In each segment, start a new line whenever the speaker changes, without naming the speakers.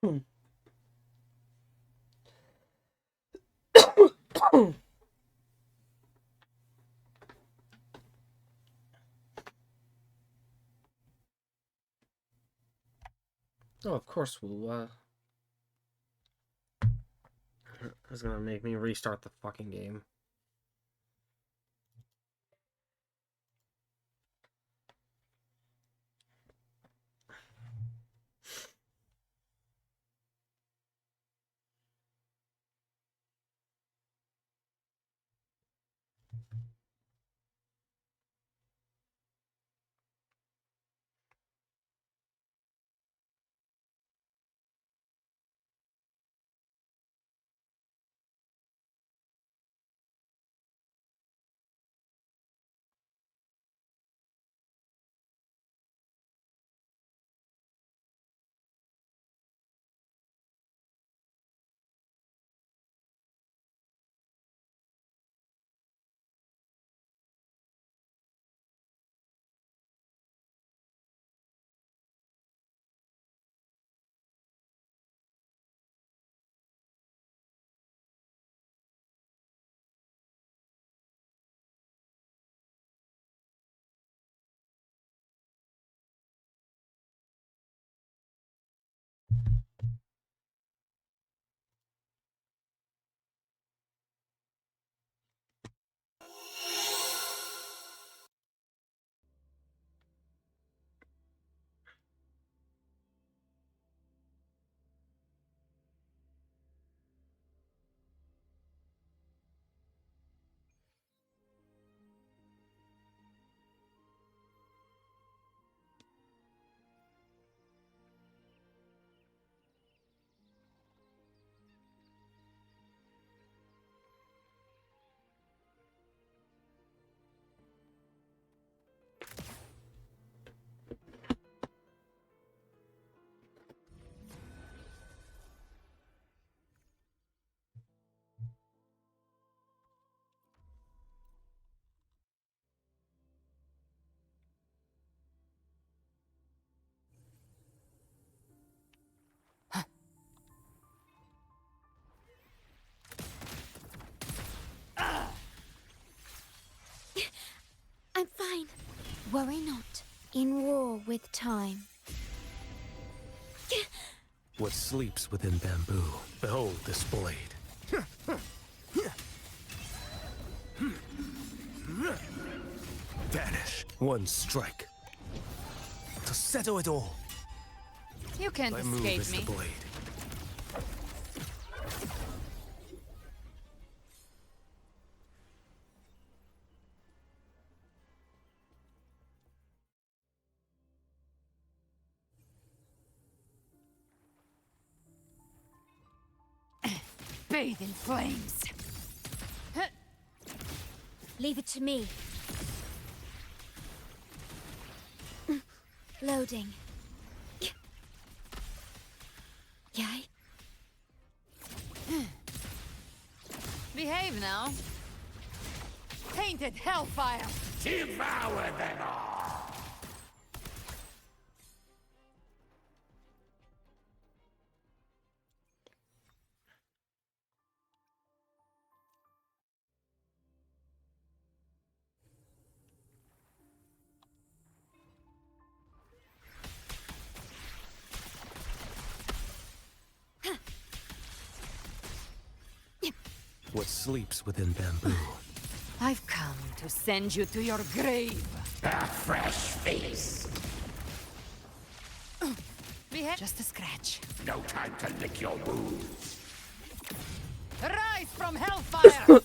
Oh, of course we'll, it's gonna make me restart the fucking game.
I'm fine. Worry not. In war with time.
What sleeps within bamboo? Behold this blade. Vanish. One strike. To settle it all.
You can't
My move
escape
is
me.
the blade.
Bathe in flames.
Leave it to me. Loading. Yay?
Behave now. Tainted hellfire.
Devour them all!
What sleeps within bamboo?
I've come to send you to your grave.
A fresh feast!
Behave. Just a scratch.
No time to lick your wounds!
Rise from hellfire.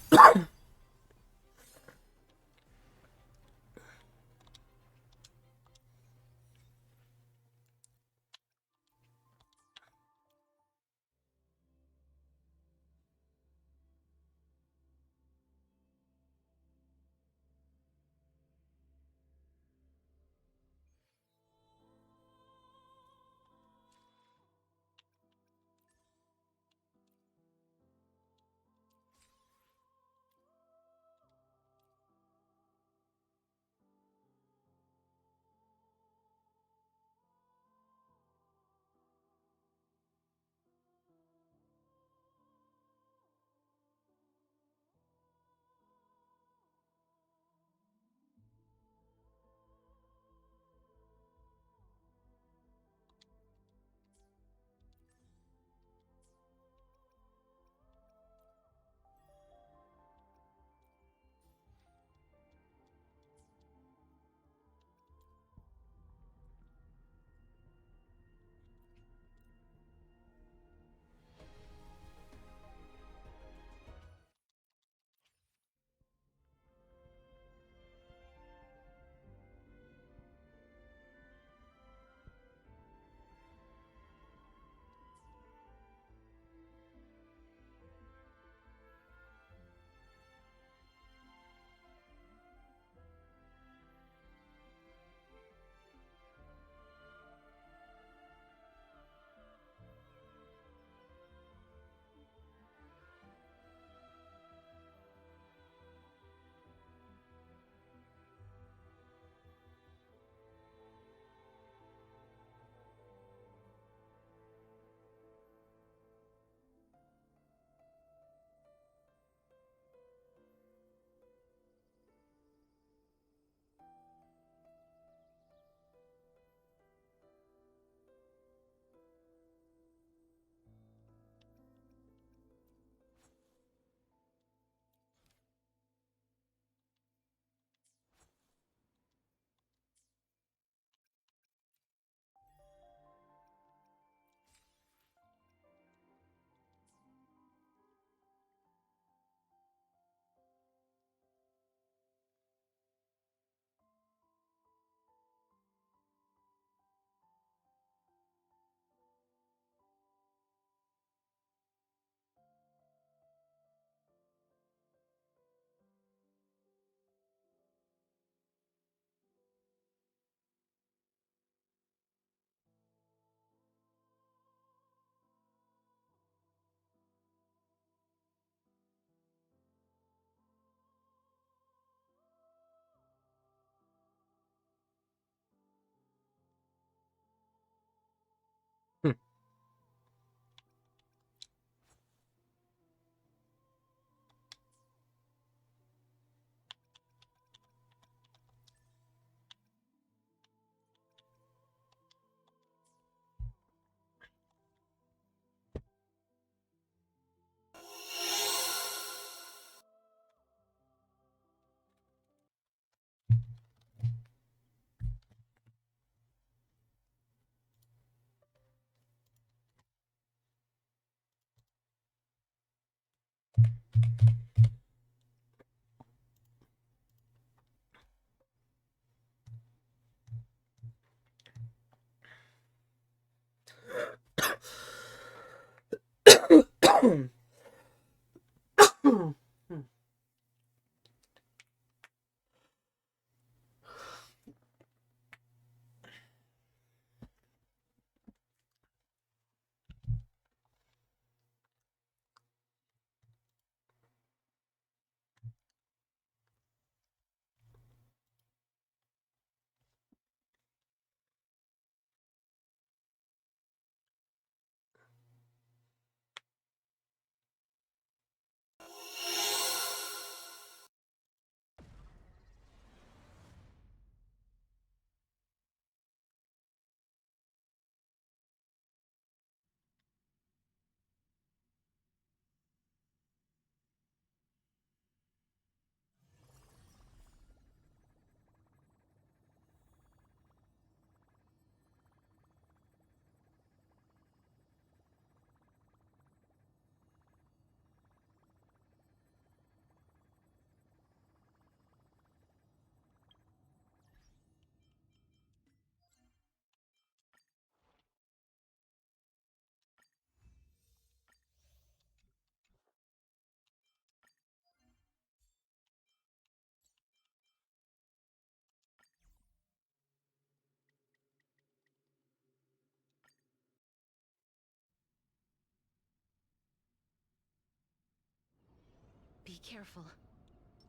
Be careful.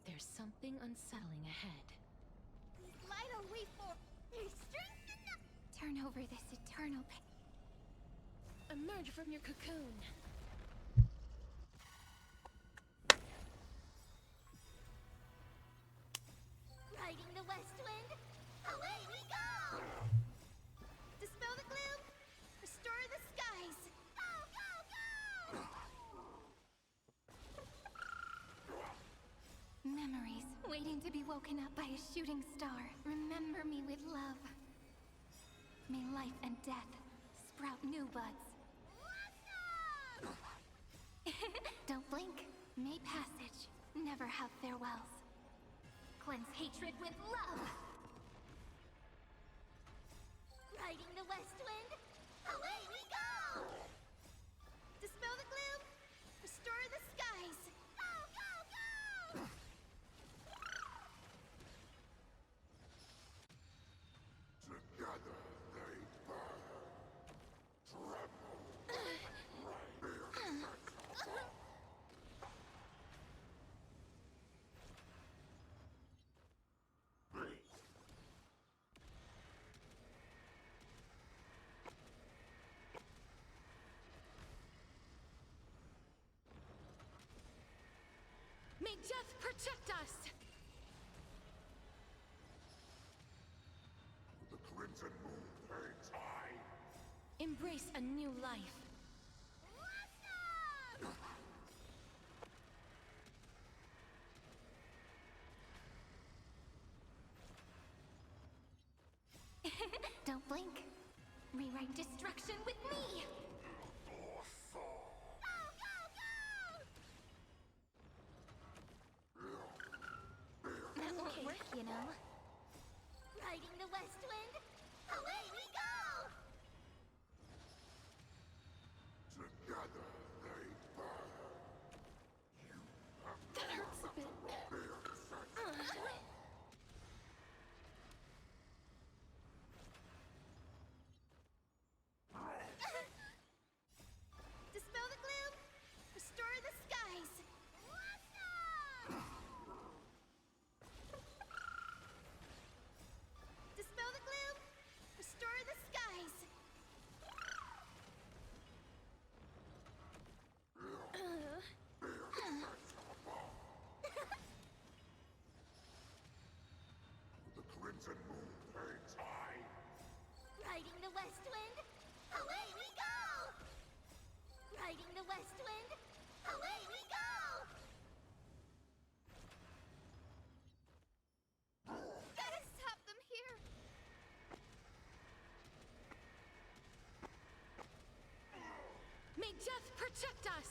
There's something unsettling ahead.
Light a way for turn over this eternal
Emerge from your cocoon.
riding the west wind. Away we go! Dispel the gloom. Restore the skies. Go, go, go! Memories waiting to be woken up by a shooting star. Remember me with love. May life and death sprout new buds. Don't blink. May passage never have farewells. Cleanse hatred with love. Riding the west wind. Away we go! Dispel the gloom. Restore the skies. Go, go, go!
Together they burn.
May death protect us!
The crimson moon burns high.
Embrace a new life.
Don't blink. Rewrite destruction with me! Go, go, go! That won't work, you know. Riding the west wind. Away we go!
Together they burn.
That hurts a bit.
Dispel the gloom. Restore the skies. Dispel the gloom. Restore the skies.
The crimson moon burns high.
Riding the west wind. Away we go! Riding the west wind. Away we go! Gotta stop them here!
May death protect us!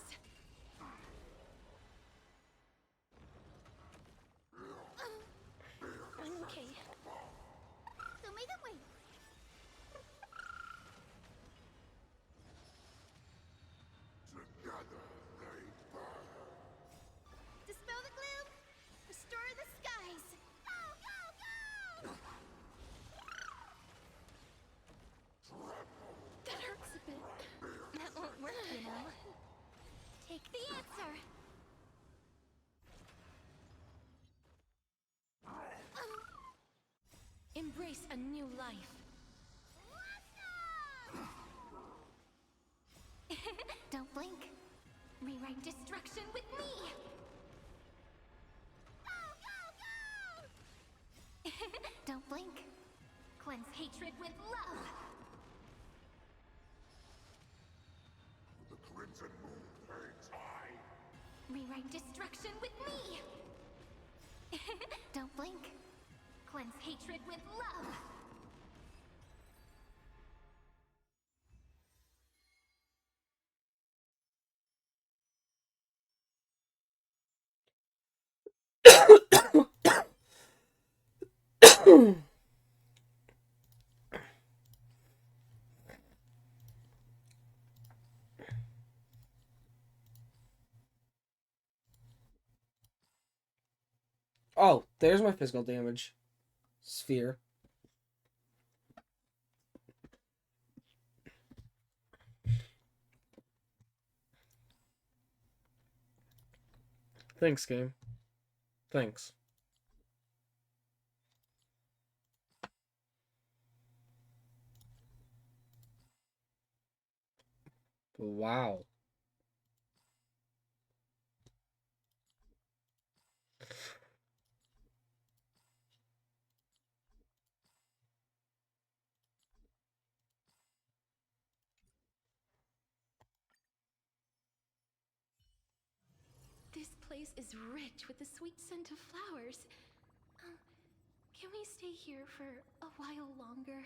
Take the answer.
Embrace a new life.
Don't blink. Rewrite destruction with me. Go, go, go! Don't blink. Cleanse hatred with love.
The Crimson Moon hangs high.
Rewrite destruction with me. Don't blink. Cleanse hatred with love.
Oh, there's my physical damage sphere. Thanks, game. Thanks. Wow.
This place is rich with the sweet scent of flowers. Can we stay here for a while longer?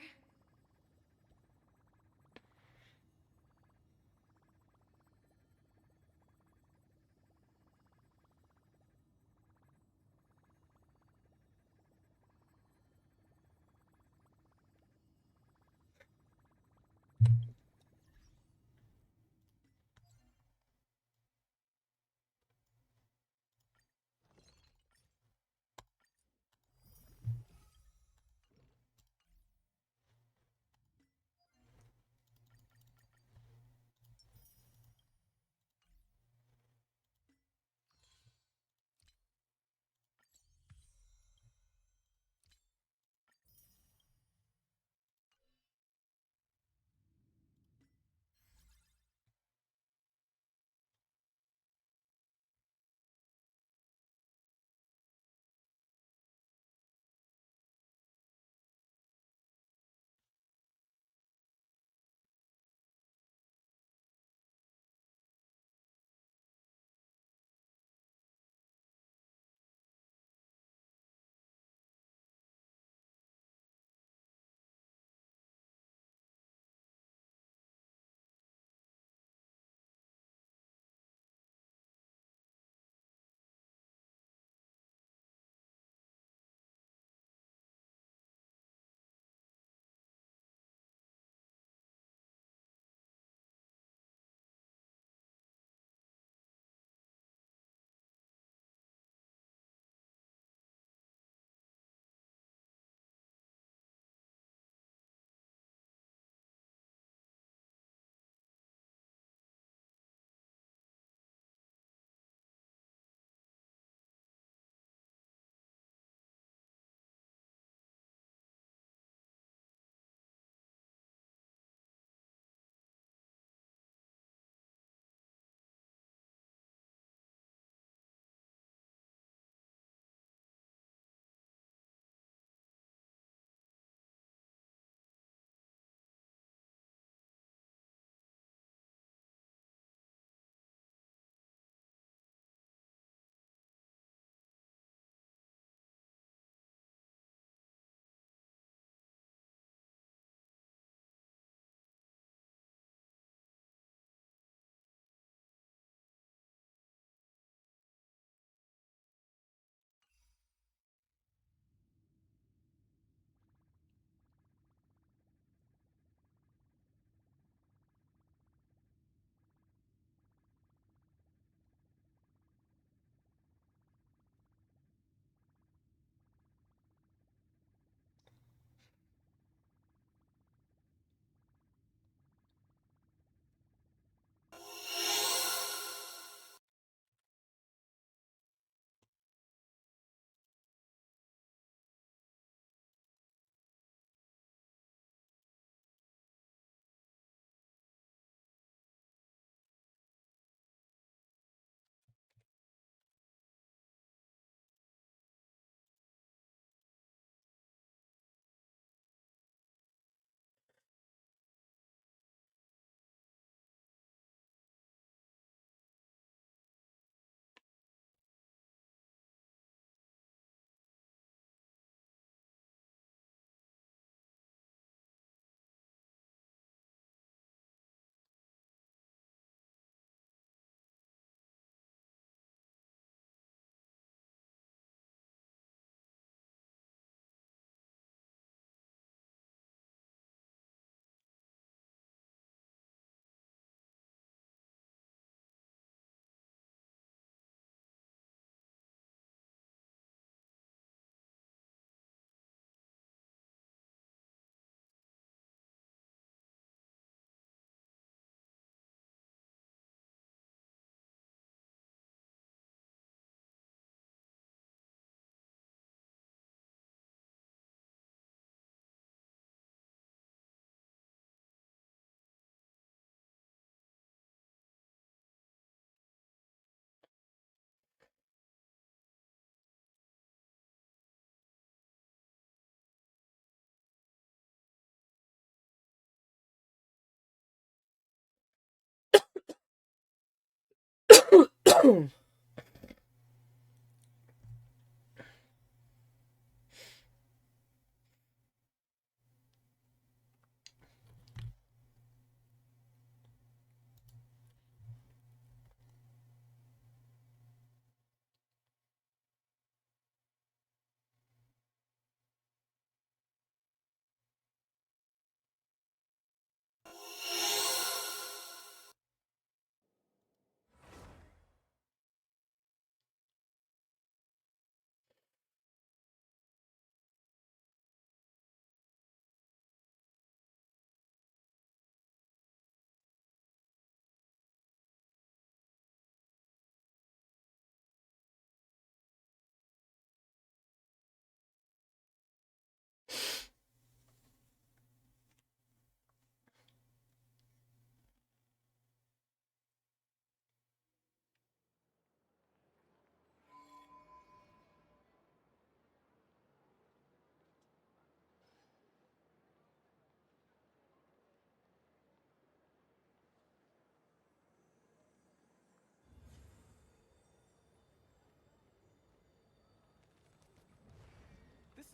This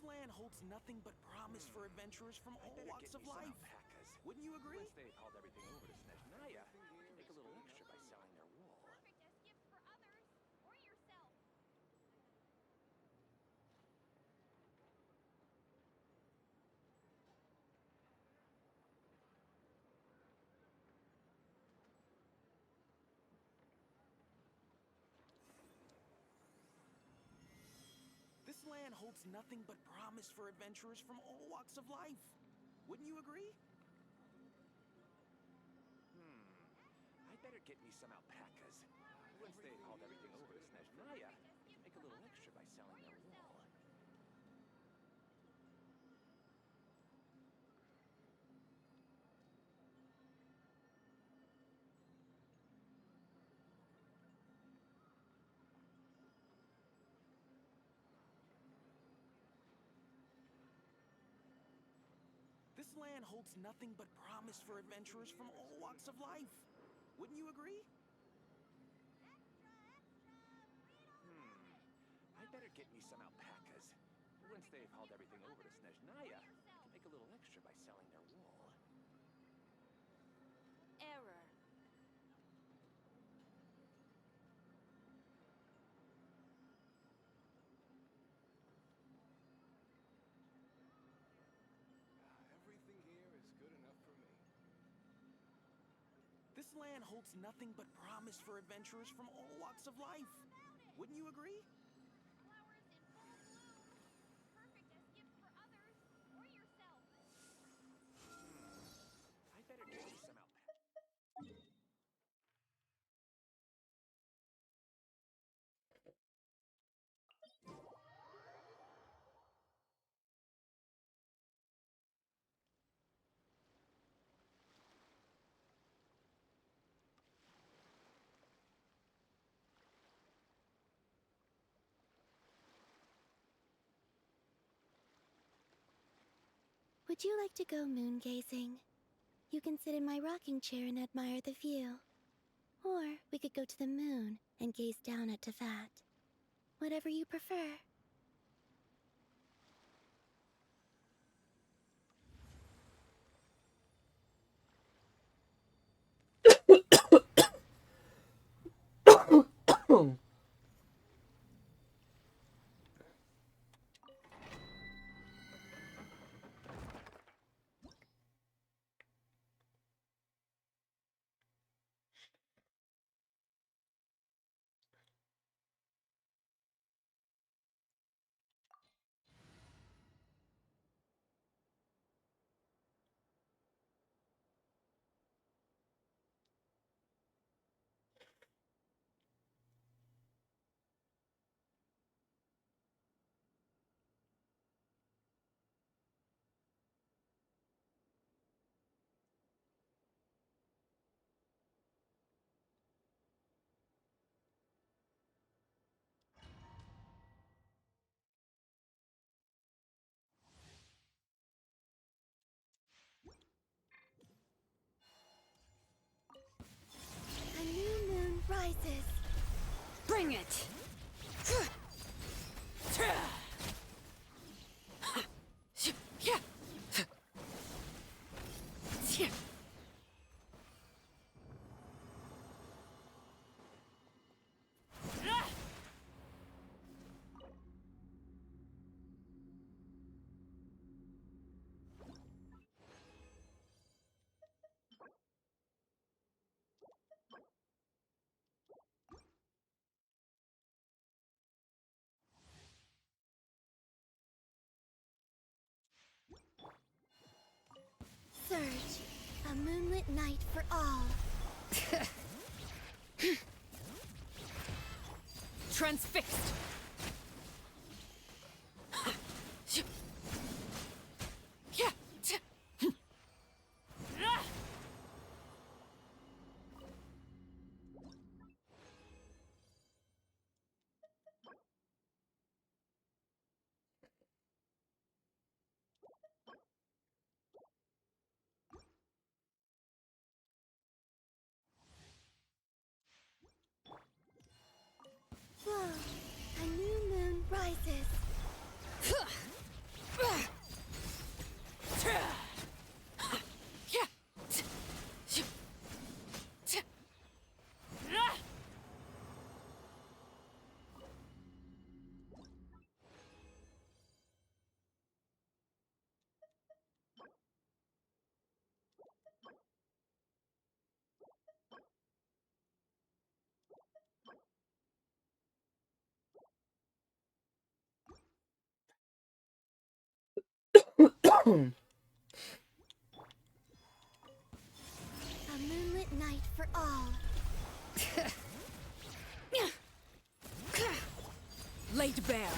land holds nothing but promise for adventurers from all walks of life. Wouldn't you agree?
Once they've hauled everything over to Snezhnaya, make a little extra by selling their wool.
Perfect as gifts for others or yourself.
This land holds nothing but promise for adventurers from all walks of life. Wouldn't you agree?
I'd better get me some alpacas. Once they've hauled everything over to Snezhnaya, make a little extra by selling their wool.
This land holds nothing but promise for adventurers from all walks of life. Wouldn't you agree?
I'd better get me some alpacas. Once they've hauled everything over to Snezhnaya, make a little extra by selling their wool.
Error.
Everything here is good enough for me.
This land holds nothing but promise for adventurers from all walks of life. Wouldn't you agree?
Flowers in full bloom. Perfect as gifts for others or yourself.
I'd better get me some alpacas.
Would you like to go moon gazing? You can sit in my rocking chair and admire the view. Or we could go to the moon and gaze down at Tefat. Whatever you prefer.
Bring it!
Surge, a moonlit night for all.
Transfixed!
Whoa, a new moon rises. A moonlit night for all.
Laid bare.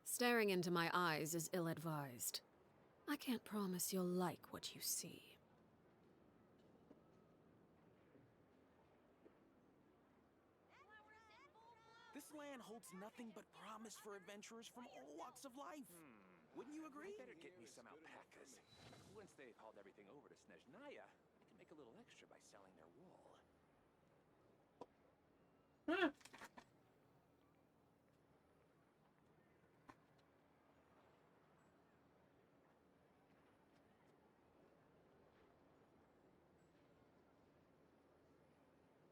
Staring into my eyes is ill-advised. I can't promise you'll like what you see.
This land holds nothing but promise for adventurers from all walks of life. Wouldn't you agree?
I better get me some alpacas. Once they've hauled everything over to Snezhnaya, I can make a little extra by selling their wool.
Huh.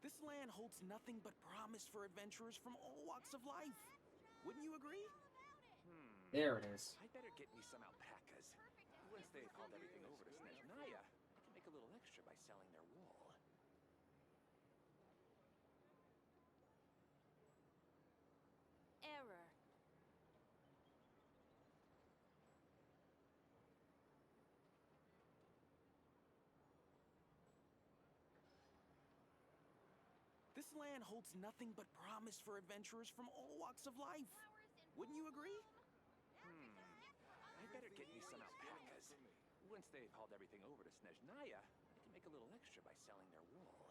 This land holds nothing but promise for adventurers from all walks of life. Wouldn't you agree?
There it is.
I better get me some alpacas. Once they've hauled everything over to Snezhnaya, I can make a little extra by selling their wool.
Error.
This land holds nothing but promise for adventurers from all walks of life. Wouldn't you agree?
I better get me some alpacas. Once they've hauled everything over to Snezhnaya, I can make a little extra by selling their wool.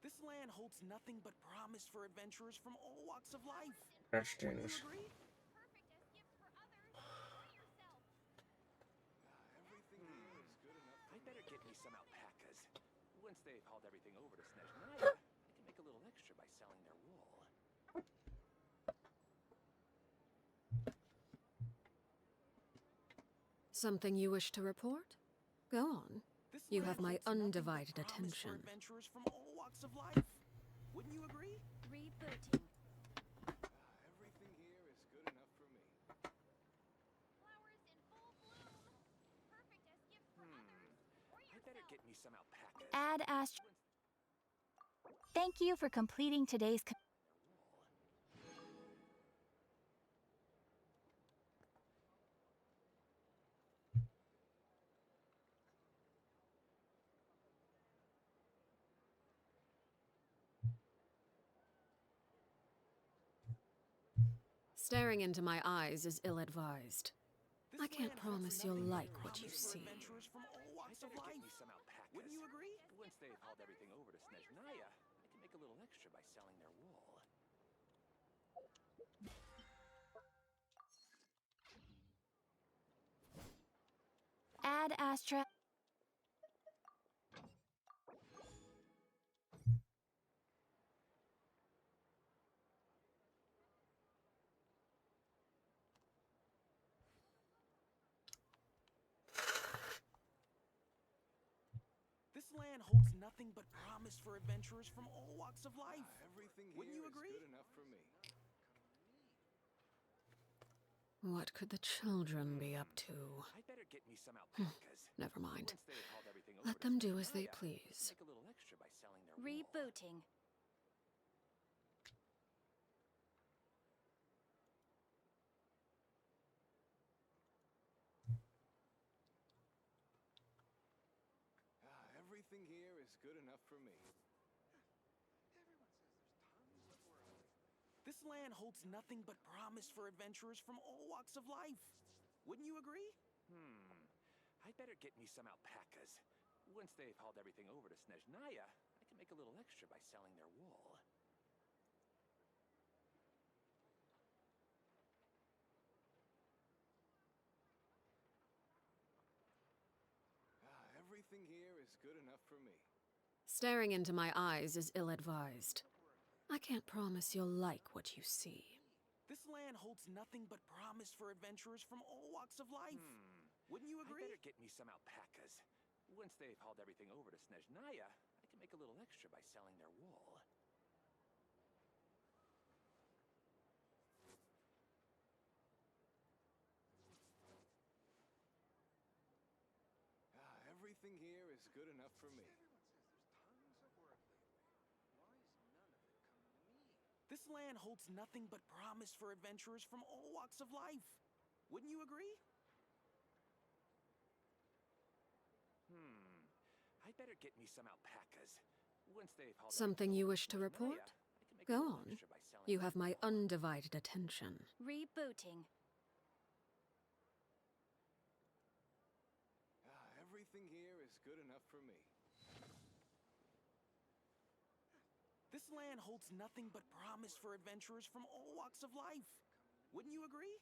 This land holds nothing but promise for adventurers from all walks of life.
That's
Wouldn't you
changed.
agree?
I better get me some alpacas. Once they've hauled everything over to Snezhnaya, I can make a little extra by selling their wool.
Something you wish to report? Go on.
This
You
land
have my
holds nothing but
undivided
promise for
attention.
adventurers from all walks of life. Wouldn't you agree?
Rebooting.
Everything here is good enough for me. I better get me some alpacas.
Ad Astra. Thank you for completing today's.
Staring into my eyes is ill-advised.
This
I can't
land holds
promise you'll
nothing but
like what you
promise for
see.
adventurers from all
I
walks of
better get
life.
me some alpacas.
Wouldn't you agree?
Once they've hauled everything over to Snezhnaya, I can make a little extra by selling their wool.
Ad Astra.
This land holds nothing but promise for adventurers from all walks of life.
Everything
Wouldn't you agree?
good enough for me.
What could the children be up to?
I better get me some alpacas.
Never mind.
Once they've hauled everything over
Let
to
them do as they
Snezhnaya, I can
please.
make a little extra by selling their wool.
Rebooting.
Everything here is good enough for me.
This land holds nothing but promise for adventurers from all walks of life. Wouldn't you agree?
I better get me some alpacas. Once they've hauled everything over to Snezhnaya, I can make a little extra by selling their wool. Everything here is good enough for me.
Staring into my eyes is ill-advised. I can't promise you'll like what you see.
This land holds nothing but promise for adventurers from all walks of life. Wouldn't you agree?
I better get me some alpacas. Once they've hauled everything over to Snezhnaya, I can make a little extra by selling their wool. Everything here is good enough for me.
This This land holds nothing but promise for adventurers from all walks of life. Wouldn't you agree?
I better get me some alpacas. Once they've hauled
Something
everything
you
over
wish to
Snezhnaya,
report?
I can make a
Go
little
on.
extra by selling
You
their
have my
wool.
undivided attention.
Rebooting.
Everything here is good enough for me.
This land holds nothing but promise for adventurers from all walks of life. Wouldn't you agree?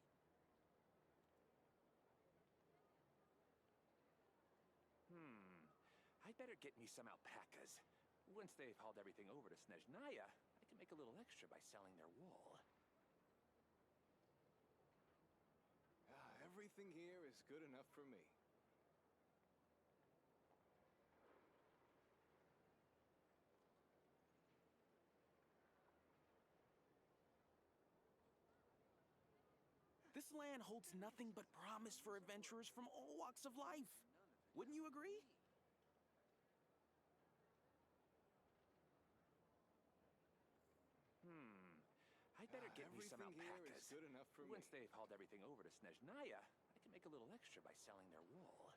I better get me some alpacas. Once they've hauled everything over to Snezhnaya, I can make a little extra by selling their wool.
Everything here is good enough for me.
This land holds nothing but promise for adventurers from all walks of life. Wouldn't you agree?
I better get me some
Everything here
alpacas.
is good enough for
Once
me.
they've hauled everything over to Snezhnaya, I can make a little extra by selling their wool.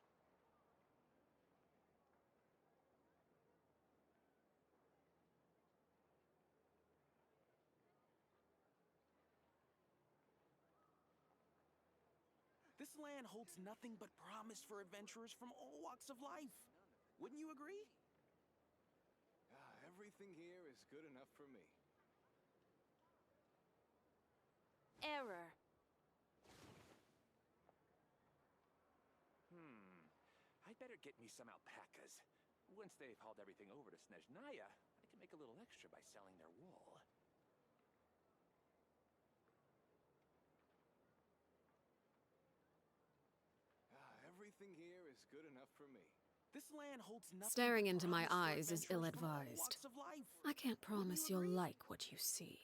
This land holds nothing but promise for adventurers from all walks of life. Wouldn't you agree?
Everything here is good enough for me.
Error.
I better get me some alpacas. Once they've hauled everything over to Snezhnaya, I can make a little extra by selling their wool.
Everything here is good enough for me.
This land holds nothing
Staring
but
into my
promise for
eyes is
adventurers from all
ill-advised.
walks of life.
I can't promise
you
you'll
agree?
like what you see.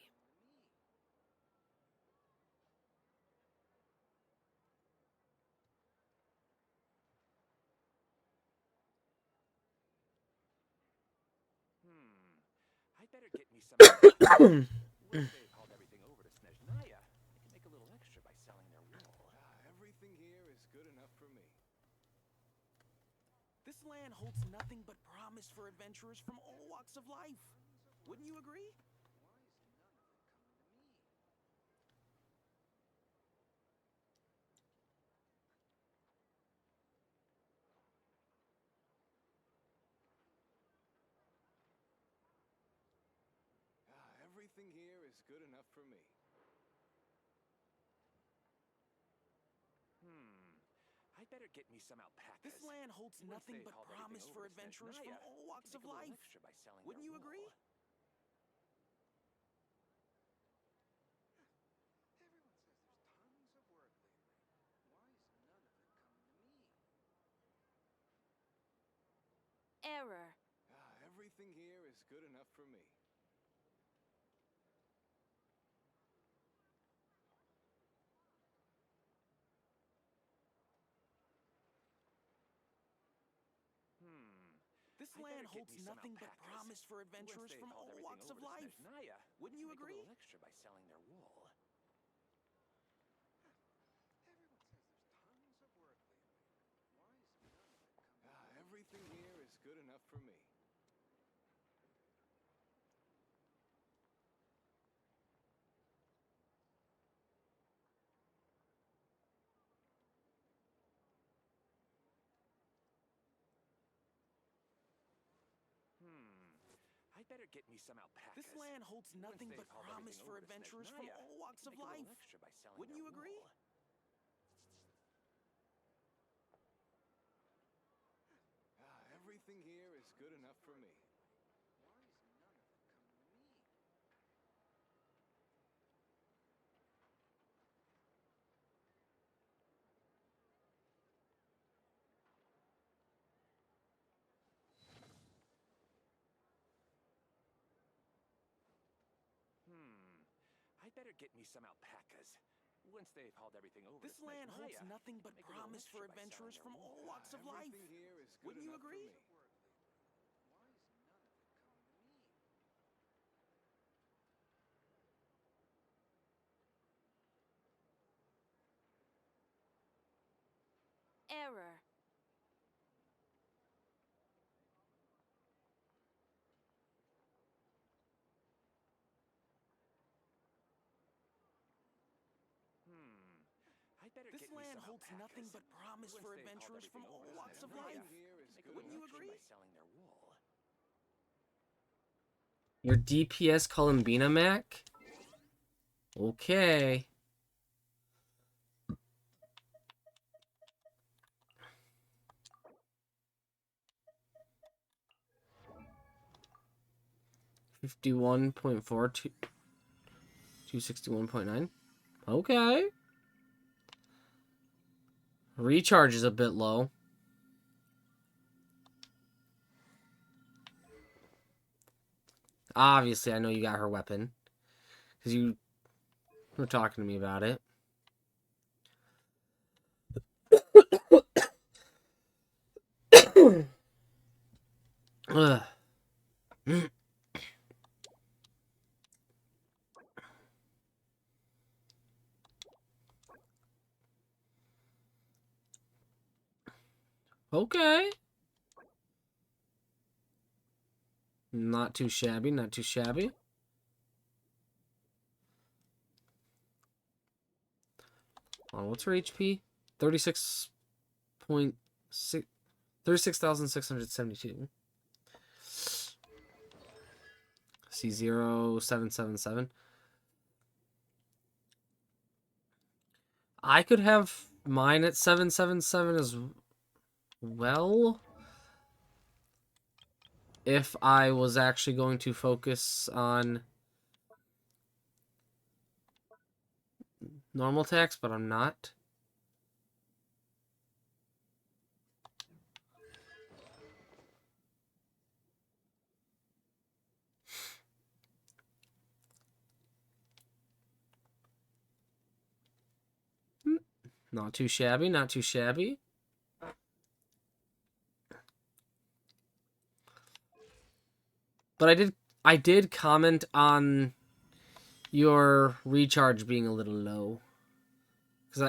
I better get me some alpacas. Once they've hauled everything over to Snezhnaya, I can make a little extra by selling their wool.
Everything here is good enough for me.
This land holds nothing but promise for adventurers from all walks of life. Wouldn't you agree?
Everything here is good enough for me.
I better get me some alpacas.
This land holds
Once
nothing
they've
but
hauled
promise
everything
for
over to
adventurers from
Snezhnaya,
all
I
walks
can
of
make a little
life.
extra by selling
Wouldn't
their
you agree?
wool.
Error.
Everything here is good enough for me.
This
I better
land
get
holds
me some
nothing but
alpacas.
promise for
Once
adventurers
they've
from
hauled
all
everything
walks of
over to
life.
Snezhnaya,
Wouldn't
I
you
can make a
agree?
little extra by selling their wool.
Everything here is good enough for me.
I better get me some alpacas.
This land holds
Once
nothing
they've
but
hauled
promise
everything
for
over to
adventurers from
Snezhnaya,
all
I
walks
can
of
make a little
life.
extra by selling
Wouldn't
their
you agree?
wool.
Everything here is good enough for me.
I better get me some alpacas. Once they've hauled everything over
This
to
land holds
Snezhnaya,
nothing
I
but
can make a little
promise for
extra by selling
adventurers
their
from
wool.
all walks of life.
Everything here is good
Wouldn't you
enough
agree?
for me.
error.
I better
This
get me
land
some
holds
alpacas.
nothing but promise
Once
for
they've hauled
adventurers from
everything
all
over to
walks of
Snezhnaya,
life.
make a
Wouldn't
little
you
extra
agree?
by selling their wool.
Your DPS Columbina Mac? Okay. $51.4 $261.9. Okay. Recharge is a bit low. Obviously, I know you got her weapon. Because you were talking to me about it. Ugh. Okay. Not too shabby, not too shabby. Oh, what's her HP? 36,672. C0777. I could have mine at 777 as well. If I was actually going to focus on normal attacks, but I'm not. Not too shabby, not too shabby. But I did comment on your recharge being a little low. Cuz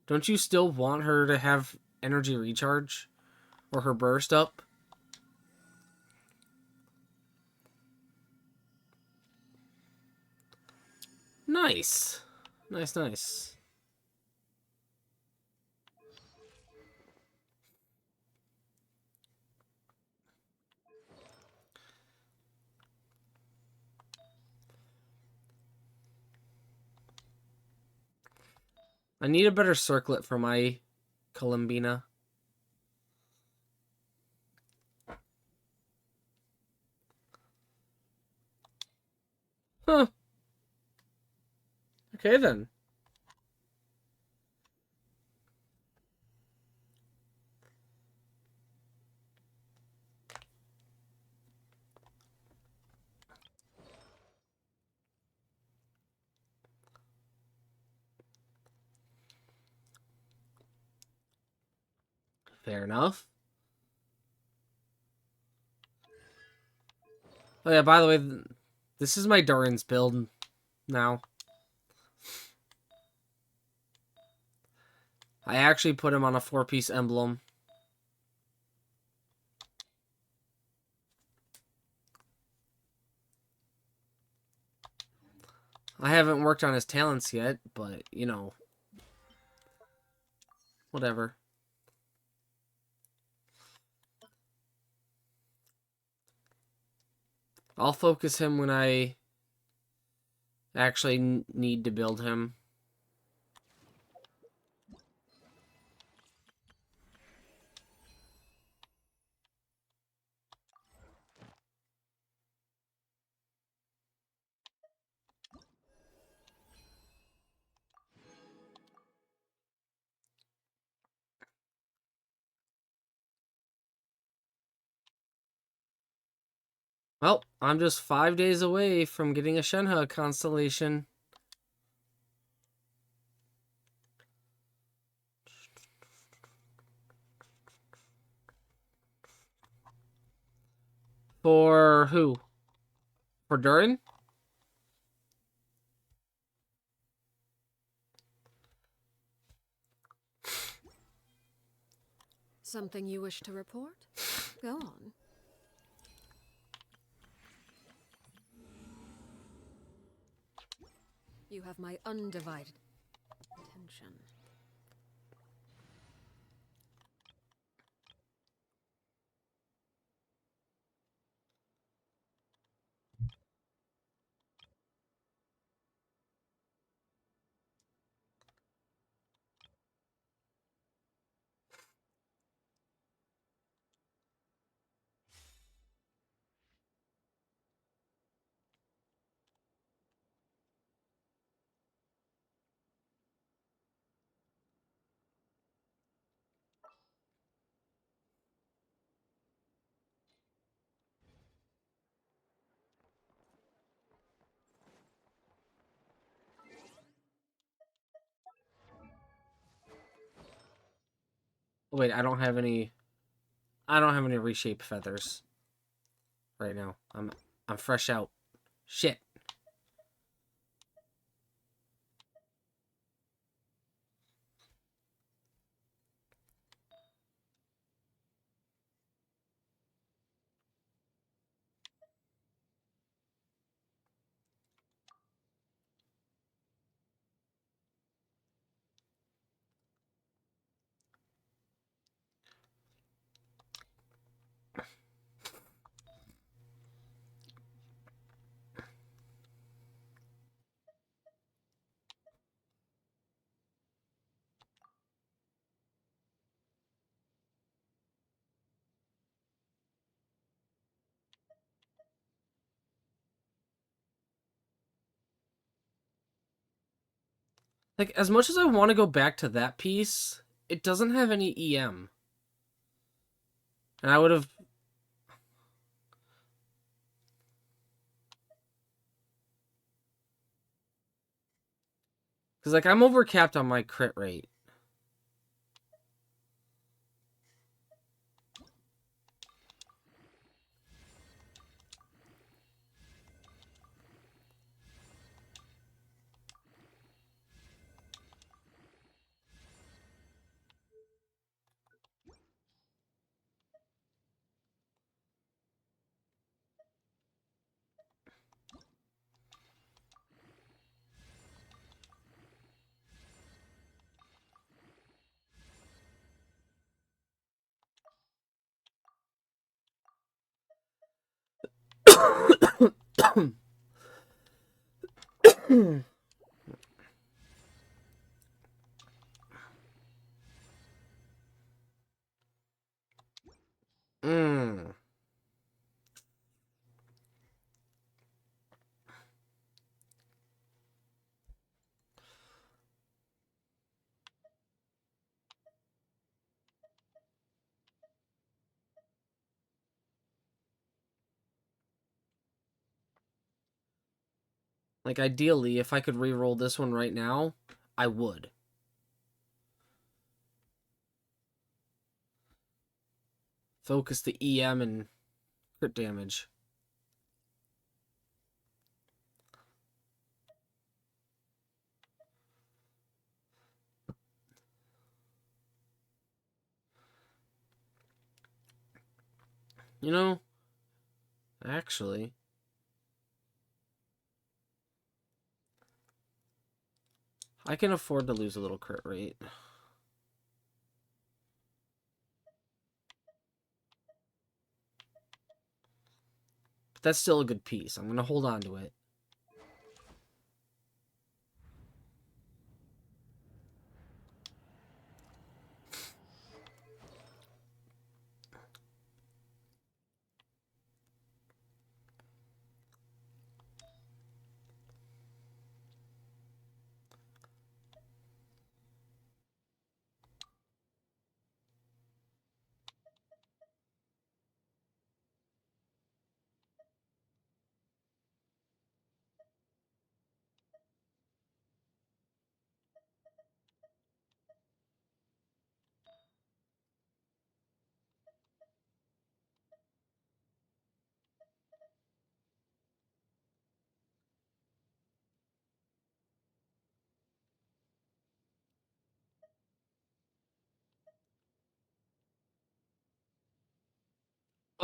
don't you still want her to have energy recharge or her burst up? Nice. Nice, nice. I need a better circlet for my Columbina. Huh. Okay then. Fair enough. Oh yeah, by the way, this is my Durin's build now. I actually put him on a 4-piece emblem. I haven't worked on his talents yet, but, you know, whatever. I'll focus him when I actually need to build him. Well, I'm just 5 days away from getting a Shenhe constellation. For who? For Durin?
Something you wish to report? Go on. You have my undivided attention.
Wait, I don't have any. I don't have any reshape feathers right now. I'm fresh out. Shit. Like, as much as I want to go back to that piece, it doesn't have any EM. And I would have... Because, like, I'm overcapped on my crit rate. Mm. Like, ideally, if I could re-roll this one right now, I would. Focus the EM and crit damage. You know, actually... I can afford to lose a little crit rate. But that's still a good piece. I'm going to hold on to it.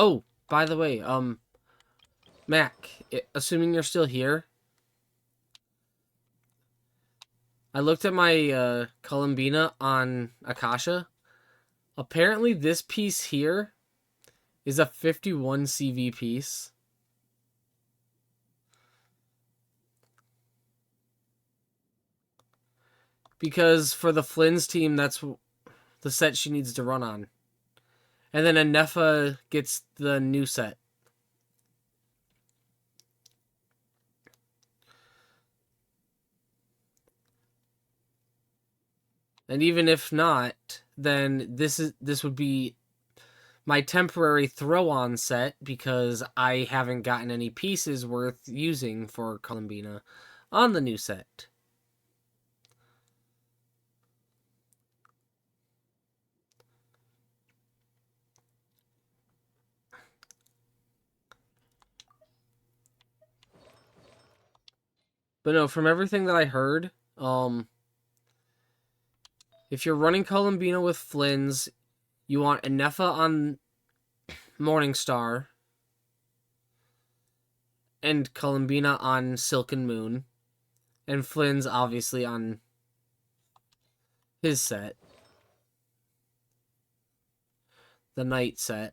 Oh, by the way, Mac, assuming you're still here, I looked at my Columbina on Akasha. Apparently, this piece here is a 51 CV piece. Because for the Flynn's team, that's the set she needs to run on. And then Anefa gets the new set. And even if not, then this would be my temporary throw-on set because I haven't gotten any pieces worth using for Columbina on the new set. But no, from everything that I heard, if you're running Columbina with Flynn's, you want Anefa on Morningstar and Columbina on Silken Moon, and Flynn's obviously on his set, the night set.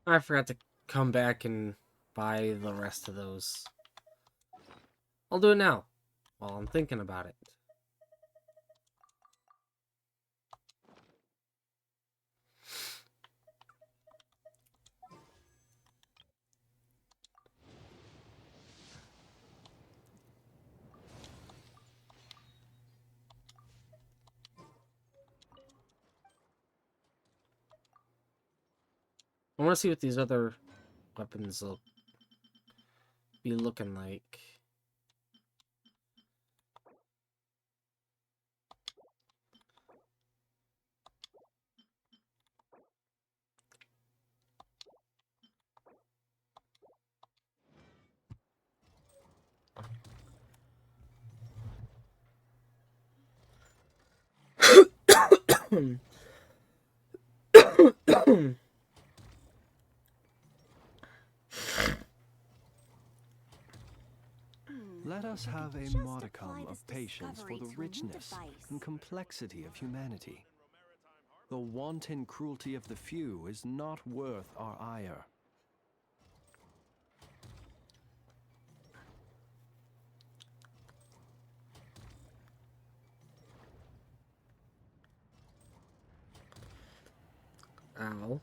I forgot to come back and buy the rest of those. I'll do it now, while I'm thinking about it. I want to see what these other weapons will be looking like.
Let us have a
Just
modicum
apply
of
this
patience for
discovery
the
to a new
richness
device.
and complexity of humanity. The wanton cruelty of the few is not worth our ire.
Ow.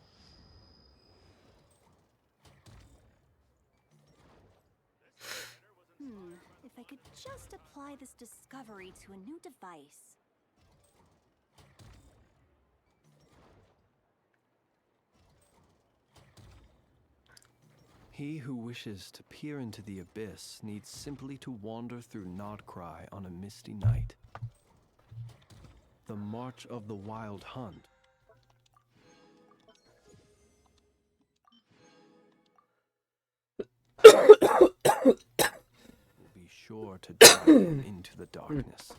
If I could just apply this discovery to a new device.
He who wishes to peer into the abyss needs simply to wander through Nodcry on a misty night. The March of the Wild Hunt will be sure to drive them into the darkness.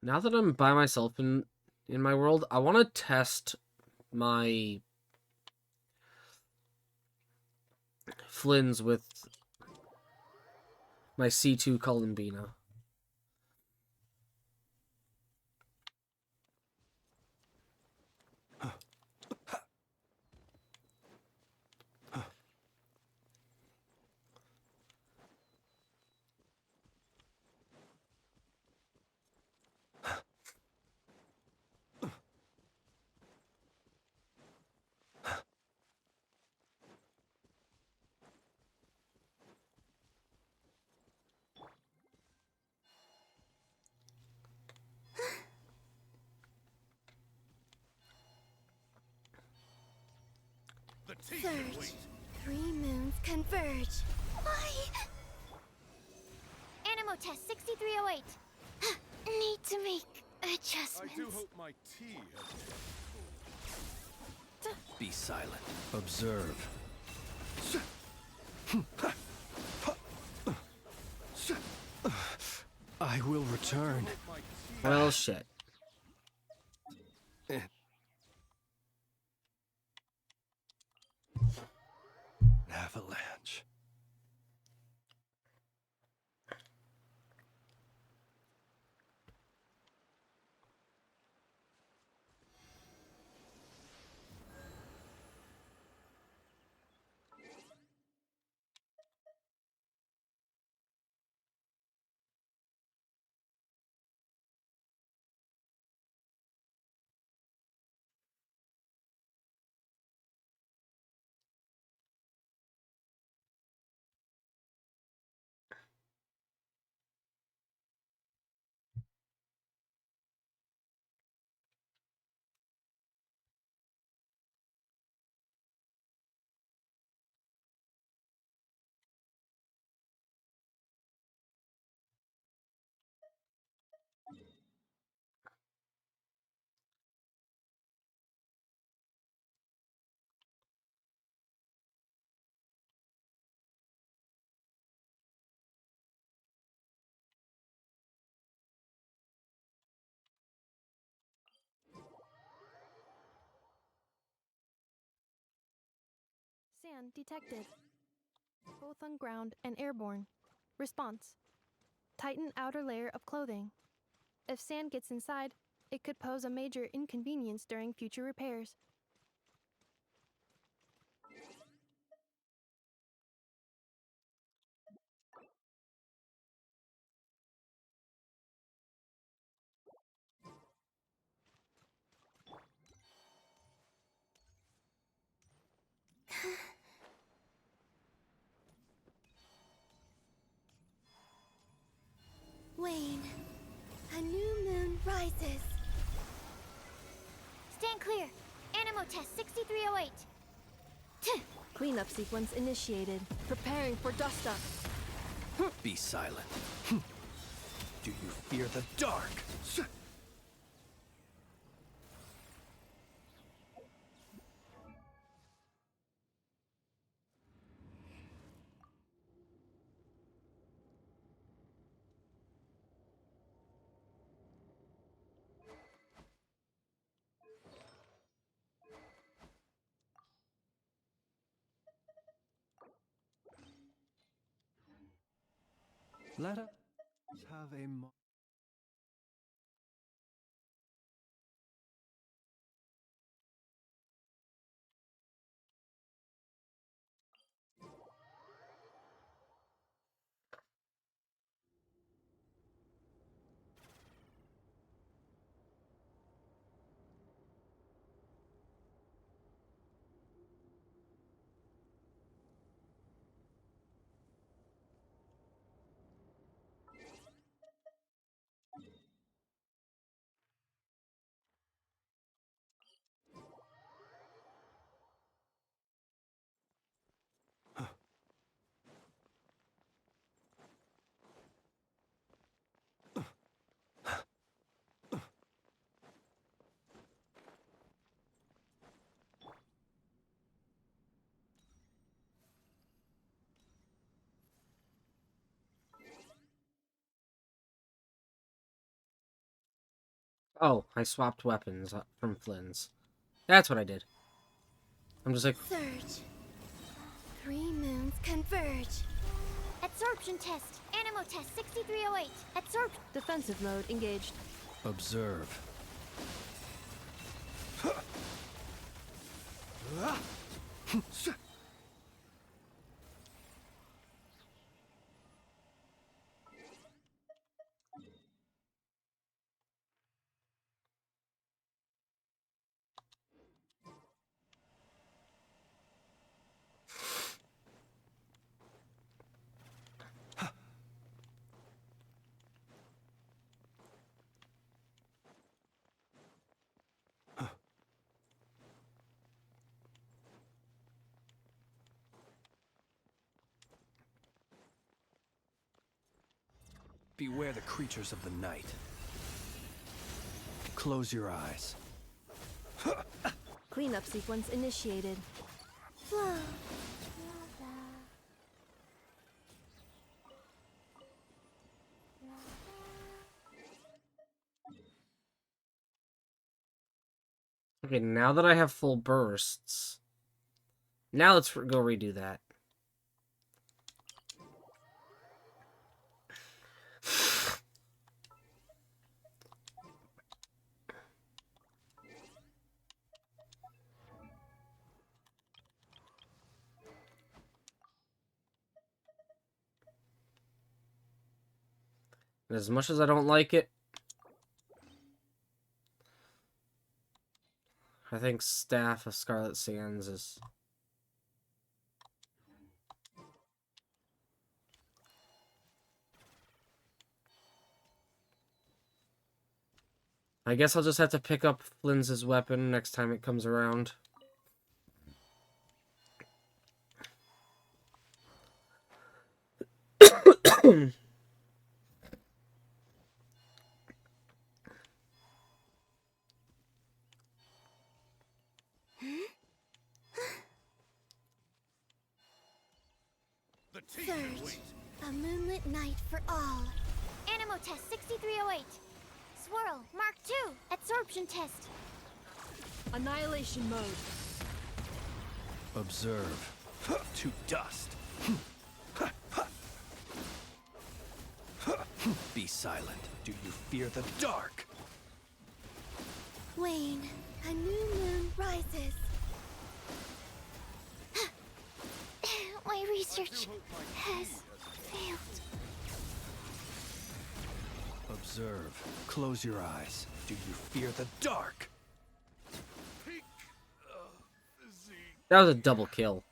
Now that I'm by myself in my world, I want to test my Flynn's with my C2 Columbina.
Surge. 3 moons converge. Why?
Animo test 6308.
Need to make adjustments.
I do hope my tea has
Be silent. Observe. I will return.
Well, shit.
Avalanche.
Sand detected. Both on ground and airborne. Response. Tighten outer layer of clothing. If sand gets inside, it could pose a major inconvenience during future repairs.
Wayne, a new moon rises.
Stand clear. Animo test 6308.
Cleanup sequence initiated. Preparing for dust up.
Be silent. Do you fear the dark? Let us have a
Oh, I swapped weapons from Flynn's. That's what I did. I'm just like...
Surge. 3 moons converge.
Absorption test. Animo test 6308. Absorption.
Defensive mode engaged.
Observe. Beware the creatures of the night. Close your eyes.
Cleanup sequence initiated.
Flow.
Okay, now that I have full bursts, now let's go redo that. And as much as I don't like it, I think Staff of Scarlet Sands is... I guess I'll just have to pick up Flynn's weapon next time it comes around.
Surge. A moonlit night for all.
Animo test 6308. Swirl. Mark 2. Absorption test.
Annihilation mode.
Observe. To dust. Be silent. Do you fear the dark?
Wane. A new moon rises.
My research has failed.
Observe. Close your eyes. Do you fear the dark?
That was a double kill.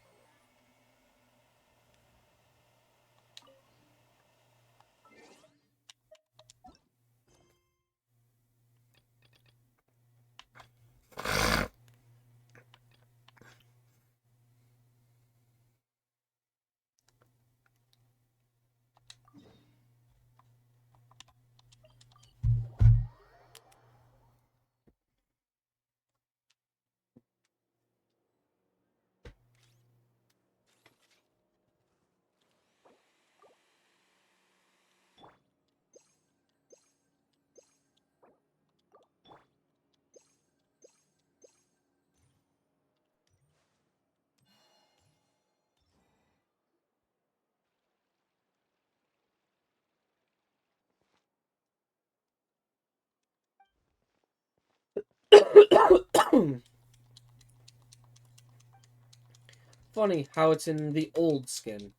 Funny how it's in the old skin.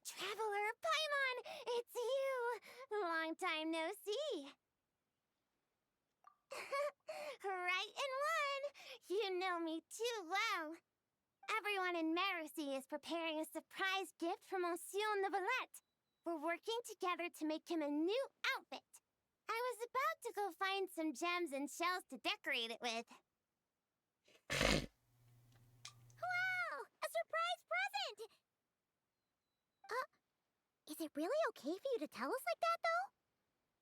Traveler Paimon, it's you! Long time no see. Right in one! You know me too well. Everyone in Marcy is preparing a surprise gift for Monsieur Neuvillette. We're working together to make him a new outfit. I was about to go find some gems and shells to decorate it with. Wow! A surprise present! Is it really okay for you to tell us like that, though?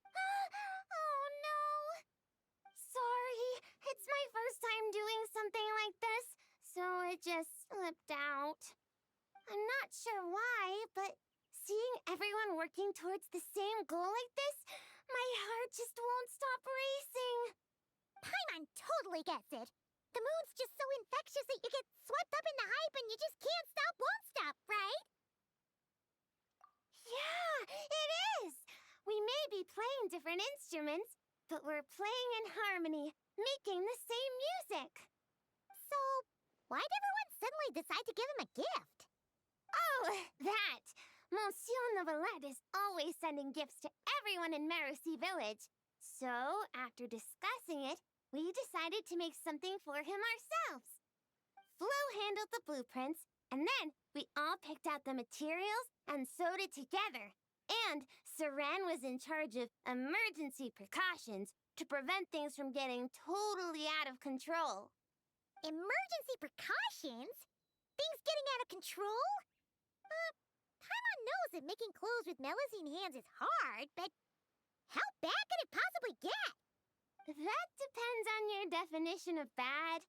Oh, no. Sorry. It's my first time doing something like this, so it just slipped out. I'm not sure why, but seeing everyone working towards the same goal like this, my heart just won't stop racing. Paimon totally gets it. The moon's just so infectious that you get swept up in the hype and you just can't stop, won't stop, right? Yeah, it is! We may be playing different instruments, but we're playing in harmony, making the same music. So, why'd everyone suddenly decide to give him a gift? Oh, that! Monsieur Neuvillette is always sending gifts to everyone in Marcy Village. So, after discussing it, we decided to make something for him ourselves. Flo handled the blueprints, and then we all picked out the materials and sewed it together. And Saran was in charge of emergency precautions to prevent things from getting totally out of control. Emergency precautions? Things getting out of control? Paimon knows that making clothes with Melusine hands is hard, but how bad could it possibly get? That depends on your definition of bad.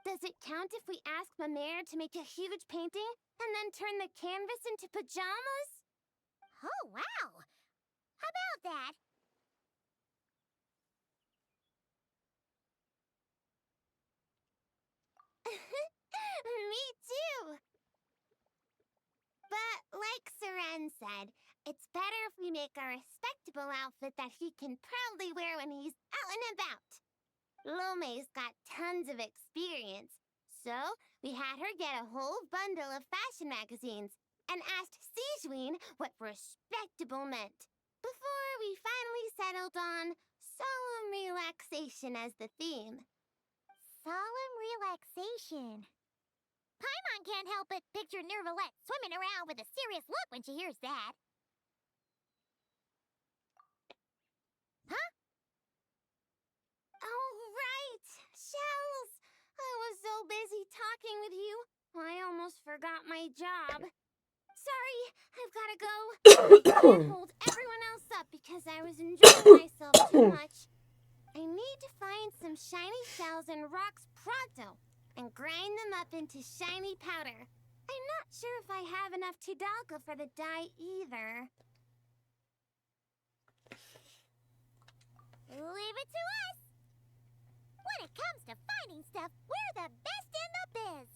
Does it count if we ask Mamere to make a huge painting and then turn the canvas into pajamas? Oh, wow! How about that? Me too! But like Saran said, it's better if we make a respectable outfit that he can proudly wear when he's out and about. Lome's got tons of experience, so we had her get a whole bundle of fashion magazines and asked Sigewinne what respectable meant, before we finally settled on solemn relaxation as the theme. Solemn relaxation. Paimon can't help but picture Neuvillette swimming around with a serious look when she hears that. Huh? Oh, right! Shells! I was so busy talking with you, I almost forgot my job. Sorry, I've gotta go. I can't hold everyone else up because I was enjoying myself too much. I need to find some shiny shells and rocks pronto and grind them up into shiny powder. I'm not sure if I have enough Tidalga for the dye either. Leave it to us! When it comes to finding stuff, we're the best in the biz.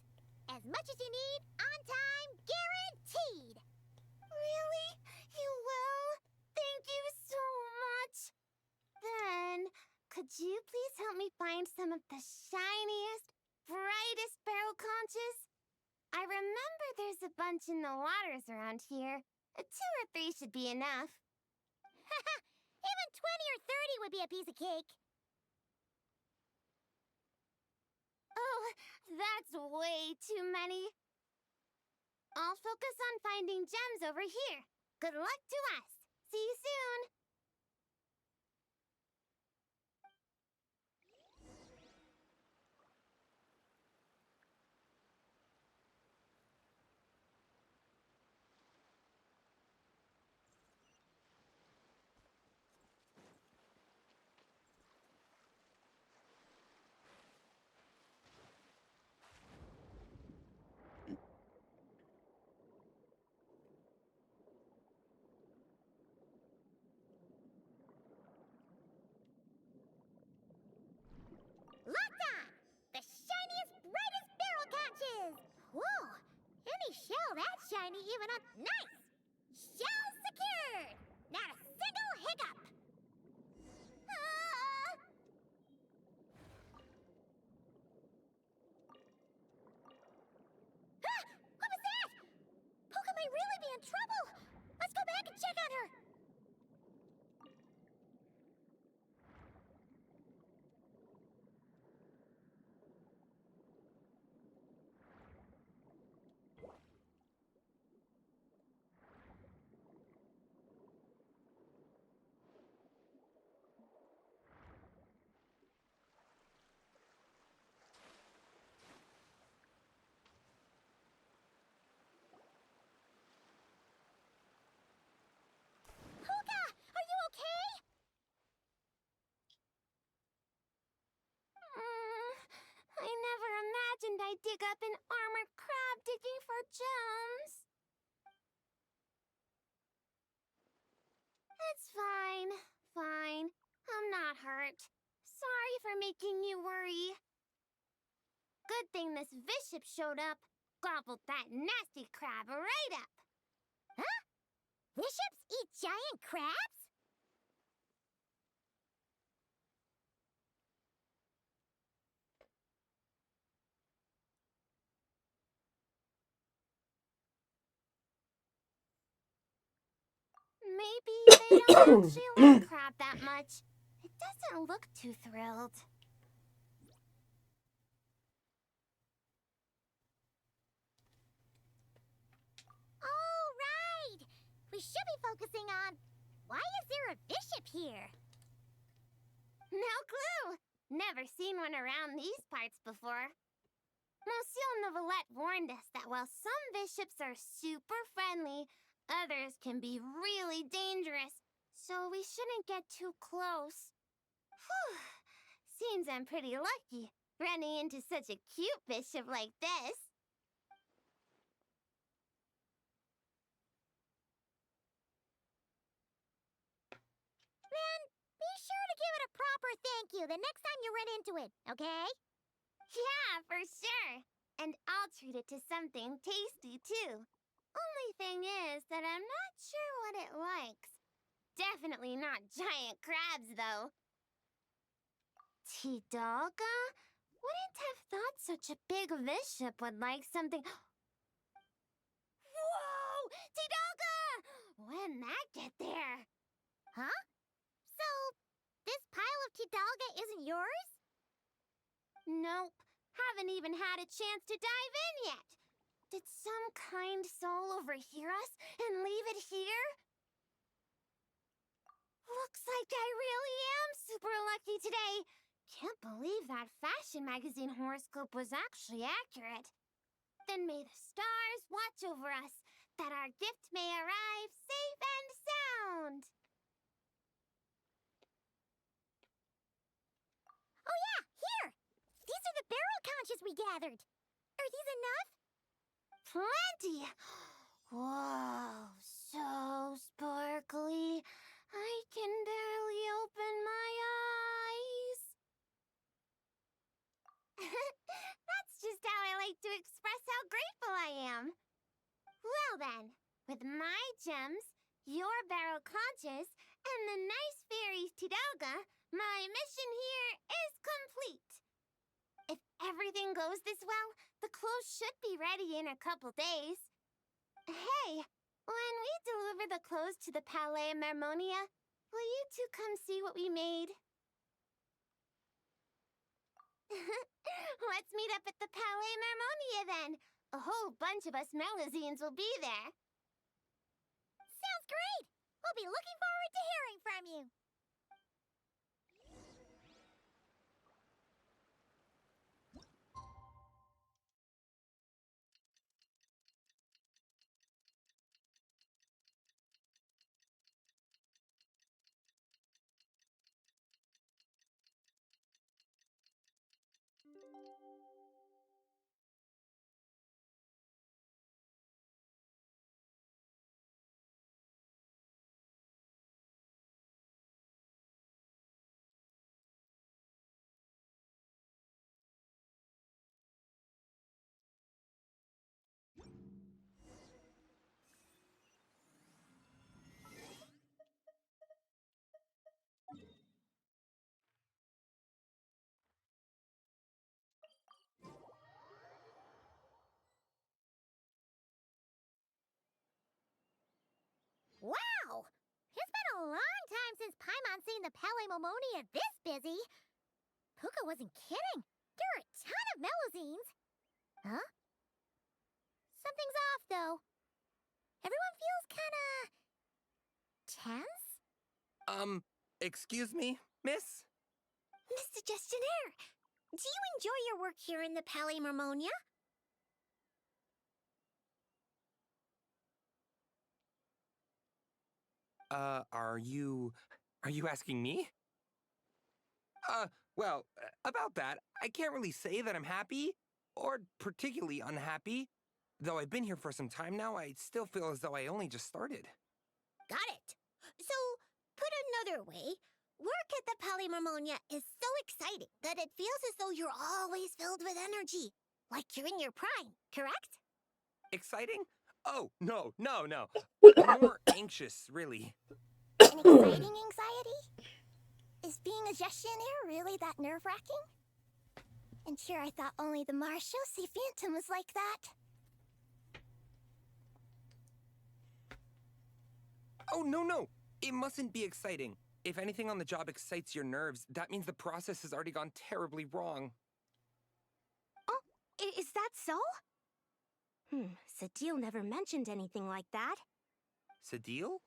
As much as you need, on time, guaranteed. Really? You will? Thank you so much. Then, could you please help me find some of the shiniest, brightest barrel conches? I remember there's a bunch in the waters around here. 2 or 3 should be enough. Haha! Even 20 or 30 would be a piece of cake. Oh, that's way too many. I'll focus on finding gems over here. Good luck to us. See you soon. Lotta! The shiniest, brightest barrel conches! Whoa! Any shell that shiny even up nice! Shell secured! Not a single hiccup! Ah! Ah! What was that? Poke my really be in trouble. Let's go back and check on her. Hoka, are you okay? I never imagined I'd dig up an armored crab digging for gems. It's fine, fine. I'm not hurt. Sorry for making you worry. Good thing this bishop showed up. Gobbled that nasty crab right up. Huh? Bishops eat giant crabs? Maybe they don't actually like crab that much. It doesn't look too thrilled. All right! We should be focusing on why is there a bishop here? No clue! Never seen one around these parts before. Monsieur Novelette warned us that while some bishops are super friendly, others can be really dangerous, so we shouldn't get too close. Whew! Seems I'm pretty lucky, running into such a cute bishop like this. Then, be sure to give it a proper thank you the next time you run into it, okay? Yeah, for sure. And I'll treat it to something tasty, too. Only thing is that I'm not sure what it likes. Definitely not giant crabs, though. Tidalga? Wouldn't have thought such a big bishop would like something... Whoa! Tidalga! When'd that get there? Huh? So, this pile of Tidalga isn't yours? Nope. Haven't even had a chance to dive in yet. Did some kind soul overhear us and leave it here? Looks like I really am super lucky today. Can't believe that fashion magazine horoscope was actually accurate. Then may the stars watch over us, that our gift may arrive safe and sound. Oh yeah, here! These are the barrel conches we gathered. Are these enough? Plenty! Whoa, so sparkly. I can barely open my eyes. That's just how I like to express how grateful I am. Well then, with my gems, your barrel conches, and the nice fairy's Tidalga, my mission here is complete. If everything goes this well, the clothes should be ready in a couple days. Hey, when we deliver the clothes to the Palais Mermonia, will you two come see what we made? Let's meet up at the Palais Mermonia then. A whole bunch of us Melazines will be there. Sounds great! We'll be looking forward to hearing from you. a long time since Paimon seen the Palaemomonia this busy. Puka wasn't kidding. There are a ton of Melazines. Huh? Something's off, though. Everyone feels kinda... tense?
Excuse me, miss?
Mr. Gestionnaire, do you enjoy your work here in the Palaemomonia?
Are you asking me? Well, about that, I can't really say that I'm happy, or particularly unhappy. Though I've been here for some time now, I still feel as though I only just started.
Got it. So, put another way, work at the Palaemomonia is so exciting that it feels as though you're always filled with energy. Like you're in your prime, correct?
Exciting? Oh, no. More anxious, really.
An exciting anxiety? Is being a gestionnaire really that nerve-wracking? And sure, I thought only the Marechaussee Phantom was like that.
Oh, no. It mustn't be exciting. If anything on the job excites your nerves, that means the process has already gone terribly wrong.
Oh, is that so? Sadil never mentioned anything like that.
Sadil?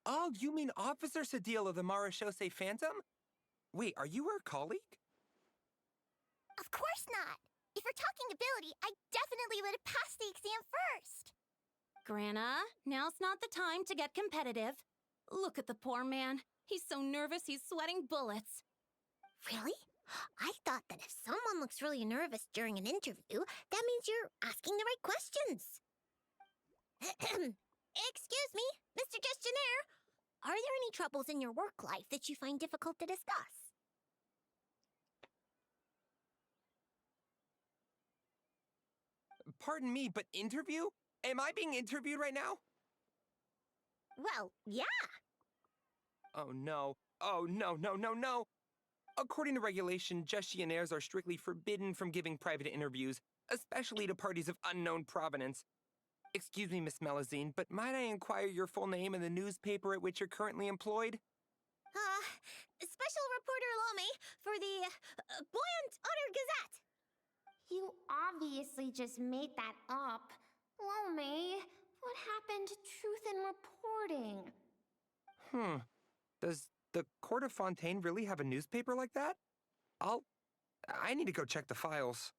Oh, you mean Officer Sadil of the Marechaussee Phantom? Wait, are you her colleague?
Of course not. If we're talking ability, I definitely would have passed the exam first.
Grana, now's not the time to get competitive. Look at the poor man. He's so nervous he's sweating bullets.
Really? I thought that if someone looks really nervous during an interview, that means you're asking the right questions. Excuse me, Mr. Gestionnaire. Are there any troubles in your work life that you find difficult to discuss?
Pardon me, but interview? Am I being interviewed right now?
Well, yeah.
Oh, no. No. According to regulation, gestionnaires are strictly forbidden from giving private interviews, especially to parties of unknown provenance. Excuse me, Miss Melazine, but might I inquire your full name and the newspaper at which you're currently employed?
Special Reporter Lome for the Buoyant Otter Gazette.
You obviously just made that up. Lome, what happened to truth in reporting?
Does the Court of Fontaine really have a newspaper like that? I need to go check the files.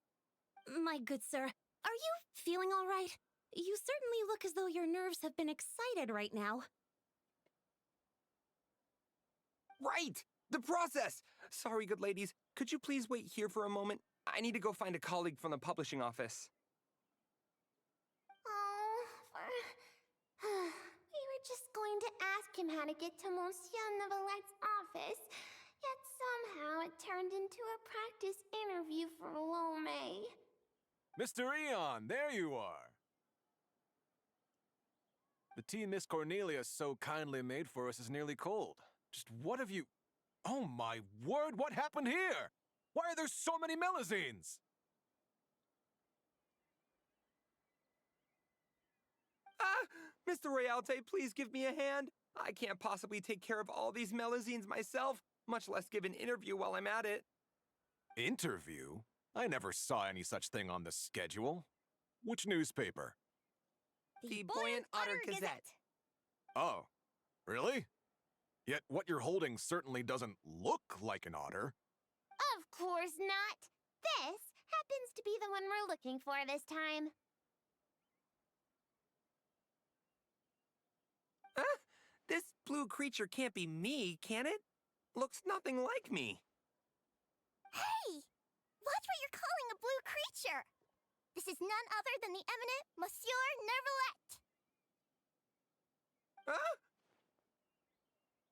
My good sir, are you feeling all right? You certainly look as though your nerves have been excited right now.
Right! The process! Sorry, good ladies. Could you please wait here for a moment? I need to go find a colleague from the publishing office.
We were just going to ask him how to get to Monsieur Neuvillette office, yet somehow it turned into a practice interview for Lome.
Mr. Eon, there you are. The tea Miss Cornelia so kindly made for us is nearly cold. Just what have you... Oh my word, what happened here? Why are there so many Melazines?
Mr. Realte, please give me a hand. I can't possibly take care of all these Melazines myself, much less give an interview while I'm at it.
Interview? I never saw any such thing on the schedule. Which newspaper?
The Buoyant Otter Gazette.
Oh, really? Yet what you're holding certainly doesn't look like an otter.
Of course not. This happens to be the one we're looking for this time.
This blue creature can't be me, can it? Looks nothing like me.
Hey! Watch what you're calling a blue creature! This is none other than the eminent Monsieur Neuvillette!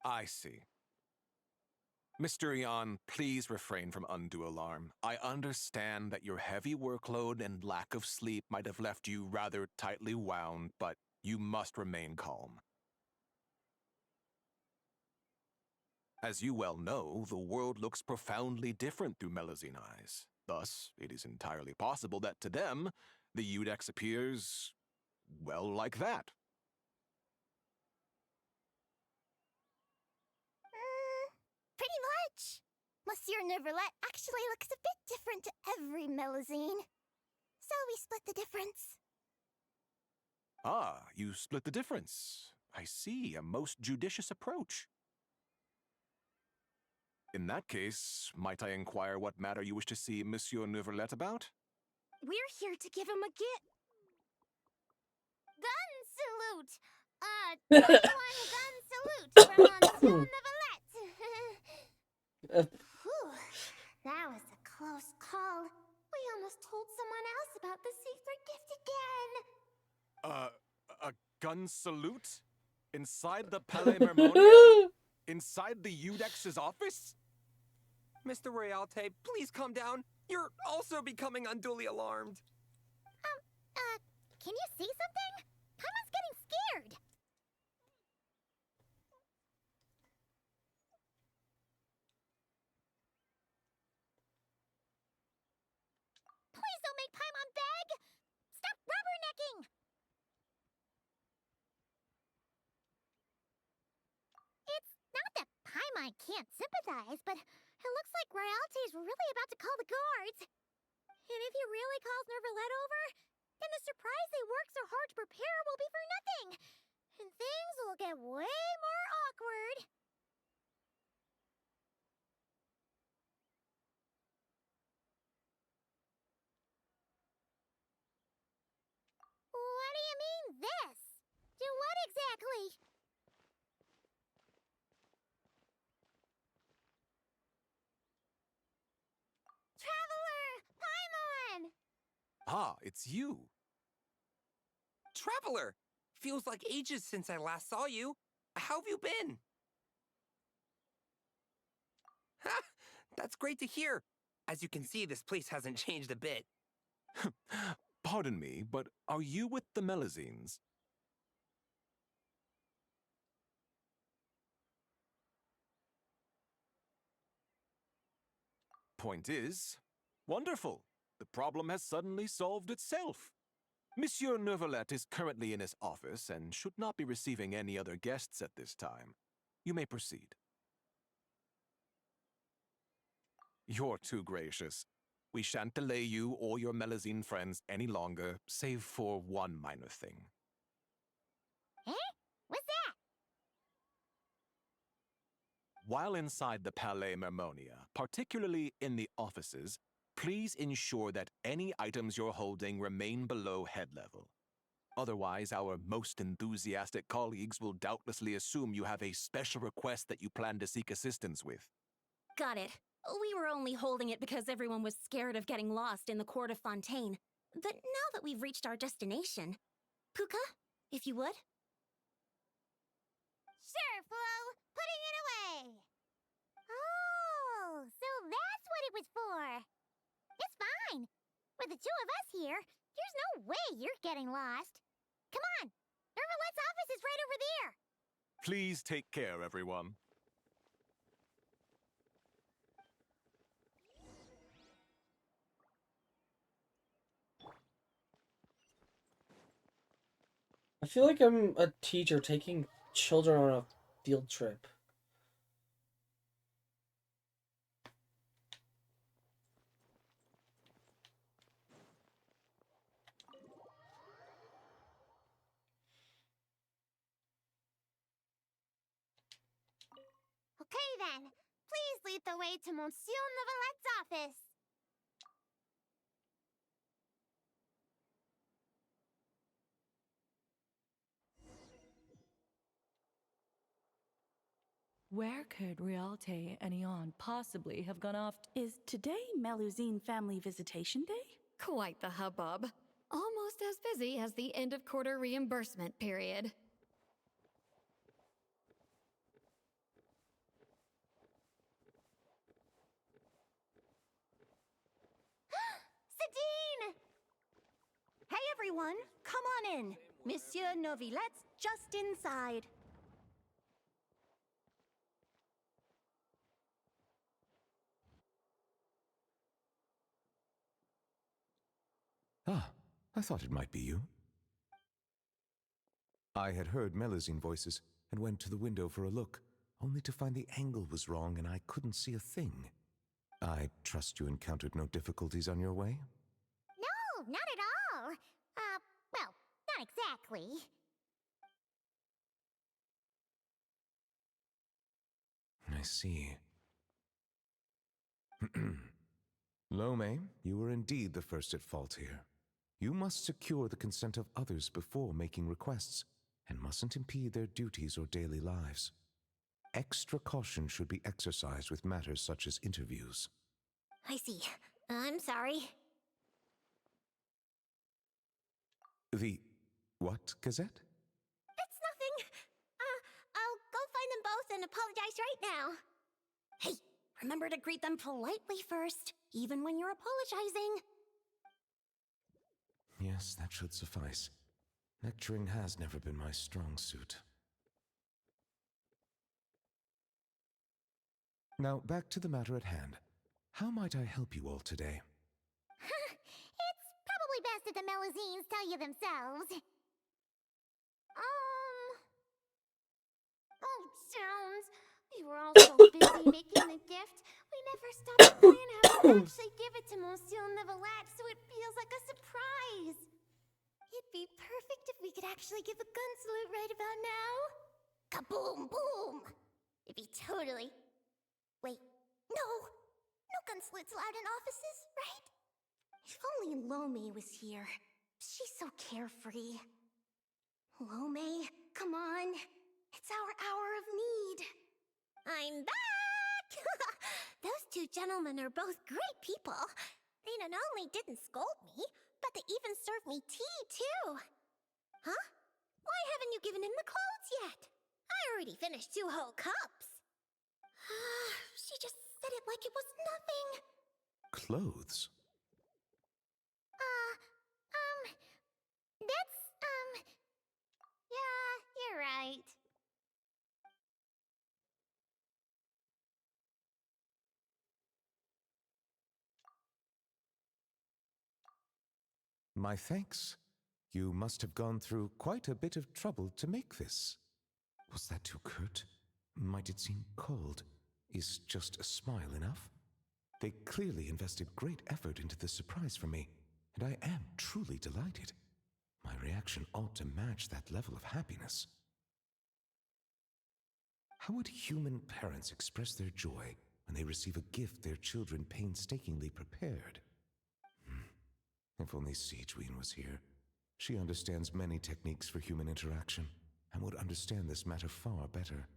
I see. Mr. Eon, please refrain from undue alarm. I understand that your heavy workload and lack of sleep might have left you rather tightly wound, but you must remain calm. As you well know, the world looks profoundly different through Melazine eyes. Thus, it is entirely possible that to them, the Iudex appears, well, like that.
Pretty much. Monsieur Neverlet actually looks a bit different to every Melusine. So we split the difference.
Ah, you split the difference. I see, a most judicious approach. In that case, might I inquire what matter you wish to see Monsieur Neverlet about?
We're here to give him a gun salute! Gun salute from Monsieur Neverlet! Whew, that was a close call. We almost told someone else about the secret gift again.
A gun salute? Inside the Palais Mermonia? Inside the Eudex's office?
Mr. Royalty, please calm down. You're also becoming unduly alarmed.
Can you see something? Paimon's getting scared. Please don't make Paimon beg! Stop rubbernecking! It's not that Paimon can't sympathize, but it looks like Royalty's really about to call the guards. And if he really calls Neverlet over, then the surprise they worked so hard to prepare will be for nothing. And things will get way more awkward. What do you mean, this? Do what exactly? Traveler! Paimon!
Ah, it's you.
Traveler! Feels like ages since I last saw you. How have you been? Ha! That's great to hear. As you can see, this place hasn't changed a bit.
Pardon me, but are you with the Melusines? Point is, wonderful. The problem has suddenly solved itself. Monsieur Neverlet is currently in his office and should not be receiving any other guests at this time. You may proceed. You're too gracious. We shan't delay you or your Melusine friends any longer, save for one minor thing.
Eh? What's that?
While inside the Palais Mermonia, particularly in the offices, please ensure that any items you're holding remain below head level. Otherwise, our most enthusiastic colleagues will doubtlessly assume you have a special request that you plan to seek assistance with.
Got it. We were only holding it because everyone was scared of getting lost in the court of Fontaine. But now that we've reached our destination, Puka, if you would?
Sure, Flo. Putting it away. Oh, so that's what it was for. It's fine. With the two of us here, there's no way you're getting lost. Come on. Neverlet's office is right over there.
Please take care, everyone.
I feel like I'm a teacher taking children on a field trip.
Okay then. Please lead the way to Monsieur Neverlet's office.
Where could Rialte and Eon possibly have gone off? Is today Melusine Family Visitation Day?
Quite the hubbub. Almost as busy as the end of quarter reimbursement period.
Sadine!
Hey everyone, come on in. Monsieur Neverlet's just inside.
Ah, I thought it might be you. I had heard Melusine voices and went to the window for a look. only to find the angle was wrong and I couldn't see a thing. I trust you encountered no difficulties on your way?
No, not at all. Well, not exactly.
I see. Lome, you were indeed the first at fault here. You must secure the consent of others before making requests, and mustn't impede their duties or daily lives. Extra caution should be exercised with matters such as interviews.
I see. I'm sorry.
The what, Gazette?
It's nothing. I'll go find them both and apologize right now. Hey, remember to greet them politely first, even when you're apologizing.
Yes, that should suffice. Lecturing has never been my strong suit. Now, back to the matter at hand. How might I help you all today?
It's probably best if the Melusines tell you themselves. Oh, zounds. We were all so busy making the gift, we never stopped to plan how to actually give it to Monsieur Neuvillette so it feels like a surprise. It'd be perfect if we could actually give a gun salute right about now.
Kaboom, boom! It'd be totally... Wait, no! No gun salutes allowed in offices, right? If only Lome was here. She's so carefree. Lome, come on. It's our hour of need. I'm back! Those two gentlemen are both great people. They not only didn't scold me, but they even served me tea, too. Huh? Why haven't you given him the clothes yet? I already finished 2 whole cups. She just said it like it was nothing.
Clothes?
Yeah, you're right.
My thanks. You must have gone through quite a bit of trouble to make this. Was that too curt? Might it seem cold? Is just a smile enough? They clearly invested great effort into this surprise for me, and I am truly delighted. My reaction ought to match that level of happiness. How would human parents express their joy when they receive a gift their children painstakingly prepared? If only Siegeween was here. She understands many techniques for human interaction, and would understand this matter far better.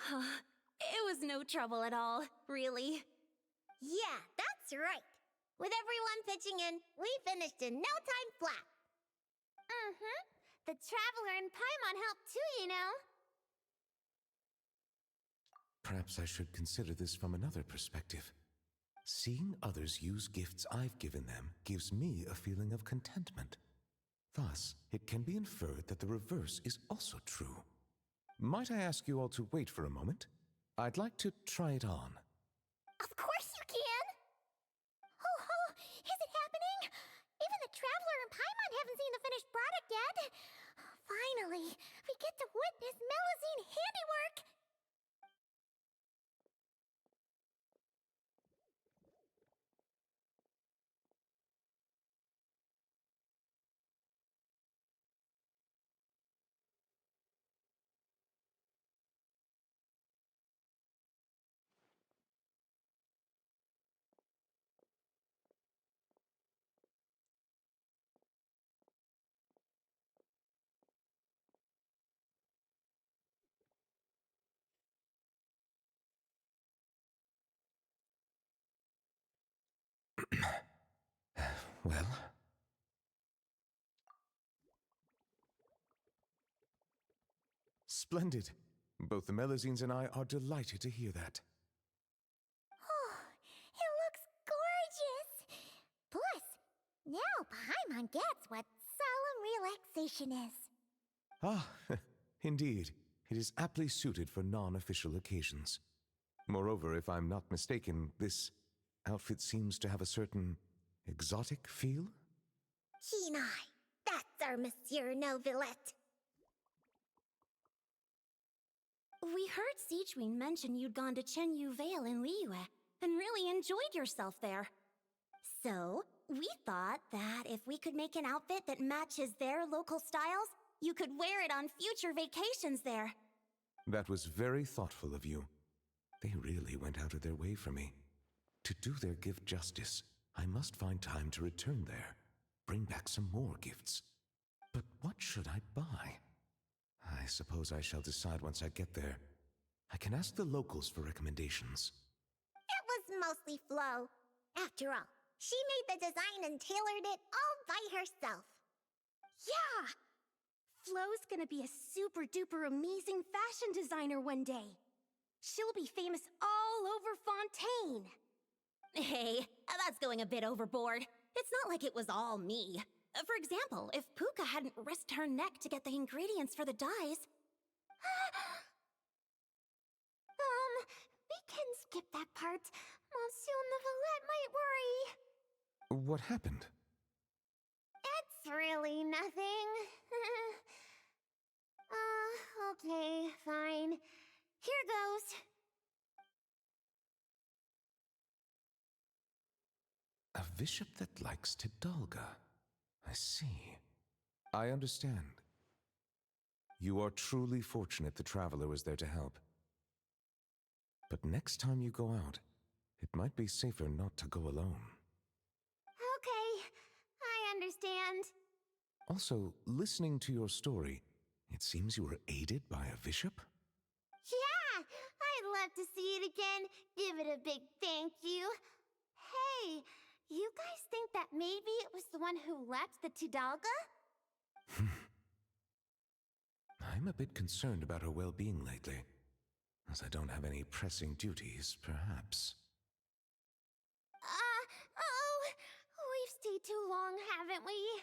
It was no trouble at all, really. Yeah, that's right. With everyone pitching in, we finished in no time flat.
The Traveler and Paimon helped too, you know.
Perhaps I should consider this from another perspective. Seeing others use gifts I've given them gives me a feeling of contentment. Thus, it can be inferred that the reverse is also true. Might I ask you all to wait for a moment? I'd like to try it on.
Of course you can! Oh, is it happening? Even the Traveler and Paimon haven't seen the finished product yet. Finally, we get to witness Melusine handiwork!
Well? Splendid. Both the Melusines and I are delighted to hear that.
Oh, it looks gorgeous! Plus, now Paimon gets what solemn relaxation is.
Ah, indeed. It is aptly suited for non-official occasions. Moreover, if I'm not mistaken, this outfit seems to have a certain exotic feel?
Kenai, that's our Monsieur Neuvillette.
We heard Siegeween mention you'd gone to Chenyu Vale in Liyue and really enjoyed yourself there. So, we thought that if we could make an outfit that matches their local styles, you could wear it on future vacations there.
That was very thoughtful of you. They really went out of their way for me. To do their gift justice, I must find time to return there, bring back some more gifts. But what should I buy? I suppose I shall decide once I get there. I can ask the locals for recommendations.
It was mostly Flo. After all, she made the design and tailored it all by herself.
Yeah! Flo's gonna be a super duper amazing fashion designer one day. She'll be famous all over Fontaine. Hey, that's going a bit overboard. It's not like it was all me. For example, if Puka hadn't risked her neck to get the ingredients for the dyes...
We can skip that part. Monsieur Neuvillette might worry.
What happened?
It's really nothing. Okay, fine. Here goes.
A bishop that likes Tidalga. I see. I understand. You are truly fortunate the traveler was there to help. But next time you go out, it might be safer not to go alone.
Okay, I understand.
Also, listening to your story, it seems you were aided by a bishop?
Yeah, I'd love to see it again. Give it a big thank you. Hey, you guys think that maybe it was the one who left the Tidalga?
I'm a bit concerned about her well-being lately. As I don't have any pressing duties, perhaps.
We've stayed too long, haven't we?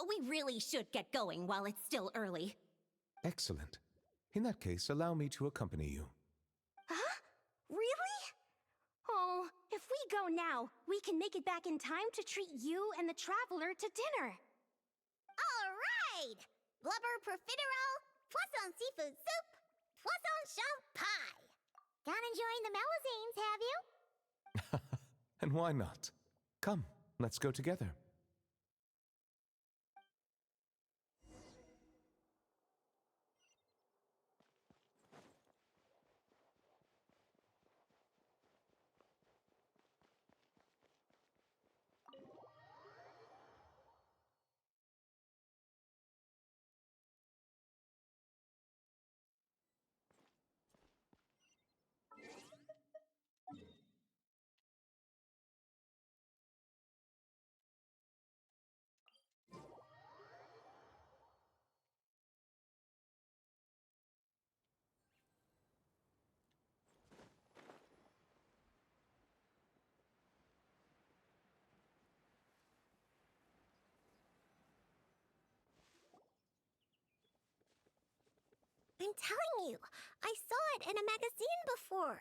We really should get going while it's still early.
Excellent. In that case, allow me to accompany you.
Huh? Really? Oh, if we go now, we can make it back in time to treat you and the traveler to dinner.
All right! Blubber profiterole, poisson seafood soup, poisson champ pie. Not enjoying the Melusines, have you?
And why not? Come, let's go together.
I'm telling you, I saw it in a magazine before.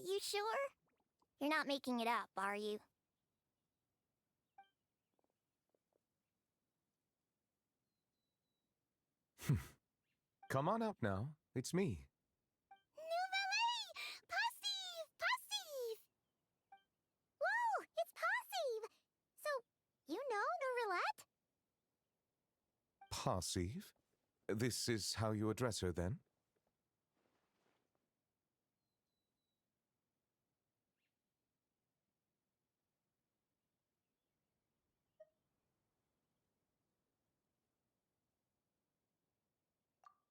You sure? You're not making it up, are you?
Come on out now. It's me.
Nouvelle! Passive! Passive! Whoa! It's Passive! So, you know Nouvellette?
Passive? This is how you address her, then?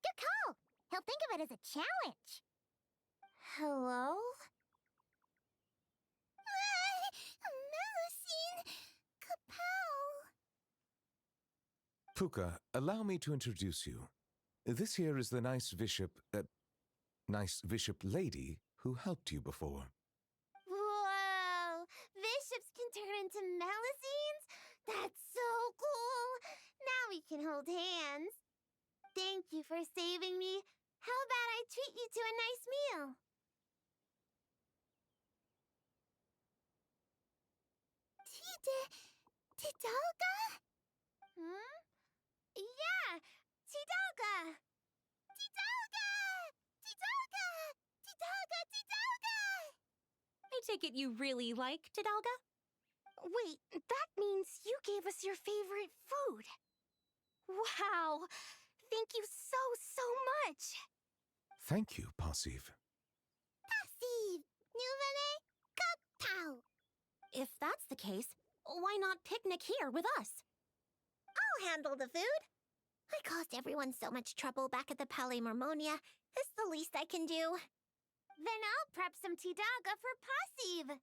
Good call! He'll think of it as a challenge. Hello? Melusine! Capel!
Puka, allow me to introduce you. This here is the nice bishop lady who helped you before.
Whoa! Bishops can turn into Melusines? That's so cool! Now we can hold hands. Thank you for saving me. How about I treat you to a nice meal? Tidalga? Hmm? Yeah, Tidalga!
take it you really like Tidalga? Wait, that means you gave us your favorite food. Wow! Thank you so much!
Thank you, Passive.
Passive! Nouvelle Cocktail!
If that's the case, why not picnic here with us?
I'll handle the food. I caused everyone so much trouble back at the Palais Mormonia. It's the least I can do. Then I'll prep some Tidalga for Passive.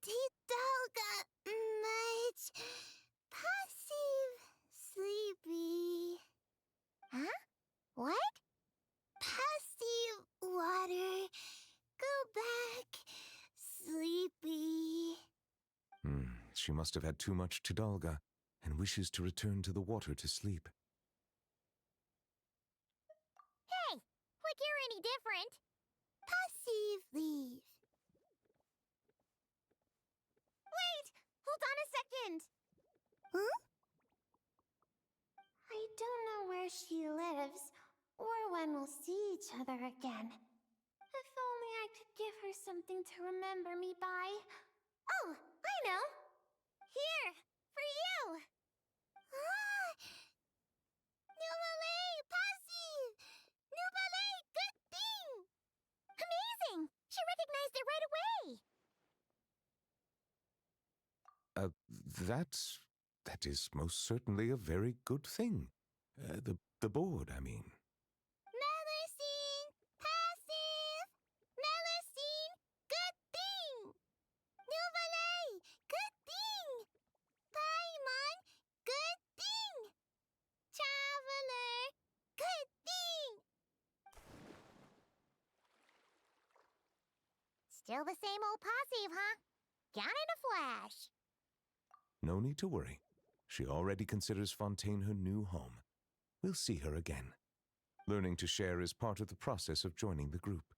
Tidalga much. Passive sleepy. Huh? What? Passive water. Go back. Sleepy.
She must have had too much Tidalga and wishes to return to the water to sleep.
Hey, like you're any different. Passive leave. Wait! Hold on a second! Huh? I don't know where she lives, or when we'll see each other again. If only I could give her something to remember me by. Oh, I know! Here, for you! Ah! Nouvelle Passive! Nouvelle good thing! Amazing! She recognized it right away!
That is most certainly a very good thing. The board, I mean.
Melusine! Passive! Melusine! Good thing! Nouvelle! Good thing! Paimon! Good thing! Traveler! Good thing! Still the same old Passive, huh? Gone in a flash.
No need to worry. She already considers Fontaine her new home. We'll see her again. Learning to share is part of the process of joining the group.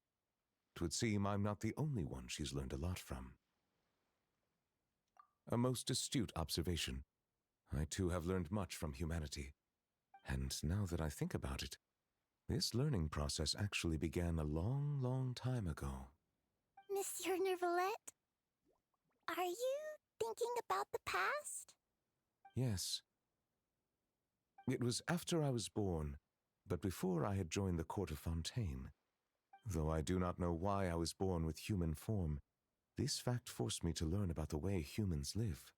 'Twould seem I'm not the only one she's learned a lot from. A most astute observation. I too have learned much from humanity. And now that I think about it, this learning process actually began a long time ago.
Monsieur Neuvillette? Are you thinking about the past?
Yes. It was after I was born, but before I had joined the court of Fontaine. Though I do not know why I was born with human form, this fact forced me to learn about the way humans live.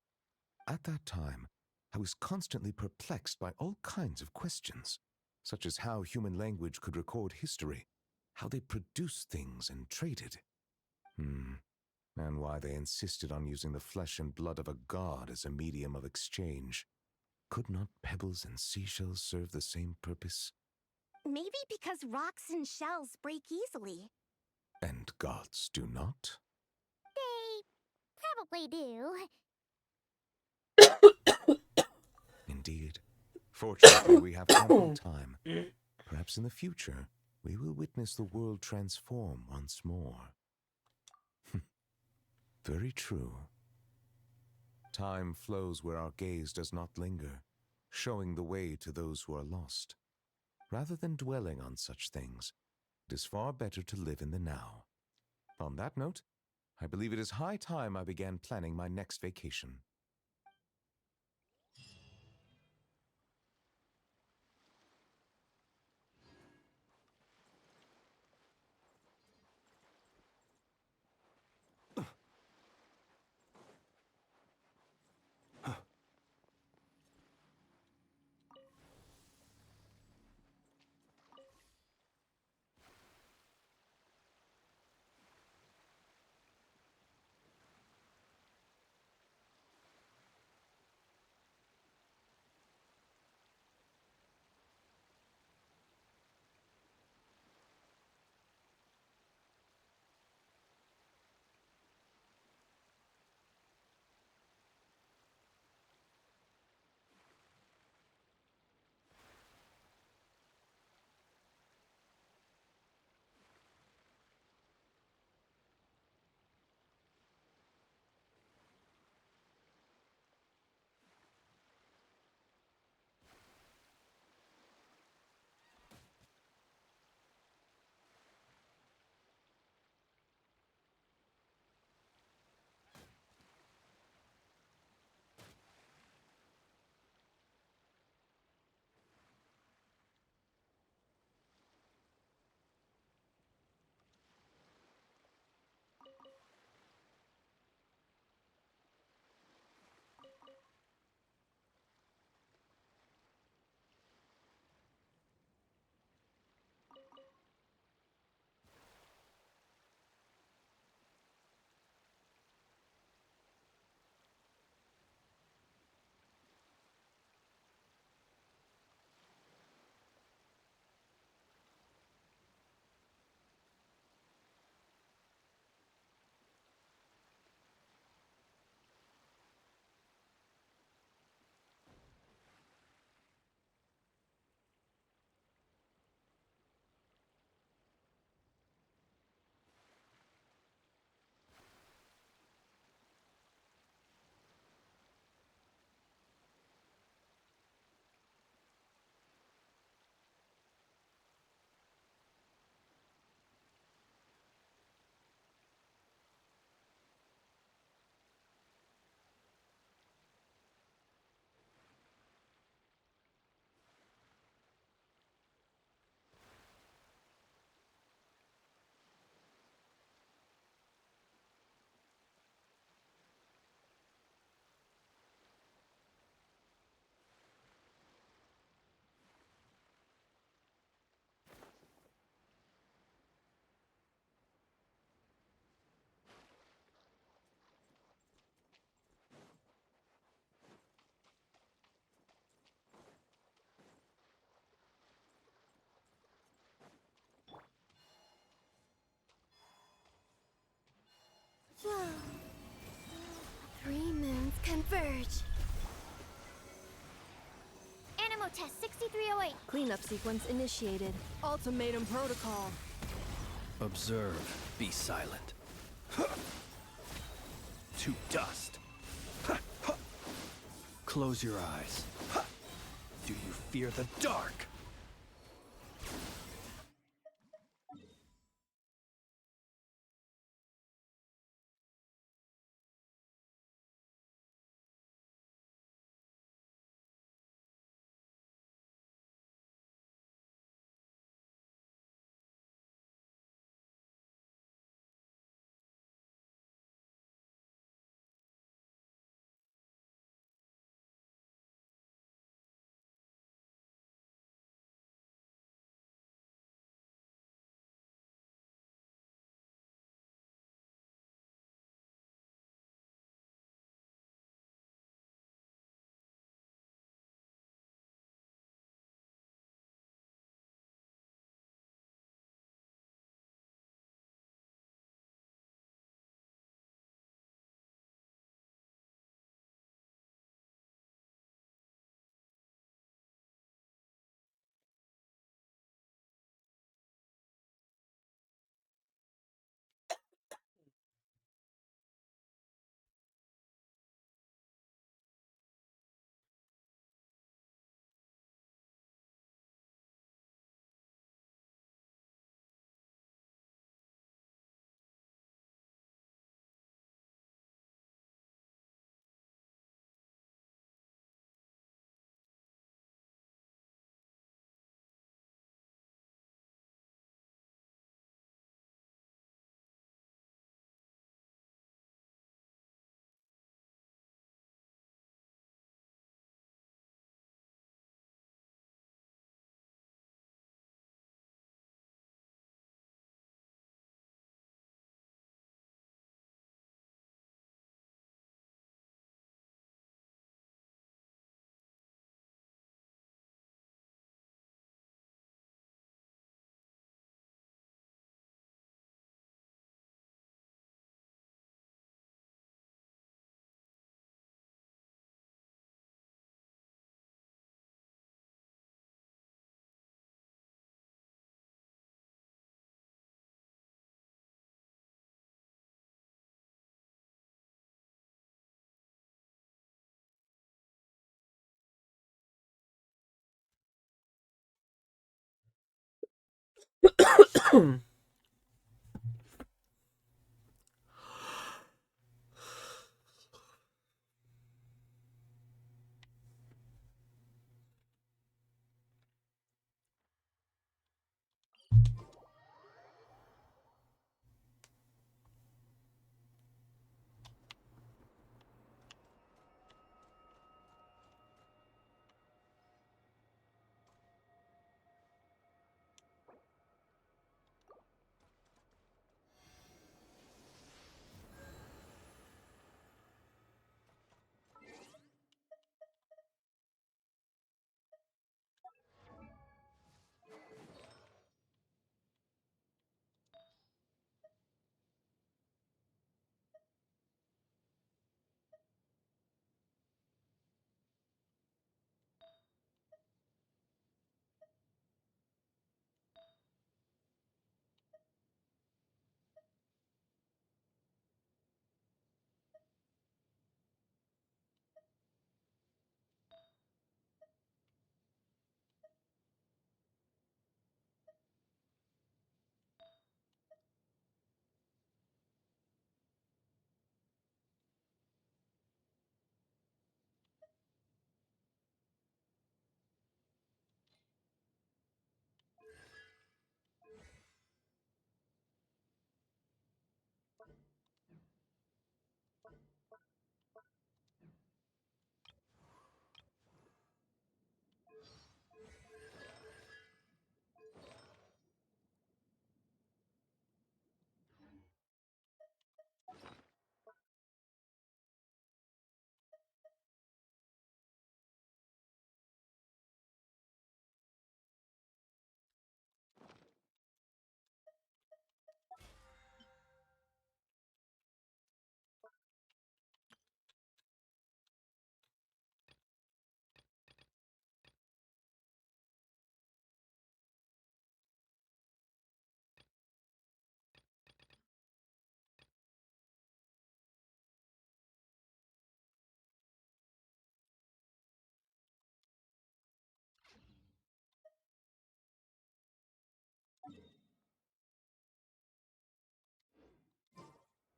At that time, I was constantly perplexed by all kinds of questions, such as how human language could record history, how they produced things and traded. And why they insisted on using the flesh and blood of a god as a medium of exchange. Could not pebbles and seashells serve the same purpose?
Maybe because rocks and shells break easily.
And gods do not?
They probably do.
Indeed. Fortunately, we have ample time. Perhaps in the future, we will witness the world transform once more. Very true. Time flows where our gaze does not linger, showing the way to those who are lost. Rather than dwelling on such things, it is far better to live in the now. On that note, I believe it is high time I began planning my next vacation.
Test 6308.
Cleanup sequence initiated.
Ultimatum protocol.
Observe. Be silent. To dust. Close your eyes. Do you fear the dark?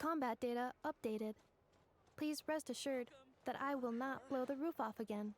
Combat data updated. Please rest assured that I will not blow the roof off again.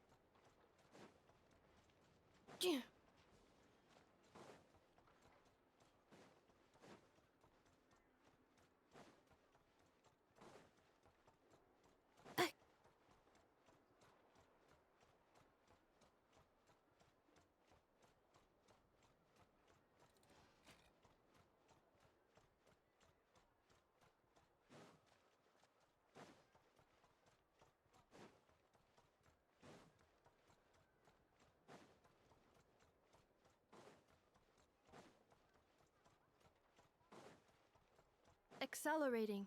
Accelerating.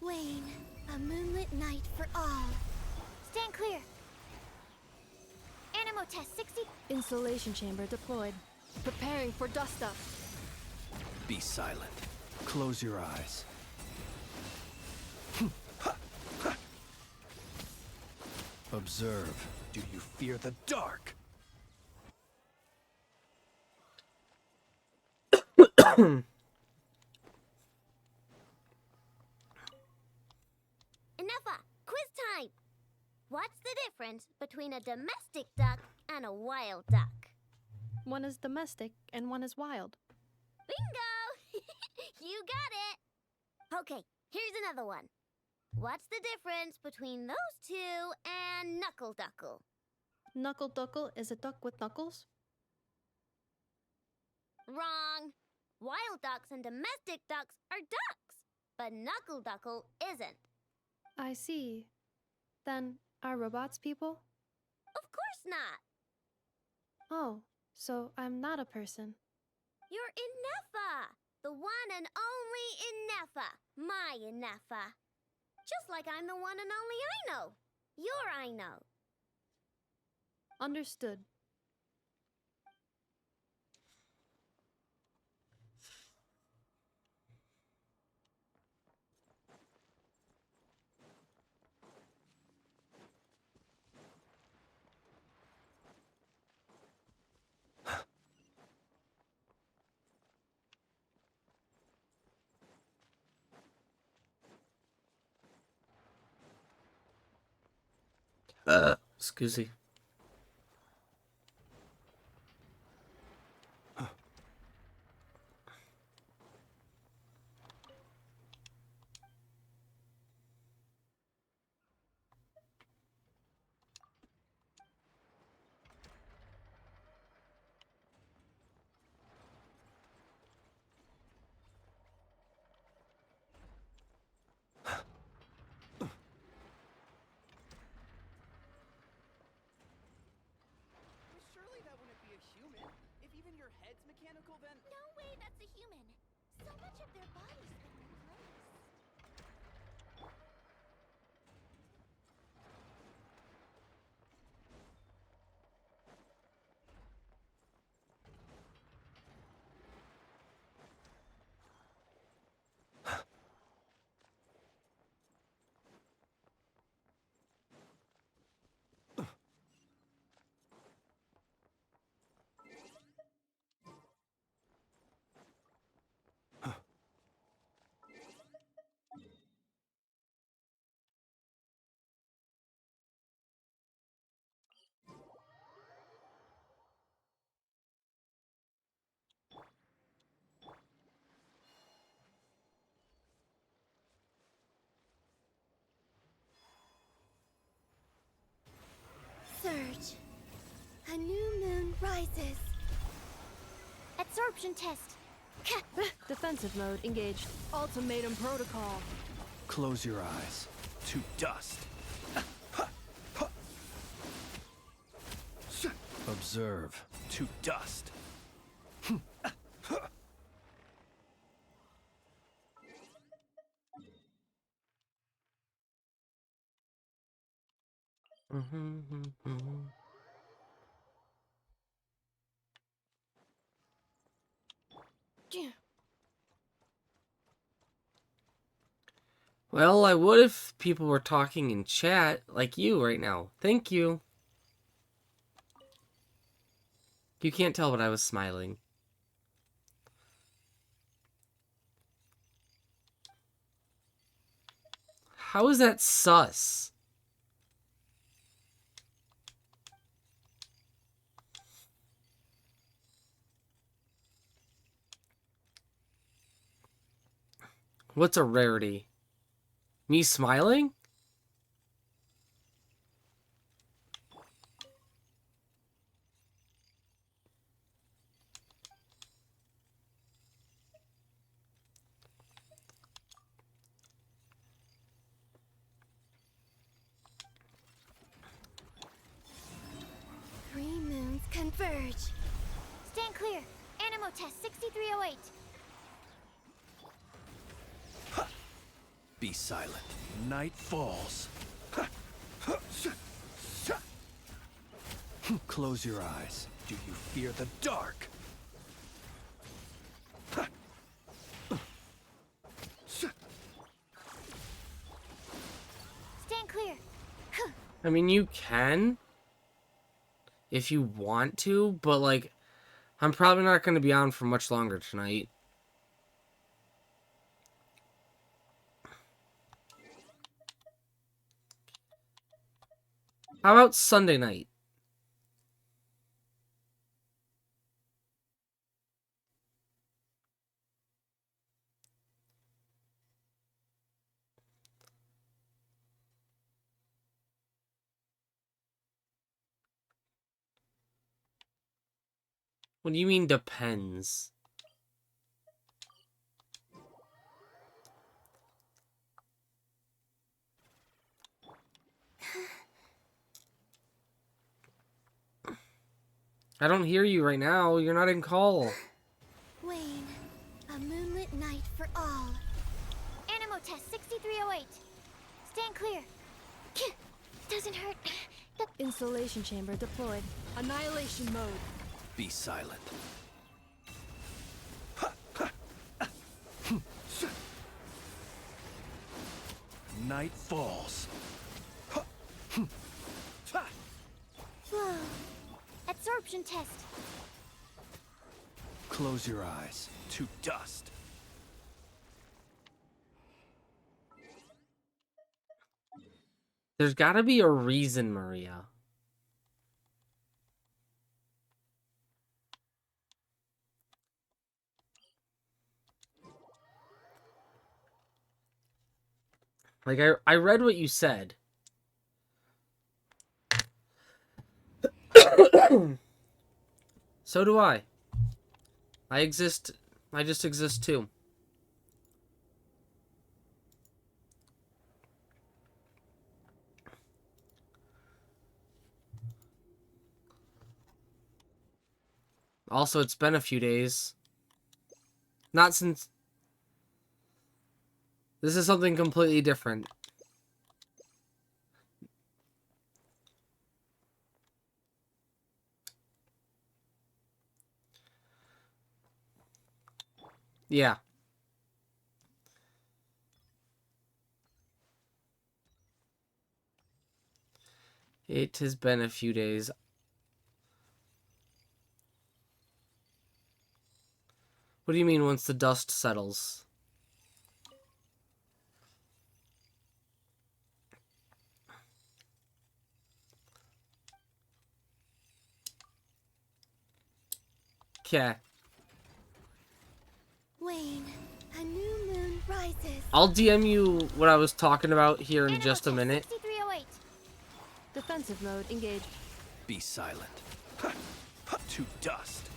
Wayne, a moonlit night for all.
Stand clear. Animo test 60.
Insulation chamber deployed. Preparing for dust up.
Be silent. Close your eyes. Observe. Do you fear the dark?
Enough! Quiz time! What's the difference between a domestic duck and a wild duck?
One is domestic and one is wild.
Bingo! You got it! Okay, here's another one. What's the difference between those two and Knuckle Duckle?
Knuckle Duckle is a duck with knuckles?
Wrong! Wild ducks and domestic ducks are ducks, but Knuckle Duckle isn't.
I see. Then, are robots people?
Of course not!
Oh, so I'm not a person.
You're Ineffa! The one and only Ineffa! My Ineffa! Just like I'm the one and only Aino! Your Aino!
Understood.
Excuse me.
A new moon rises.
Absorption test.
Defensive mode engaged. Ultimatum protocol.
Close your eyes. To dust. Observe. To dust.
Well, I would if people were talking in chat, like you right now. Thank you. You can't tell, but I was smiling. How is that sus? What's a rarity? Me smiling?
Three moons converge.
Stand clear. Animo test 6308.
Be silent. Night falls. Close your eyes. Do you fear the dark?
Stand clear.
I mean, you can. If you want to, but like, I'm probably not going to be on for much longer tonight. How about Sunday night? What do you mean depends? I don't hear you right now. You're not in call.
Wayne, a moonlit night for all.
Animo test 6308. Stand clear. Doesn't hurt.
Insulation chamber deployed. Annihilation mode.
Be silent. Night falls.
Flow. Absorption test.
Close your eyes. To dust.
There's gotta be a reason, Maria. Like, I read what you said. So do I. I exist. I just exist too. Also, it's been a few days. Not since... This is something completely different. Yeah. It has been a few days. What do you mean once the dust settles? Okay.
Wayne, a new moon rises.
I'll DM you what I was talking about here in just a minute.
6308.
Defensive mode engaged.
Be silent. to dust.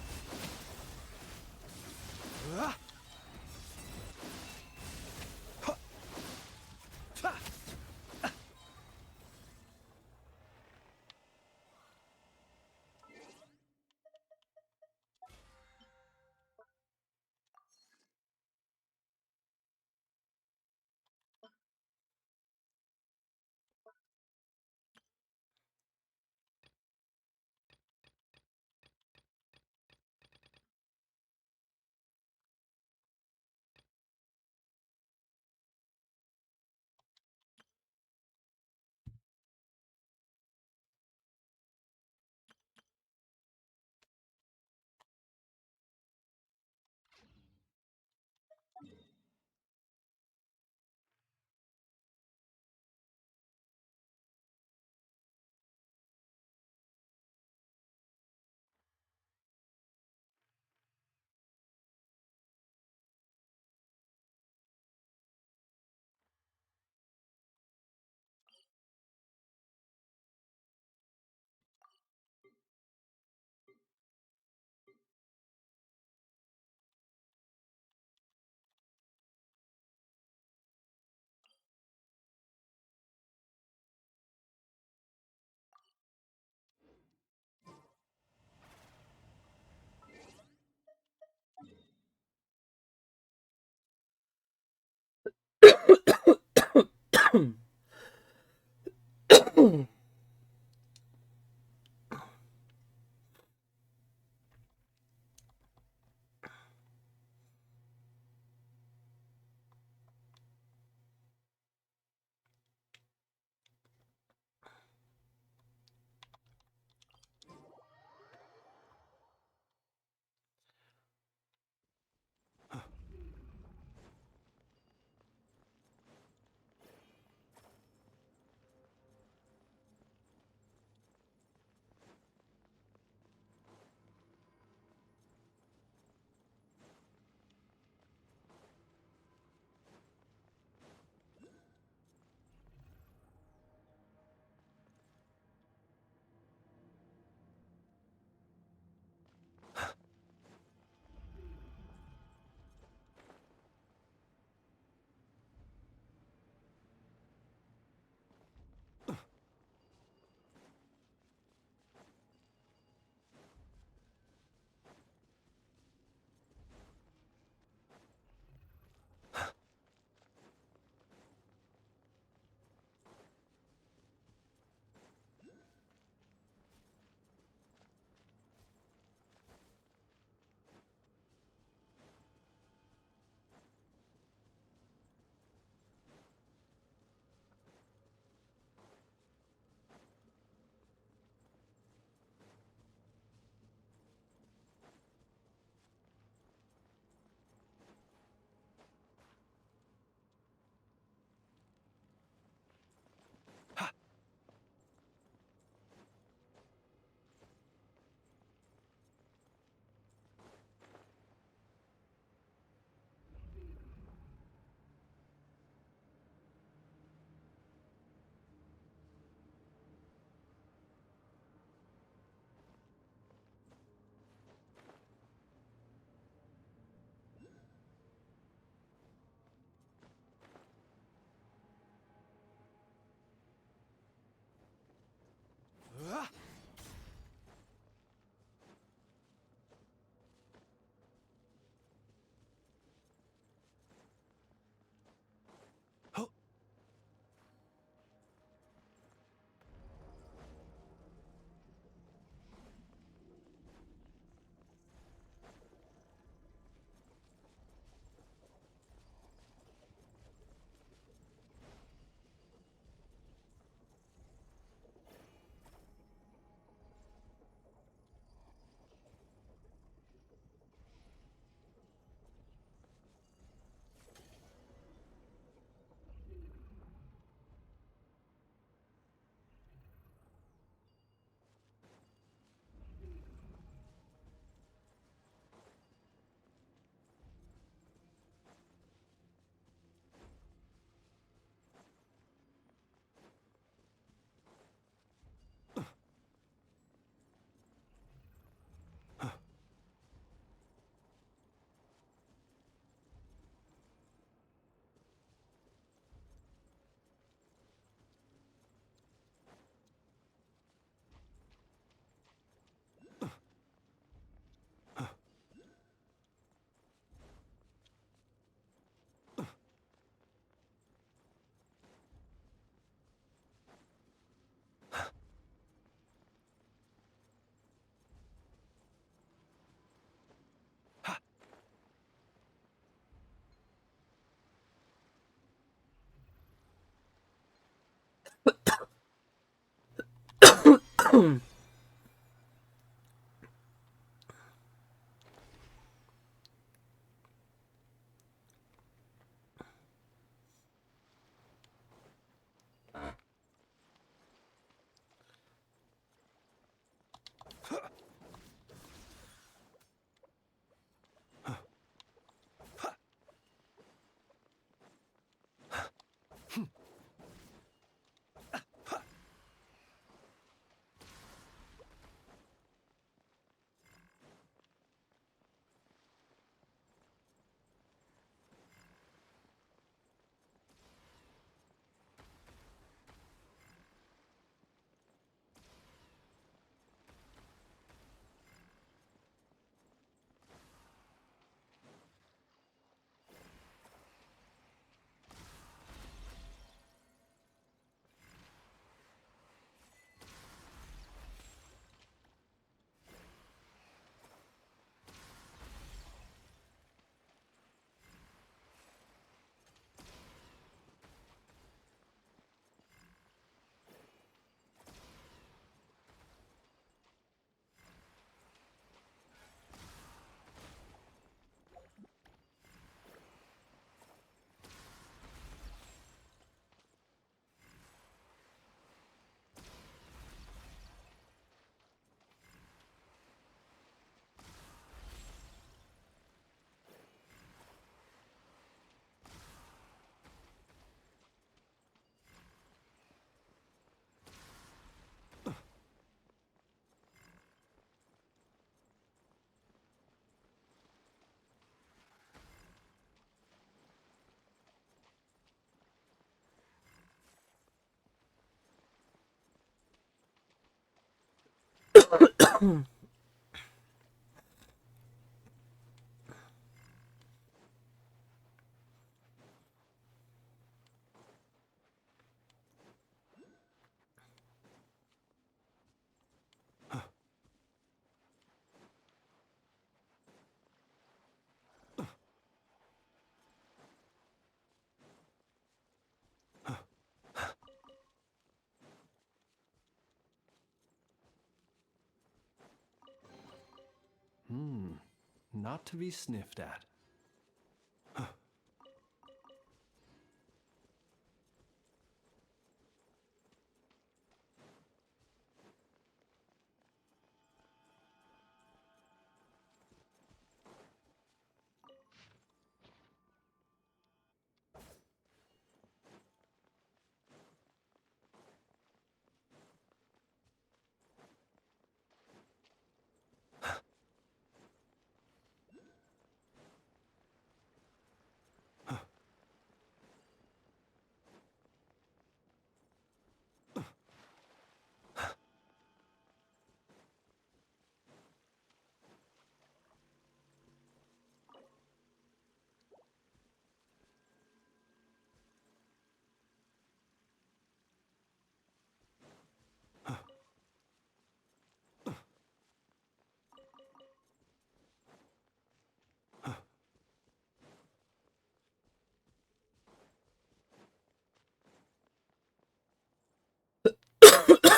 Not to be sniffed at.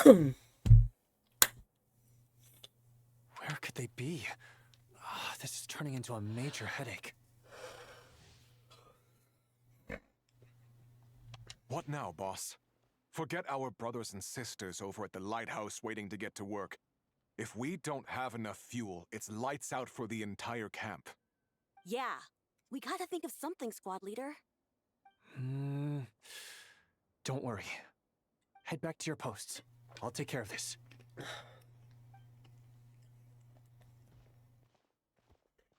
Where could they be? This is turning into a major headache.
What now, boss? Forget our brothers and sisters over at the lighthouse waiting to get to work. If we don't have enough fuel, it's lights out for the entire camp.
Yeah, we gotta think of something, squad leader.
Don't worry. Head back to your posts. I'll take care of this.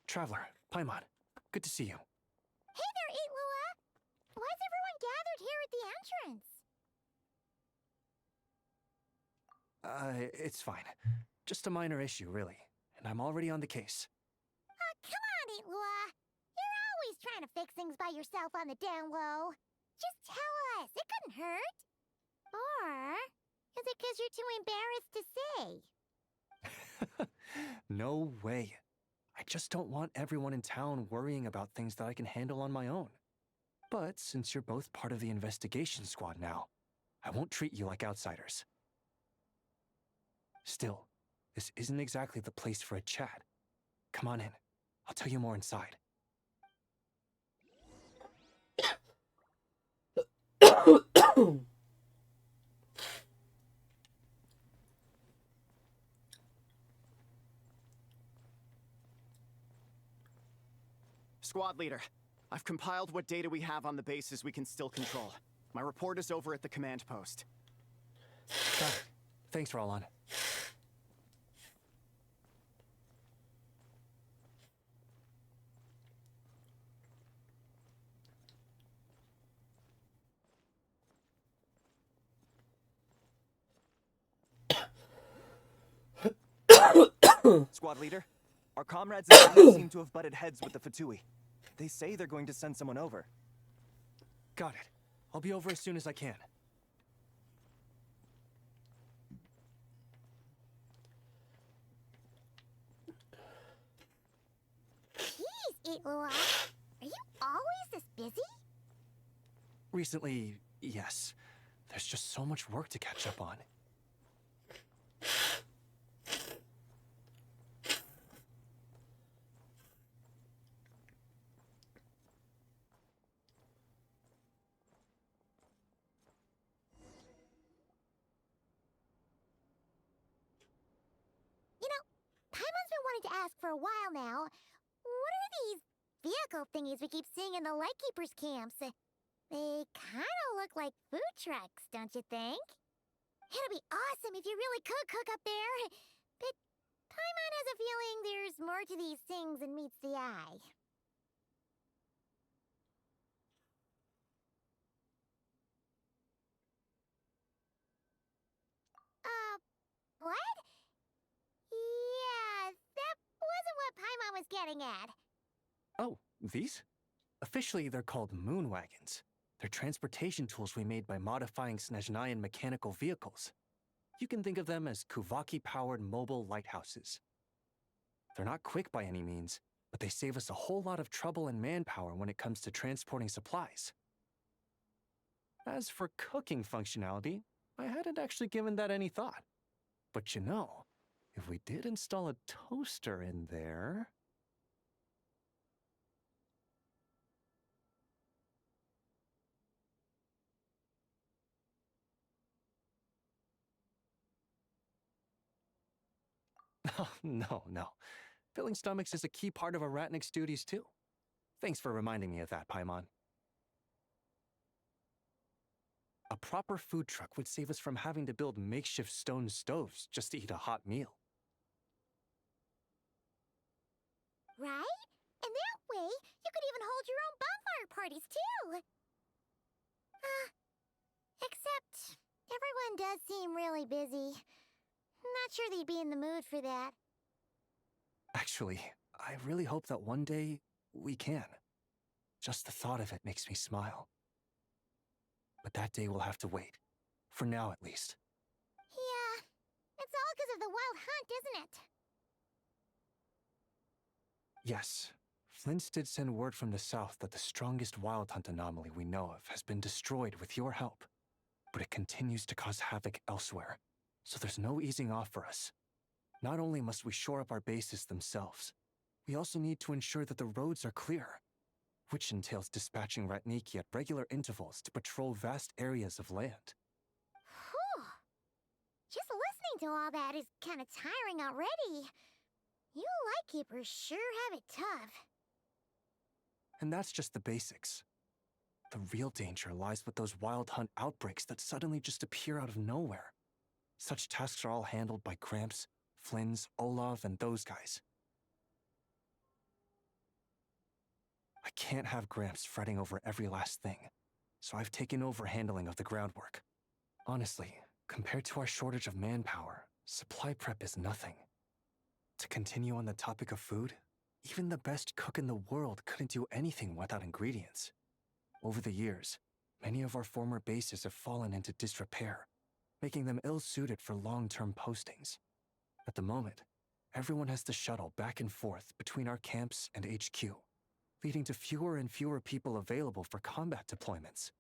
Traveler, Paimon, good to see you.
Hey there, Itlua! Why is everyone gathered here at the entrance?
It's fine. Just a minor issue, really. And I'm already on the case.
Come on, Itlua! You're always trying to fix things by yourself on the down low. Just tell us, it couldn't hurt. Or is it because you're too embarrassed to say?
No way. I just don't want everyone in town worrying about things that I can handle on my own. But since you're both part of the investigation squad now, I won't treat you like outsiders. Still, this isn't exactly the place for a chat. Come on in. I'll tell you more inside.
Squad leader, I've compiled what data we have on the bases we can still control. My report is over at the command post.
Got it. Thanks, Roland.
Squad leader, our comrades in the seem to have butted heads with the Fatui. They say they're going to send someone over.
Got it. I'll be over as soon as I can.
Jeez, Itlua. Are you always this busy?
Recently, yes. There's just so much work to catch up on.
You know, Paimon's been wanting to ask for a while now. What are these vehicle thingies we keep seeing in the Lightkeepers camps? They kind of look like food trucks, don't you think? It'd be awesome if you really could cook up there. But Paimon has a feeling there's more to these things than meets the eye. What? Yeah, that wasn't what Paimon was getting at.
Oh, these? Officially, they're called moon wagons. They're transportation tools we made by modifying Snezhnayan mechanical vehicles. You can think of them as Kuvaki-powered mobile lighthouses. They're not quick by any means, but they save us a whole lot of trouble and manpower when it comes to transporting supplies. As for cooking functionality, I hadn't actually given that any thought. But you know, if we did install a toaster in there... Oh, no. Filling stomachs is a key part of Aratnik's duties too. Thanks for reminding me of that, Paimon. A proper food truck would save us from having to build makeshift stone stoves just to eat a hot meal.
Right? And that way, you could even hold your own bonfire parties, too! Except, everyone does seem really busy. Not sure they'd be in the mood for that.
Actually, I really hope that one day we can. Just the thought of it makes me smile. But that day will have to wait. For now, at least.
Yeah, it's all because of the wild hunt, isn't it?
Yes, Flint's did send word from the south that the strongest wild hunt anomaly we know of has been destroyed with your help. But it continues to cause havoc elsewhere, so there's no easing off for us. Not only must we shore up our bases themselves, we also need to ensure that the roads are clear, which entails dispatching Ratniki at regular intervals to patrol vast areas of land.
Whew. Just listening to all that is kind of tiring already. You Lightkeepers sure have it tough.
And that's just the basics. The real danger lies with those wild hunt outbreaks that suddenly just appear out of nowhere. Such tasks are all handled by Gramps, Flynns, Olav, and those guys. I can't have Gramps fretting over every last thing, so I've taken over handling of the groundwork. Honestly, compared to our shortage of manpower, supply prep is nothing. To continue on the topic of food, even the best cook in the world couldn't do anything without ingredients. Over the years, many of our former bases have fallen into disrepair, making them ill-suited for long-term postings. At the moment, everyone has to shuttle back and forth between our camps and HQ, leading to fewer and fewer people available for combat deployments.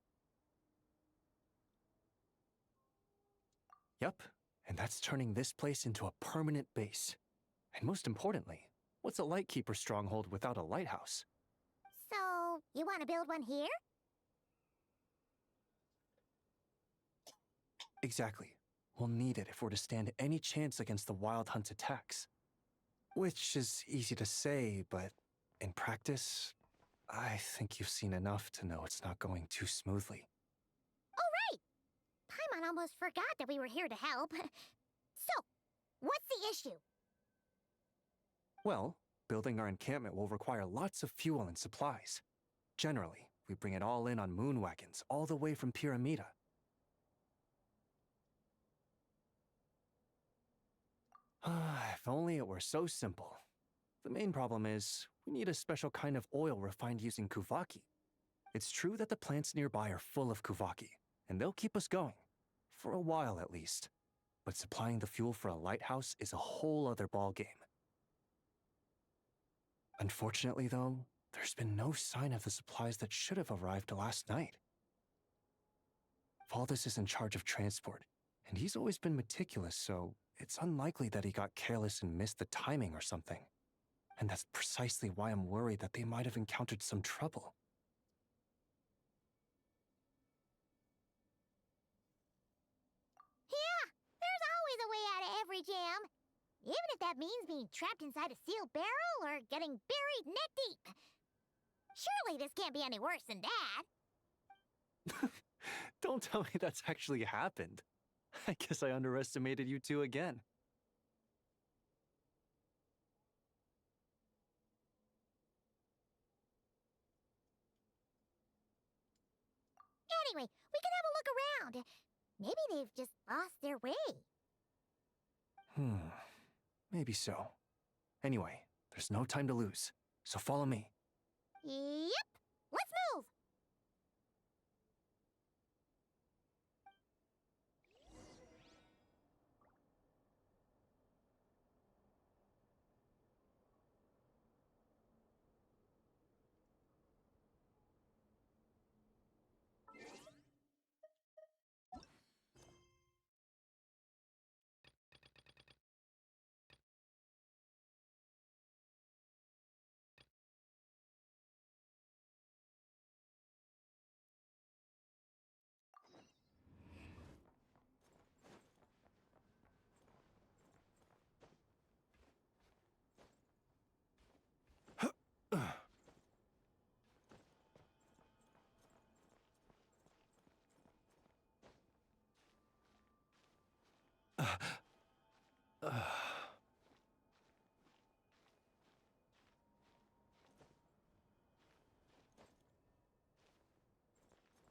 Yup, And that's turning this place into a permanent base. And most importantly, what's a Lightkeeper stronghold without a lighthouse?
So, you want to build one here?
Exactly. We'll need it if we're to stand any chance against the Wild Hunt's attacks. Which is easy to say, but in practice, I think you've seen enough to know it's not going too smoothly.
Oh, right! Paimon almost forgot that we were here to help. So, what's the issue?
Well, building our encampment will require lots of fuel and supplies. Generally, we bring it all in on moon wagons, all the way from Pyramida. If only it were so simple. The main problem is, we need a special kind of oil refined using Kuvaki. It's true that the plants nearby are full of Kuvaki, and they'll keep us going. For a while, at least. But supplying the fuel for a lighthouse is a whole other ballgame. Unfortunately, though, there's been no sign of the supplies that should have arrived last night. Valdis is in charge of transport, and he's always been meticulous, so it's unlikely that he got careless and missed the timing or something. And that's precisely why I'm worried that they might have encountered some trouble.
Yeah, there's always a way out of every jam. Even if that means being trapped inside a sealed barrel or getting buried neck deep. Surely this can't be any worse than that.
Don't tell me that's actually happened. I guess I underestimated you two again.
Anyway, we can have a look around. Maybe they've just lost their way.
Maybe so. Anyway, there's no time to lose, so follow me.
Yep, let's move!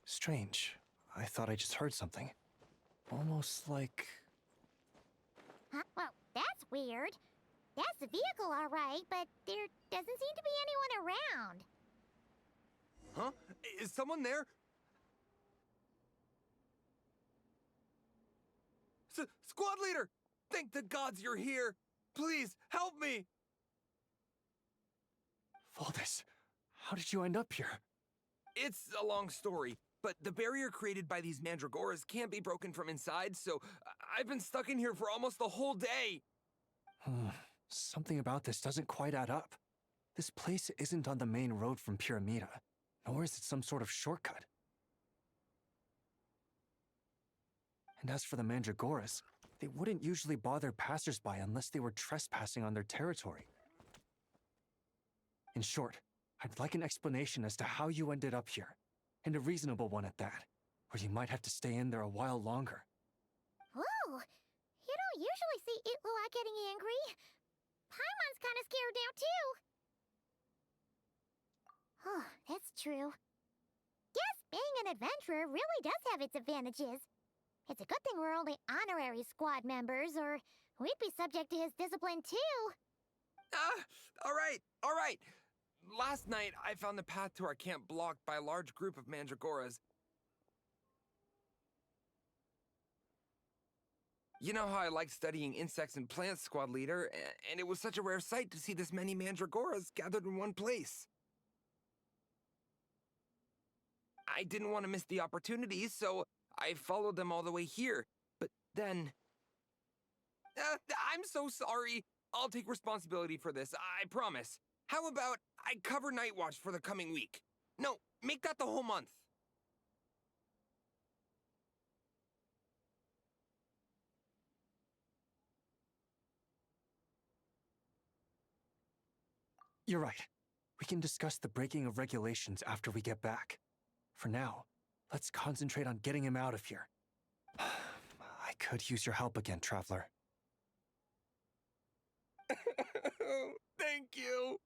Strange. I thought I just heard something. Almost like...
Huh? Well, that's weird. That's the vehicle, all right, but there doesn't seem to be anyone around.
Huh? Is someone there? Squad leader! Thank the gods you're here! Please, help me!
Valdis, how did you end up here?
It's a long story, but the barrier created by these mandragoras can't be broken from inside, so I've been stuck in here for almost the whole day.
Something about this doesn't quite add up. This place isn't on the main road from Pyramida, nor is it some sort of shortcut. And as for the mandragoras, they wouldn't usually bother passersby unless they were trespassing on their territory. In short, I'd like an explanation as to how you ended up here, and a reasonable one at that, or you might have to stay in there a while longer.
Whoa! You don't usually see Itlua getting angry. Paimon's kind of scared now, too. Oh, that's true. Guess being an adventurer really does have its advantages. It's a good thing we're only honorary squad members, or we'd be subject to his discipline, too.
All right. Last night, I found the path to our camp blocked by a large group of mandragoras. You know how I like studying insects and plants, Squad Leader, and it was such a rare sight to see this many mandragoras gathered in one place. I didn't want to miss the opportunity, so I followed them all the way here. But then, I'm so sorry. I'll take responsibility for this, I promise. How about I cover Night Watch for the coming week? No, make that the whole month.
You're right. We can discuss the breaking of regulations after we get back. For now, let's concentrate on getting him out of here. I could use your help again, Traveler.
Thank you.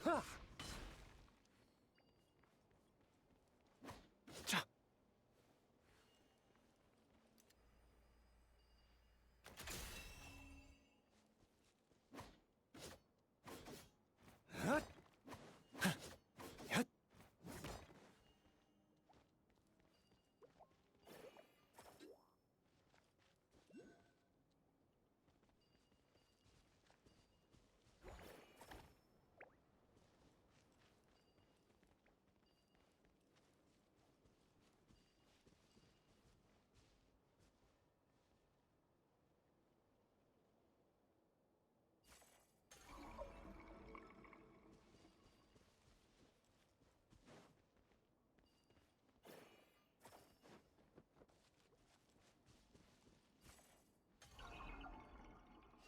Huh.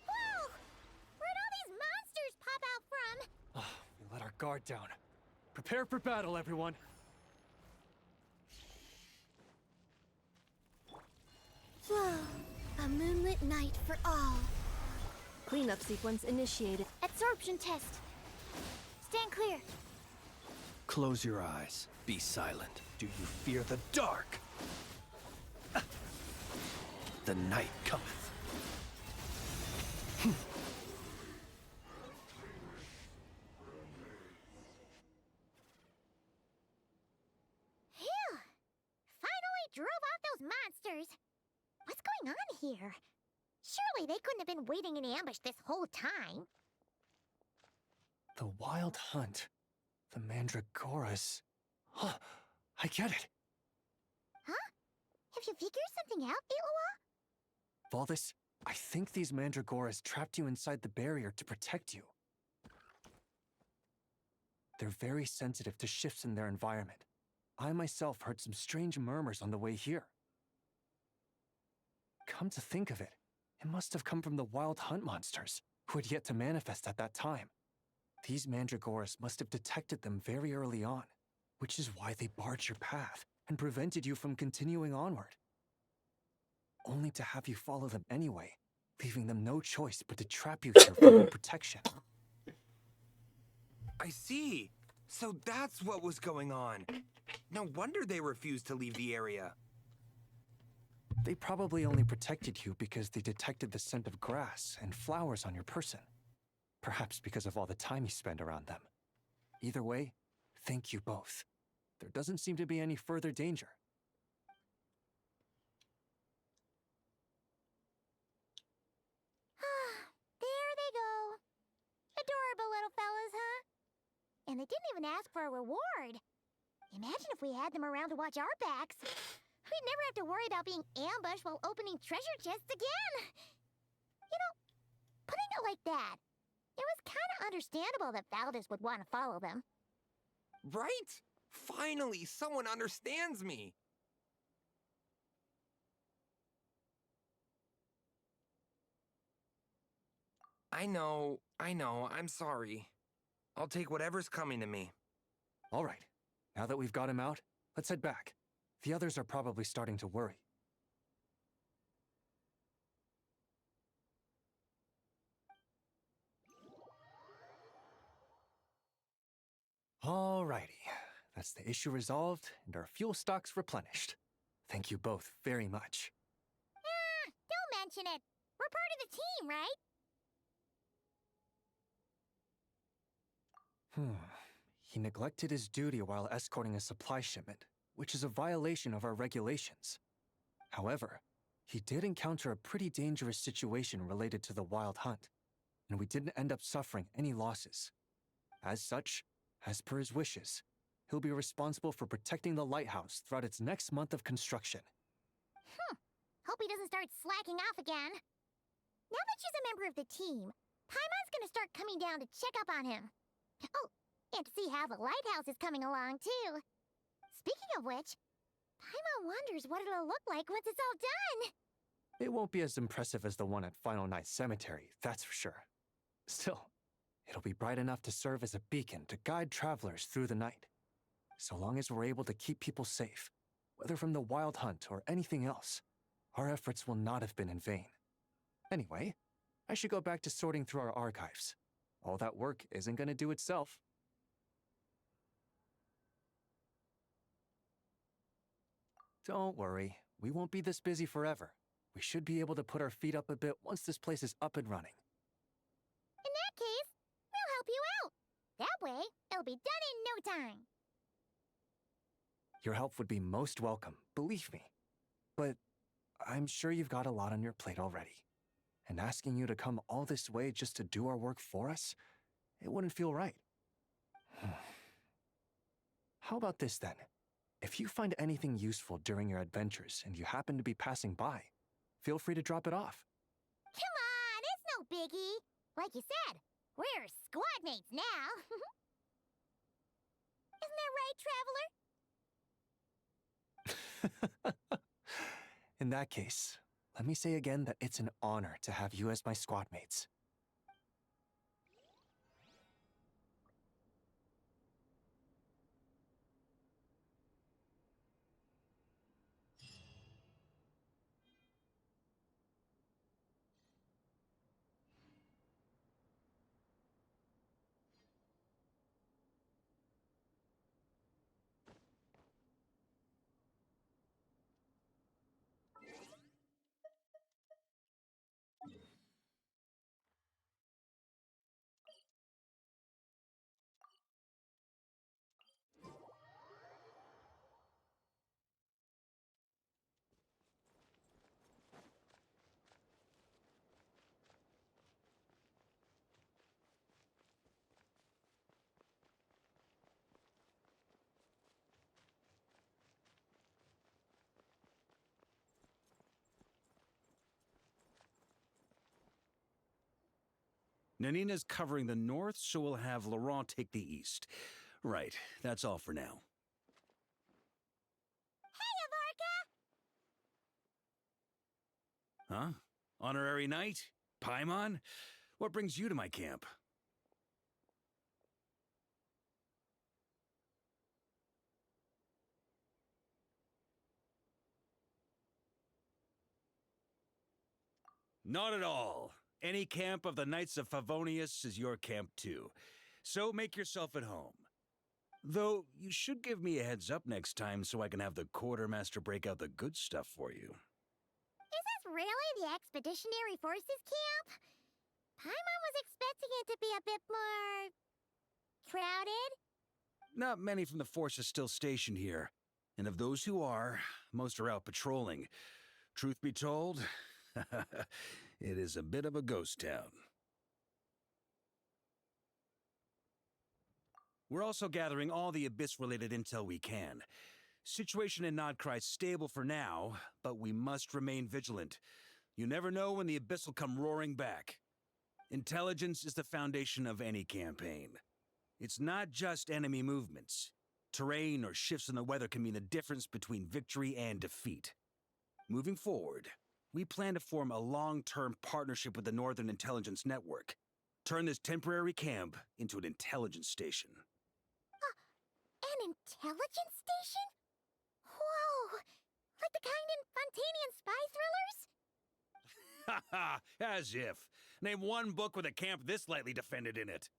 Whoa! Where'd all these monsters pop out from?
We let our guard down. Prepare for battle, everyone.
Flow, a moonlit night for all.
Cleanup sequence initiated.
Absorption test. Stand clear.
Close your eyes. Be silent. Do you fear the dark? The night cometh.
Phew! Finally drove out those monsters. What's going on here? Surely they couldn't have been waiting in ambush this whole time.
The Wild Hunt. The Mandragoras. Huh, I get it.
Huh? Have you figured something out, Illawa?
Valdis, I think these Mandragoras trapped you inside the barrier to protect you. They're very sensitive to shifts in their environment. I myself heard some strange murmurs on the way here. Come to think of it, it must have come from the Wild Hunt monsters, who had yet to manifest at that time. These Mandragoras must have detected them very early on, which is why they barred your path and prevented you from continuing onward. Only to have you follow them anyway, leaving them no choice but to trap you here for your protection.
I see. So that's what was going on. No wonder they refused to leave the area.
They probably only protected you because they detected the scent of grass and flowers on your person. Perhaps because of all the time you spend around them. Either way, thank you both. There doesn't seem to be any further danger.
There they go. Adorable little fellas, huh? And they didn't even ask for a reward. Imagine if we had them around to watch our backs. We'd never have to worry about being ambushed while opening treasure chests again. You know, putting it like that, it was kind of understandable that Valdis would want to follow them.
Right? Finally, someone understands me. I know, I'm sorry. I'll take whatever's coming to me.
All right, now that we've got him out, let's head back. The others are probably starting to worry. All Alrighty. That's the issue resolved and our fuel stocks replenished. Thank you both very much.
Don't mention it. We're part of the team, right?
He neglected his duty while escorting a supply shipment, which is a violation of our regulations. However, he did encounter a pretty dangerous situation related to the Wild Hunt, and we didn't end up suffering any losses. As such, as per his wishes, he'll be responsible for protecting the lighthouse throughout its next month of construction.
Hope he doesn't start slacking off again. Now that she's a member of the team, Paimon's gonna start coming down to check up on him. Oh, and to see how the lighthouse is coming along, too. Speaking of which, Paimon wonders what it'll look like once it's all done.
It won't be as impressive as the one at Final Night Cemetery, that's for sure. Still, it'll be bright enough to serve as a beacon to guide travelers through the night. So long as we're able to keep people safe, whether from the Wild Hunt or anything else, our efforts will not have been in vain. Anyway, I should go back to sorting through our archives. All that work isn't going to do itself. Don't worry, we won't be this busy forever. We should be able to put our feet up a bit once this place is up and running.
In that case, we'll help you out. That way, it'll be done in no time.
Your help would be most welcome, believe me. But I'm sure you've got a lot on your plate already. And asking you to come all this way just to do our work for us, it wouldn't feel right. How about this then? If you find anything useful during your adventures and you happen to be passing by, feel free to drop it off.
Come on, it's no biggie. Like you said, we're squad mates now. Isn't that right, Traveler?
In that case, let me say again that it's an honor to have you as my squad mates.
Nanina's covering the north, so we'll have Laurent take the east. Right, that's all for now.
Hey, Avarka!
Huh? Honorary knight? Paimon? What brings you to my camp? Not at all. Any camp of the Knights of Favonius is your camp too. So make yourself at home. Though, you should give me a heads up next time so I can have the quartermaster break out the good stuff for you.
Is this really the Expeditionary Forces camp? Paimon was expecting it to be a bit more... crowded?
Not many from the force are still stationed here. And of those who are, most are out patrolling. Truth be told, it is a bit of a ghost town. We're also gathering all the Abyss-related intel we can. Situation in Nodkrei's stable for now, but we must remain vigilant. You never know when the Abyss will come roaring back. Intelligence is the foundation of any campaign. It's not just enemy movements. Terrain or shifts in the weather can mean the difference between victory and defeat. Moving forward, we plan to form a long-term partnership with the Northern Intelligence Network. Turn this temporary camp into an intelligence station.
An intelligence station? Whoa! Like the kind in Fontanian spy thrillers?
Haha, as if. Name one book with a camp this lightly defended in it.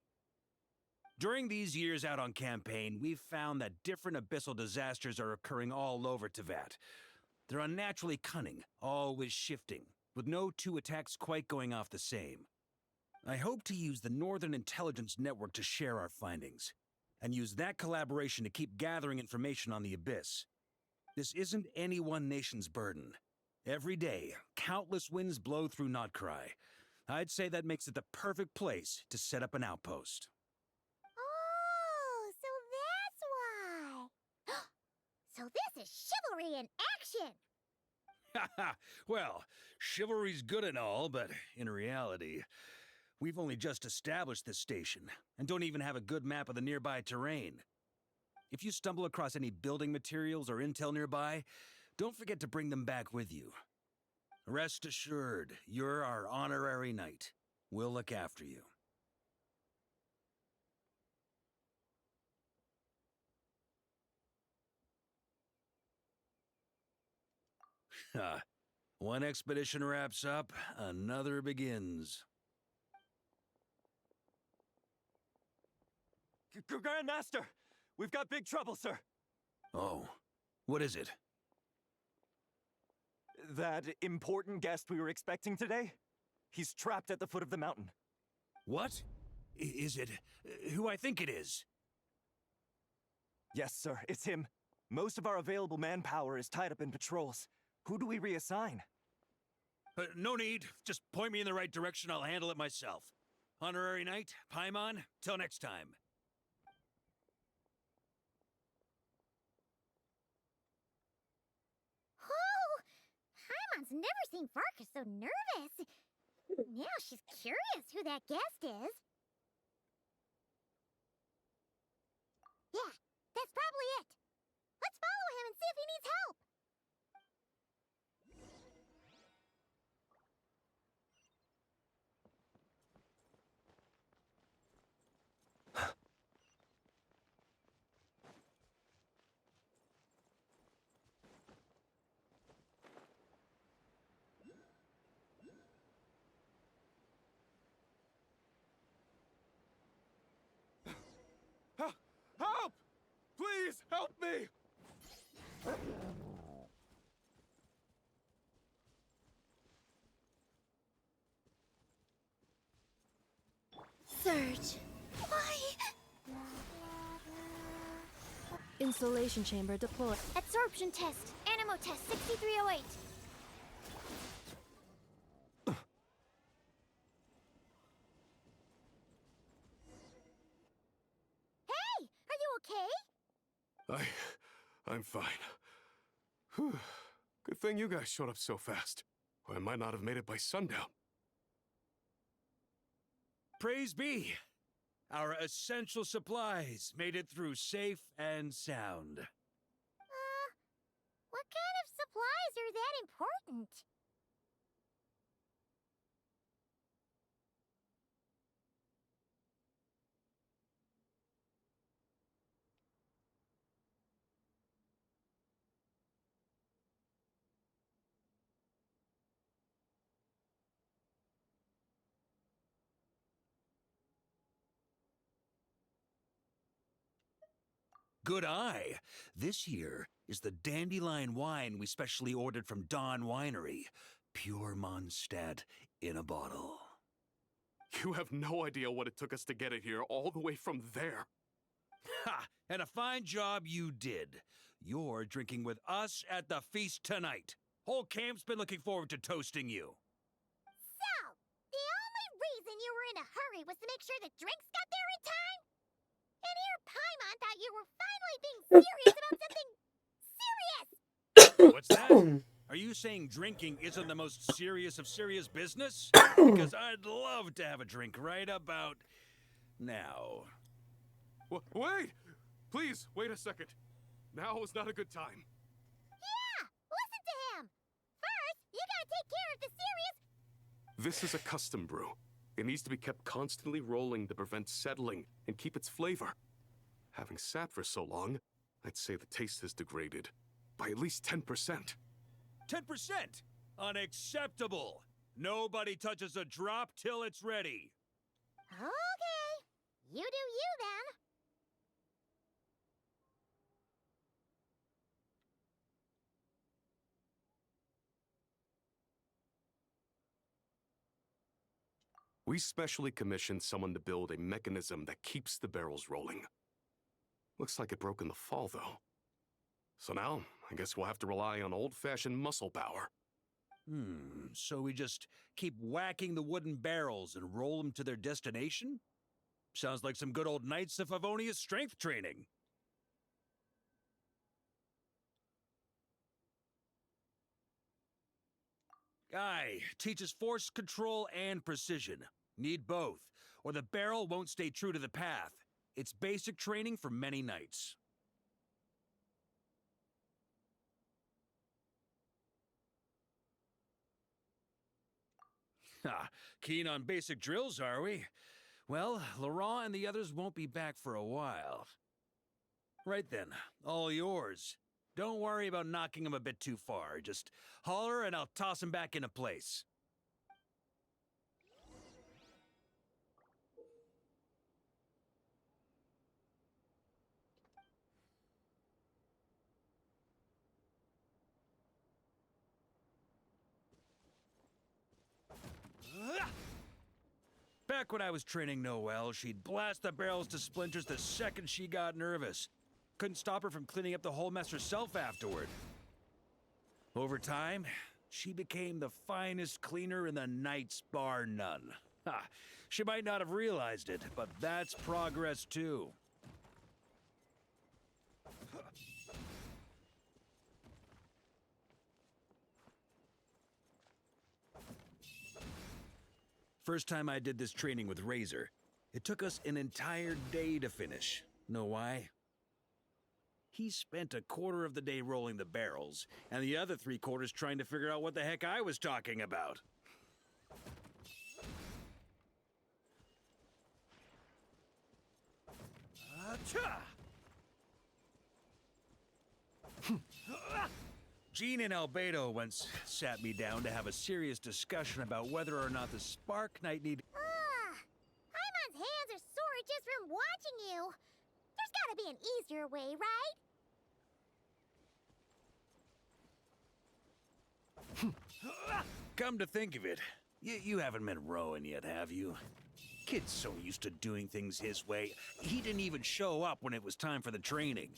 During these years out on campaign, we've found that different abyssal disasters are occurring all over Teyvat. They're unnaturally cunning, always shifting, with no two attacks quite going off the same. I hope to use the Northern Intelligence Network to share our findings, and use that collaboration to keep gathering information on the Abyss. This isn't any one nation's burden. Every day, countless winds blow through Notcry. I'd say that makes it the perfect place to set up an outpost.
Oh, so that's why. So this is chivalry in action.
Haha, well, chivalry's good and all, but in reality, we've only just established this station, and don't even have a good map of the nearby terrain. If you stumble across any building materials or intel nearby, don't forget to bring them back with you. Rest assured, you're our honorary knight. We'll look after you. One expedition wraps up, another begins.
Grandmaster! We've got big trouble, sir!
Oh, what is it?
That important guest we were expecting today? He's trapped at the foot of the mountain.
What? Is it who I think it is?
Yes, sir, it's him. Most of our available manpower is tied up in patrols. Who do we reassign?
No need. Just point me in the right direction. I'll handle it myself. Honorary Knight, Paimon, till next time.
Oh, Paimon's never seen Varka so nervous. Now she's curious who that guest is. Yeah, that's probably it. Let's follow him and see if he needs help.
Help! Please, help me!
Surge. Why?
Installation chamber deployed.
Absorption test. Animo test 6308. Hey, are you okay?
I'm fine. Whew. Good thing you guys showed up so fast, or I might not have made it by sundown.
Praise be! Our essential supplies made it through safe and sound.
What kind of supplies are that important?
Good eye! This here is the dandelion wine we specially ordered from Dawn Winery. Pure Mondstadt in a bottle.
You have no idea what it took us to get it here, all the way from there.
Ha! And a fine job you did. You're drinking with us at the feast tonight. Whole camp's been looking forward to toasting you.
So, the only reason you were in a hurry was to make sure the drinks got there in time? And here Paimon thought you were finally being serious about something serious!
What's that? Are you saying drinking isn't the most serious of serious business? Because I'd love to have a drink right about now.
Wait! Please, wait a second. Now is not a good time.
Yeah! Listen to him! First, you gotta take care of the serious...
This is a custom brew. It needs to be kept constantly rolling to prevent settling and keep its flavor. Having sat for so long, I'd say the taste has degraded by at least 10%.
10%? Unacceptable! Nobody touches a drop till it's ready.
Okay. You do you, then.
We specially commissioned someone to build a mechanism that keeps the barrels rolling. Looks like it broke in the fall, though. So now, I guess we'll have to rely on old-fashioned muscle power.
So we just keep whacking the wooden barrels and roll them to their destination? Sounds like some good old Knights of Favonius strength training. Aye, teaches force control and precision. Need both, or the barrel won't stay true to the path. It's basic training for many knights. Ha, keen on basic drills, are we? Well, Laurent and the others won't be back for a while. Right then, all yours. Don't worry about knocking him a bit too far. Just holler and I'll toss him back into place. Back when I was training Noelle, she'd blast the barrels to splinters the second she got nervous. Couldn't stop her from cleaning up the whole mess herself afterward. Over time, she became the finest cleaner in the Knights, bar none. Ha! She might not have realized it, but that's progress too. First time I did this training with Razor, it took us an entire day to finish. Know why? He spent a quarter of the day rolling the barrels, and the other 3/4 trying to figure out what the heck I was talking about. Achoo! Jean and Albedo once sat me down to have a serious discussion about whether or not the Spark Knight need...
Paimon's hands are sore just from watching you. There's gotta be an easier way, right?
Come to think of it, you haven't met Rowan yet, have you? Kid's so used to doing things his way, he didn't even show up when it was time for the training.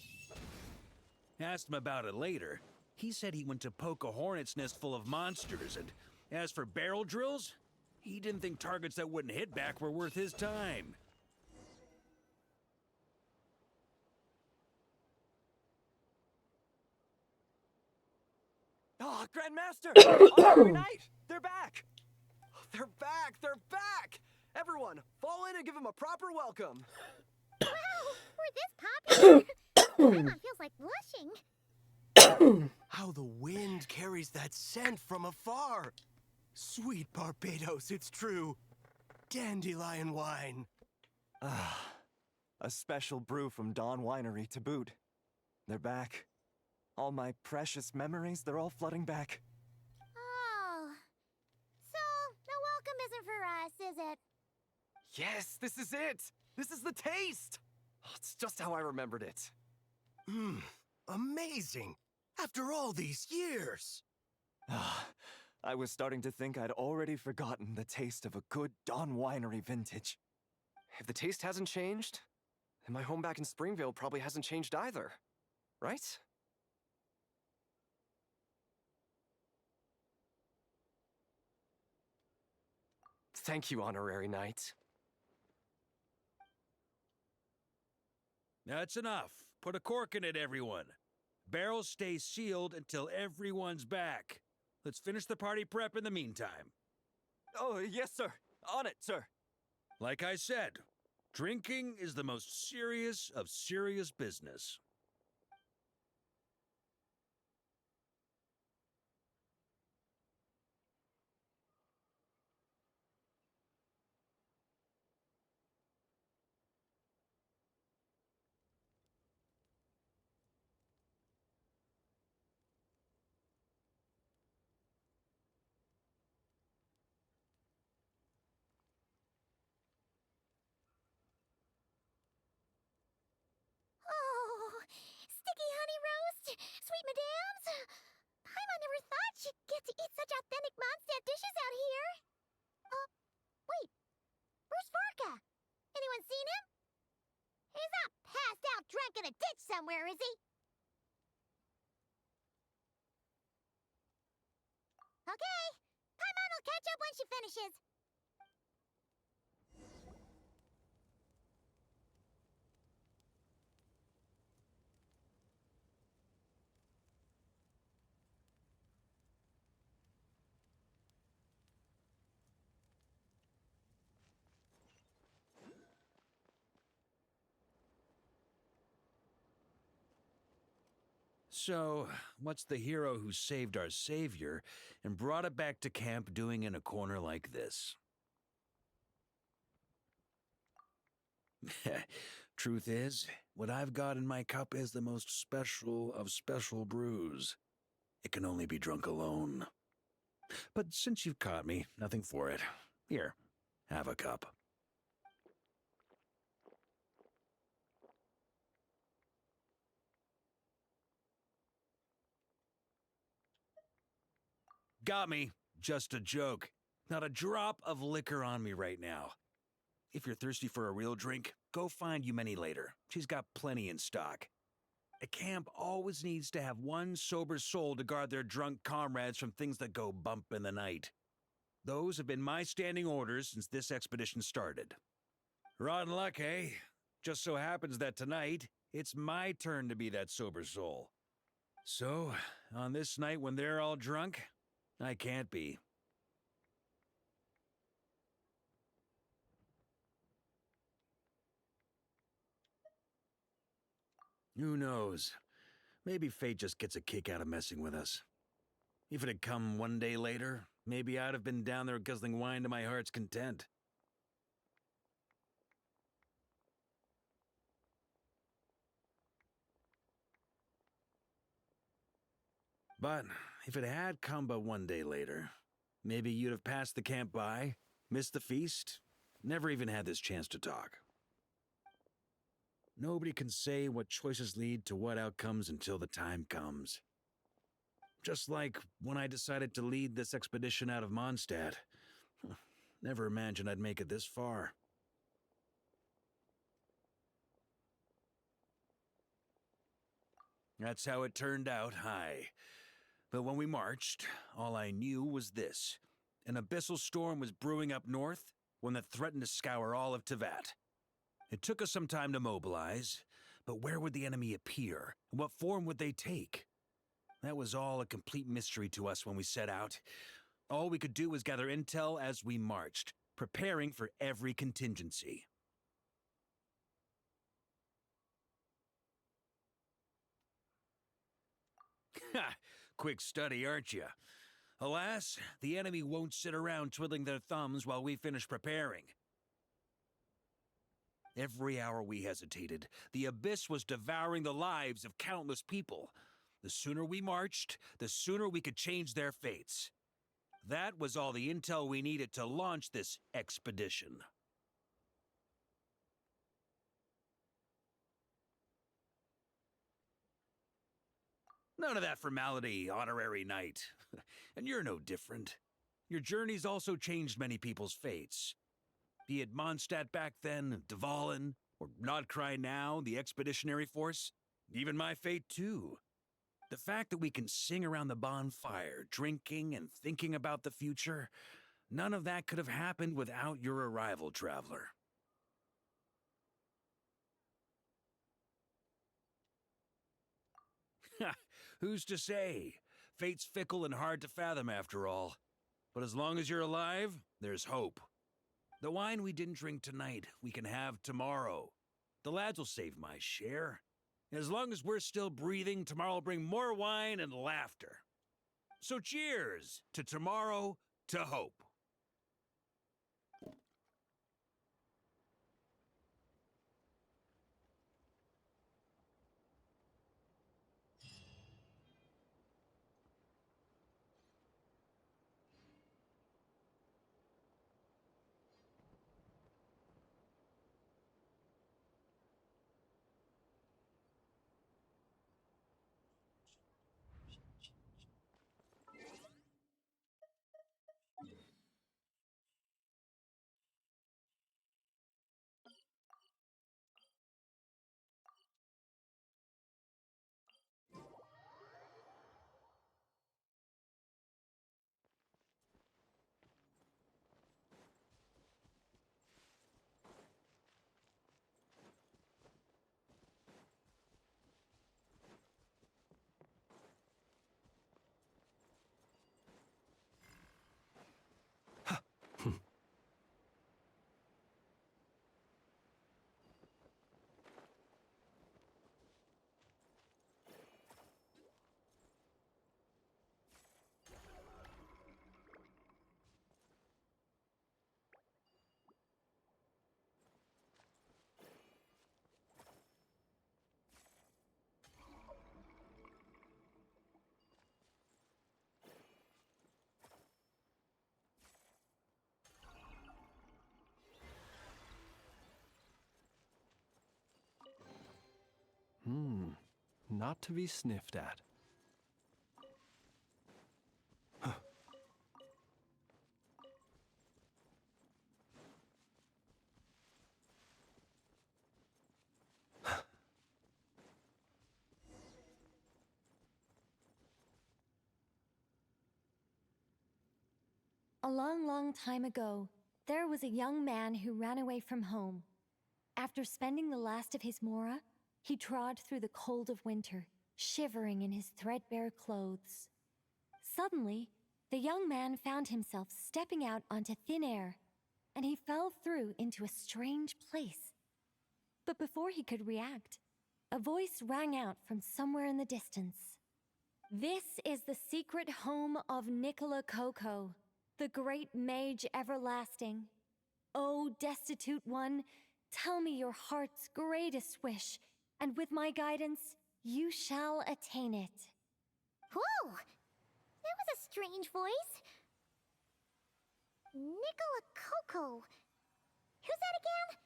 Asked him about it later. He said he went to poke a hornet's nest full of monsters, and as for barrel drills, he didn't think targets that wouldn't hit back were worth his time.
Oh, Grandmaster! Honorary Knight! They're back! They're back! They're back! Everyone, fall in and give them a proper welcome!
Wow, we're this popular! Paimon feels like blushing.
How the wind carries that scent from afar. Sweet Barbados, it's true. Dandelion wine.
Ah, a special brew from Dawn Winery to boot. They're back. All my precious memories, they're all flooding back.
Oh. So, the welcome isn't for us, is it?
Yes, this is it! This is the taste! Oh, it's just how I remembered it.
Amazing! After all these years!
Ah, I was starting to think I'd already forgotten the taste of a good Dawn Winery vintage. If the taste hasn't changed, then my home back in Springvale probably hasn't changed either. Right? Thank you, Honorary Knight.
That's enough. Put a cork in it, everyone. Barrels stay sealed until everyone's back. Let's finish the party prep in the meantime.
Oh, yes, sir. On it, sir.
Like I said, drinking is the most serious of serious business.
toast! Sweet madams! Paimon never thought she'd get to eat such authentic Mondstadt dishes out here. Wait. Where's Vorka? Anyone seen him? He's not passed out drunk in a ditch somewhere, is he? Okay. Paimon will catch up when she finishes.
So, what's the hero who saved our savior and brought it back to camp doing in a corner like this? Truth is, what I've got in my cup is the most special of special brews. It can only be drunk alone. But since you've caught me, nothing for it. Here, have a cup. Got me. Just a joke. Not a drop of liquor on me right now. If you're thirsty for a real drink, go find Yumeni later. She's got plenty in stock. A camp always needs to have one sober soul to guard their drunk comrades from things that go bump in the night. Those have been my standing orders since this expedition started. Rotten luck, eh? Just so happens that tonight, it's my turn to be that sober soul. So, on this night when they're all drunk, I can't be. Who knows? Maybe fate just gets a kick out of messing with us. If it had come one day later, maybe I'd have been down there guzzling wine to my heart's content. But if it had come but one day later, maybe you'd have passed the camp by, missed the feast, never even had this chance to talk. Nobody can say what choices lead to what outcomes until the time comes. Just like when I decided to lead this expedition out of Mondstadt. Never imagined I'd make it this far. That's how it turned out, aye. But when we marched, all I knew was this. An abyssal storm was brewing up north, one that threatened to scour all of Teyvat. It took us some time to mobilize, but where would the enemy appear? And what form would they take? That was all a complete mystery to us when we set out. All we could do was gather intel as we marched, preparing for every contingency. Ha! Quick study, aren't you? Alas, the enemy won't sit around twiddling their thumbs while we finish preparing. Every hour we hesitated, the abyss was devouring the lives of countless people. The sooner we marched, the sooner we could change their fates. That was all the intel we needed to launch this expedition. None of that formality, honorary knight. And you're no different. Your journey's also changed many people's fates. Be it Mondstadt back then, Dvalin, or Nodcry now, the Expeditionary Force, even my fate too. The fact that we can sing around the bonfire, drinking and thinking about the future, none of that could have happened without your arrival, traveler. Ha! Who's to say? Fate's fickle and hard to fathom after all. But as long as you're alive, there's hope. The wine we didn't drink tonight, we can have tomorrow. The lads will save my share. As long as we're still breathing, tomorrow will bring more wine and laughter. So cheers to tomorrow, to hope.
not to be sniffed at.
A long, long time ago, there was a young man who ran away from home. After spending the last of his mora, he trod through the cold of winter, shivering in his threadbare clothes. Suddenly, the young man found himself stepping out onto thin air, and he fell through into a strange place. But before he could react, a voice rang out from somewhere in the distance. "This is the secret home of Nicola Coco, the great mage everlasting. O destitute one, tell me your heart's greatest wish, and with my guidance, you shall attain it."
Whoa! That was a strange voice. Nicola Coco. Who's that again?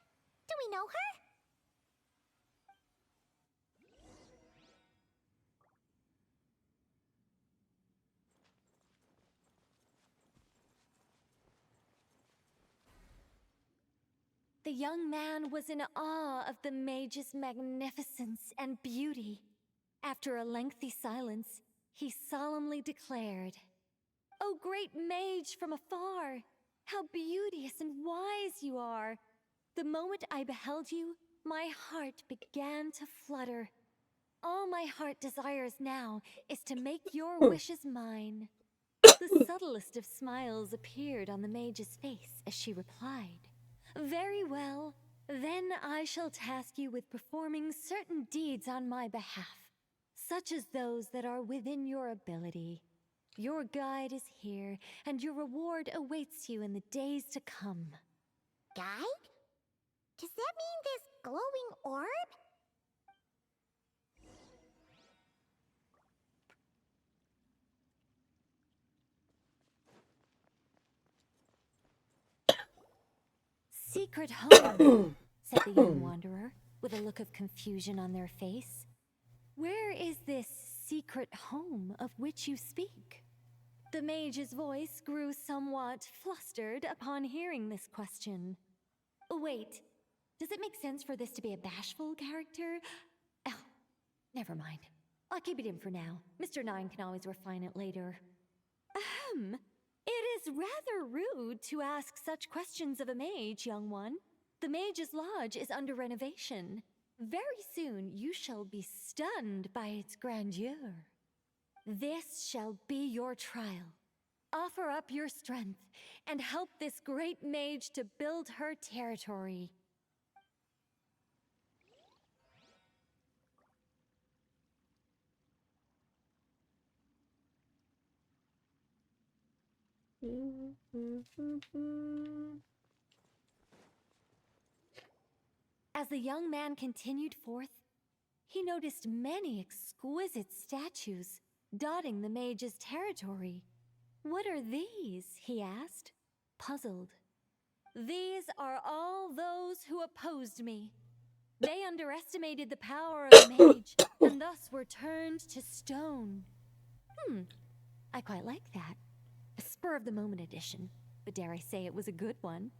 Do we know her?
The young man was in awe of the mage's magnificence and beauty. After a lengthy silence, he solemnly declared, "O great mage from afar, how beauteous and wise you are! The moment I beheld you, my heart began to flutter. All my heart desires now is to make your wishes mine." The subtlest of smiles appeared on the mage's face as she replied, "Very well, then I shall task you with performing certain deeds on my behalf, such as those that are within your ability. Your guide is here, and your reward awaits you in the days to come."
Guide? Does that mean this glowing orb?
"Secret home," said the young wanderer, with a look of confusion on their face. "Where is this secret home of which you speak?" The mage's voice grew somewhat flustered upon hearing this question. "Wait, does it make sense for this to be a bashful character? Oh, never mind. I'll keep it in for now. Mr. Nine can always refine it later." "Ahem. It is rather rude to ask such questions of a mage, young one. The Mage's Lodge is under renovation. Very soon you shall be stunned by its grandeur. This shall be your trial. Offer up your strength and help this great mage to build her territory." As the young man continued forth, he noticed many exquisite statues dotting the mage's territory. "What are these?" he asked, puzzled. "These are all those who opposed me. They underestimated the power of the mage and thus were turned to stone." I quite like that. A spur-of-the-moment addition, but dare I say it was a good one.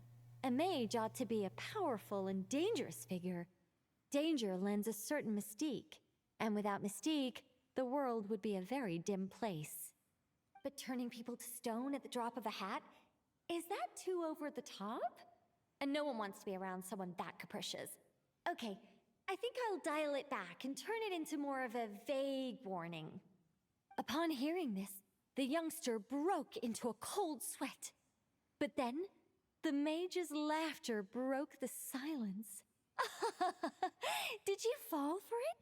A mage ought to be a powerful and dangerous figure. Danger lends a certain mystique, and without mystique, the world would be a very dim place. But turning people to stone at the drop of a hat? Is that too over the top? And no one wants to be around someone that capricious. Okay, I think I'll dial it back and turn it into more of a vague warning. Upon hearing this, the youngster broke into a cold sweat. But then, the mage's laughter broke the silence. "Did you fall for it?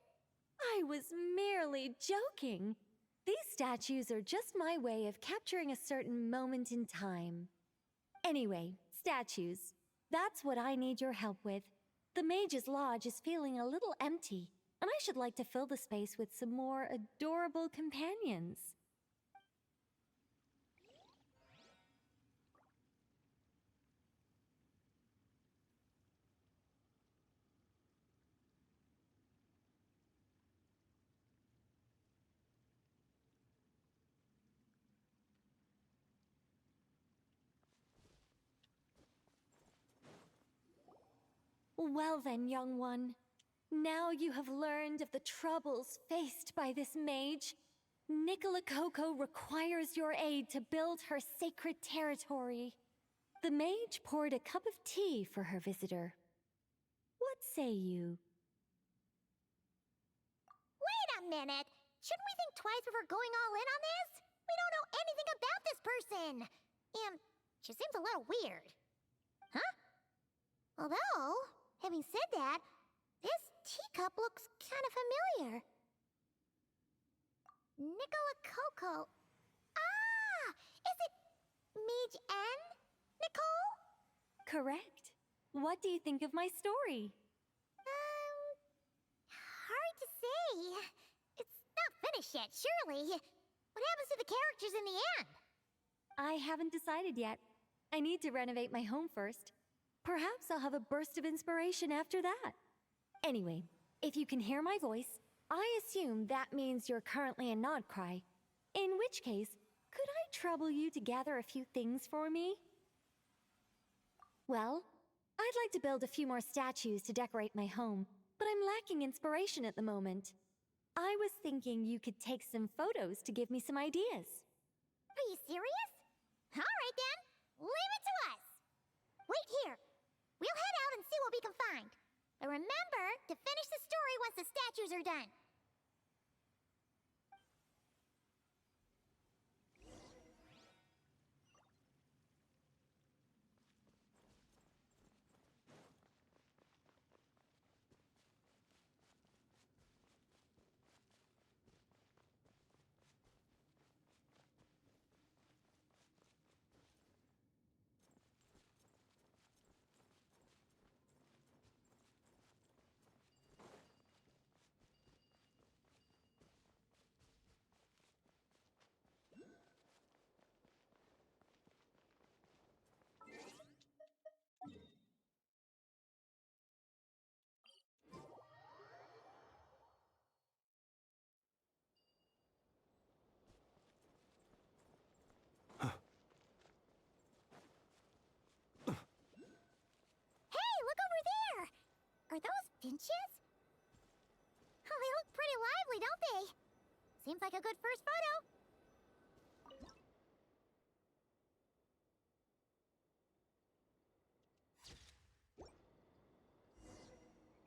I was merely joking. These statues are just my way of capturing a certain moment in time. Anyway, statues. That's what I need your help with. The Mage's Lodge is feeling a little empty, and I should like to fill the space with some more adorable companions."
Well then, young one. Now you have learned of the troubles faced by this mage. Nicola Coco requires your aid to build her sacred territory. The mage poured a cup of tea for her visitor. What say you?
Wait a minute! Shouldn't we think twice before going all in on this? We don't know anything about this person! And she seems a little weird. Huh? Although, having said that, this teacup looks kind of familiar. Nicola Coco. Ah! Is it Mage N? Nicole?
Correct. What do you think of my story?
Hard to say. It's not finished yet, surely. What happens to the characters in the end?
I haven't decided yet. I need to renovate my home first. Perhaps I'll have a burst of inspiration after that. Anyway, if you can hear my voice, I assume that means you're currently in Nodcry. In which case, could I trouble you to gather a few things for me? Well, I'd like to build a few more statues to decorate my home, but I'm lacking inspiration at the moment. I was thinking you could take some photos to give me some ideas.
Are you serious? Alright then, leave it to us! Wait here. We'll head out and see what we can find. But remember to finish the story once the statues are done. Are those finches? Oh, they look pretty lively, don't they? Seems like a good first photo.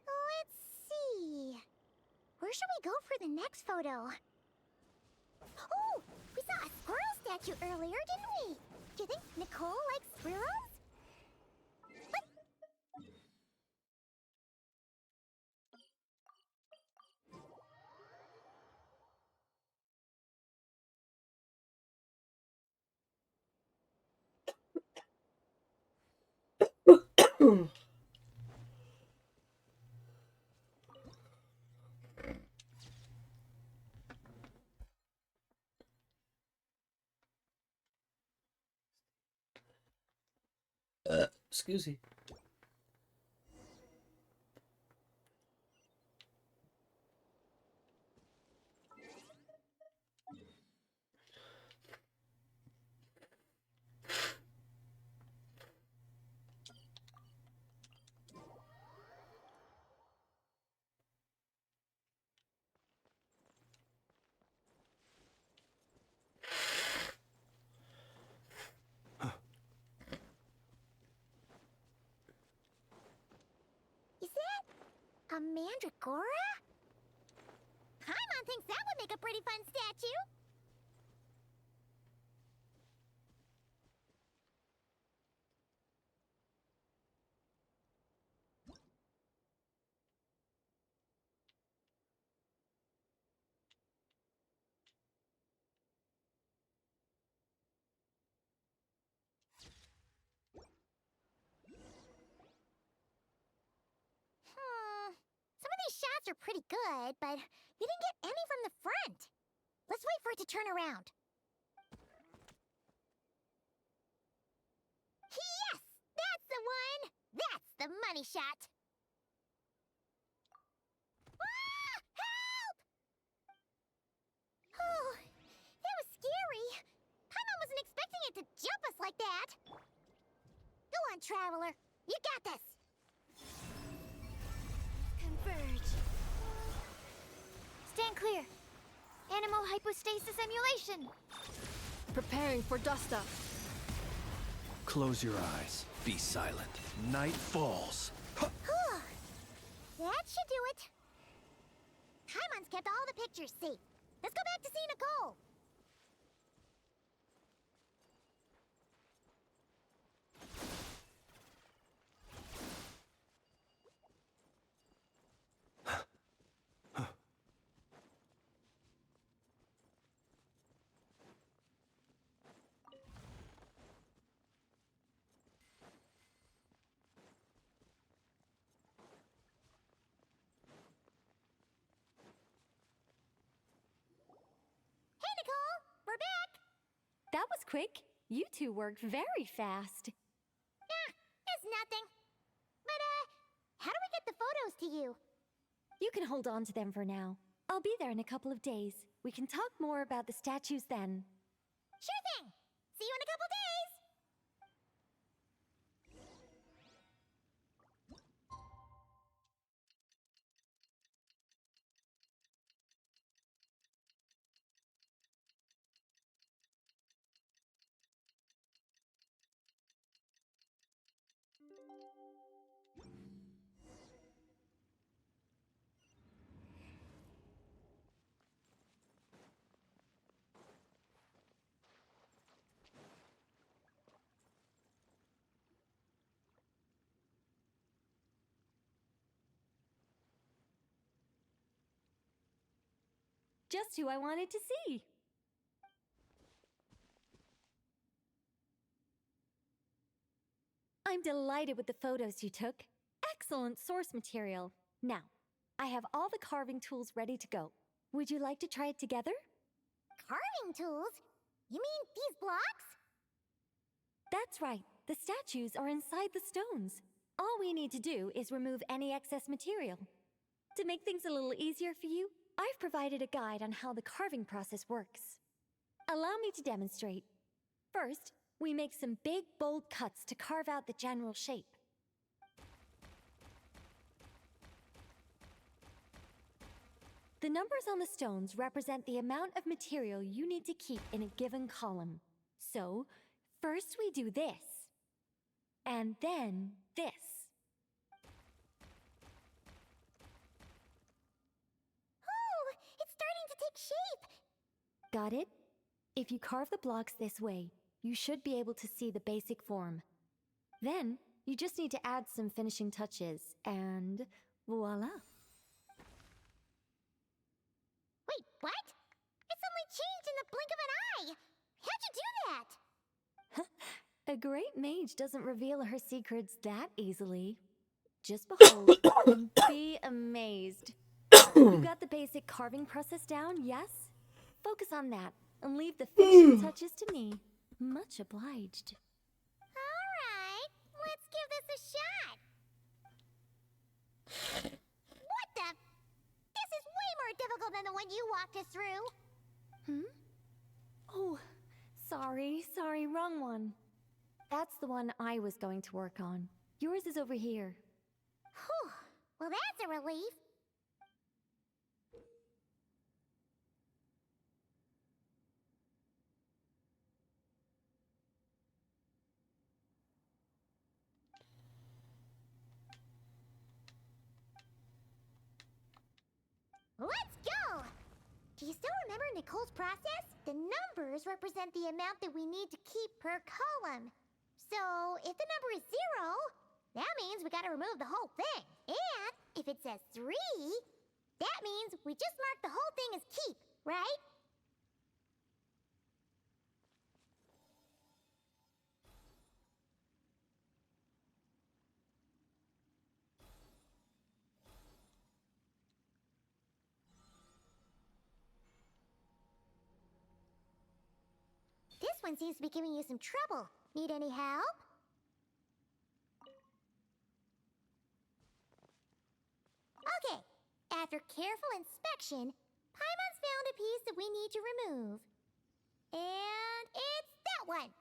Let's see. Where should we go for the next photo? Oh, we saw a squirrel statue earlier, didn't we? Do you think Nicole likes squirrels?
Excuse me.
Is that a mandragora? Paimon thinks that would make a pretty fun statue. Some of these shots are pretty good, but you didn't get any from the front. Let's wait for it to turn around. Yes! That's the one! That's the money shot! Ah! Help! Oh, that was scary. Paimon wasn't expecting it to jump us like that. Go on, Traveler. You got this. Animal hypostasis emulation!
Preparing for dust up.
Close your eyes. Be silent. Night falls.
That should do it. Paimon's kept all the pictures safe. Let's go back to see Nicole. Hey, Nicole! We're back!
That was quick. You two worked very fast.
It's nothing. But, how do we get the photos to you?
You can hold on to them for now. I'll be there in a couple of days. We can talk more about the statues then.
Sure thing! See you in a couple days!
Just who I wanted to see. I'm delighted with the photos you took. Excellent source material. Now, I have all the carving tools ready to go. Would you like to try it together?
Carving tools? You mean these blocks?
That's right. The statues are inside the stones. All we need to do is remove any excess material. To make things a little easier for you, I've provided a guide on how the carving process works. Allow me to demonstrate. First, we make some big, bold cuts to carve out the general shape. The numbers on the stones represent the amount of material you need to keep in a given column. So, first we do this, and then this.
Oh, it's starting to take shape!
Got it? If you carve the blocks this way, you should be able to see the basic form. Then, you just need to add some finishing touches, and voila.
Wait, what? It suddenly changed in the blink of an eye! How'd you do that?
A great mage doesn't reveal her secrets that easily. Just behold and be amazed. You got the basic carving process down, yes? Focus on that and leave the finishing touches to me. Much obliged.
Alright, let's give this a shot. What the? This is way more difficult than the one you walked us through.
Oh, sorry, wrong one. That's the one I was going to work on. Yours is over here.
Whew, well that's a relief. Let's go! Do you still remember Nicole's process? The numbers represent the amount that we need to keep per column. So, if the number is 0, that means we gotta remove the whole thing. And if it says 3, that means we just mark the whole thing as keep, right? This one seems to be giving you some trouble. Need any help? Okay, after careful inspection, Paimon's found a piece that we need to remove. And it's that one!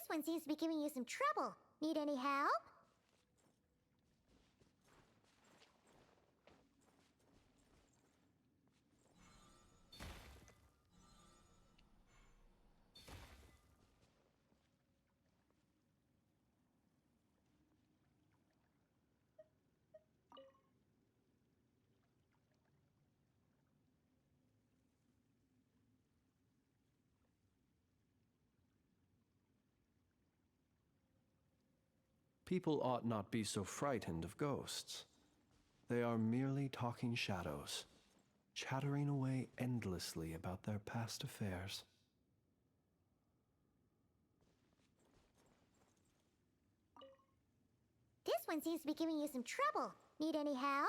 This one seems to be giving you some trouble. Need any help?
People ought not be so frightened of ghosts. They are merely talking shadows, chattering away endlessly about their past affairs.
This one seems to be giving you some trouble. Need any help?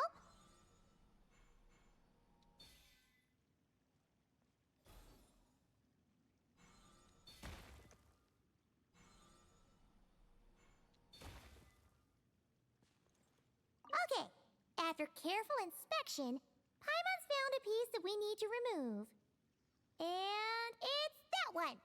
Okay, after careful inspection, Paimon's found a piece that we need to remove. And it's that one!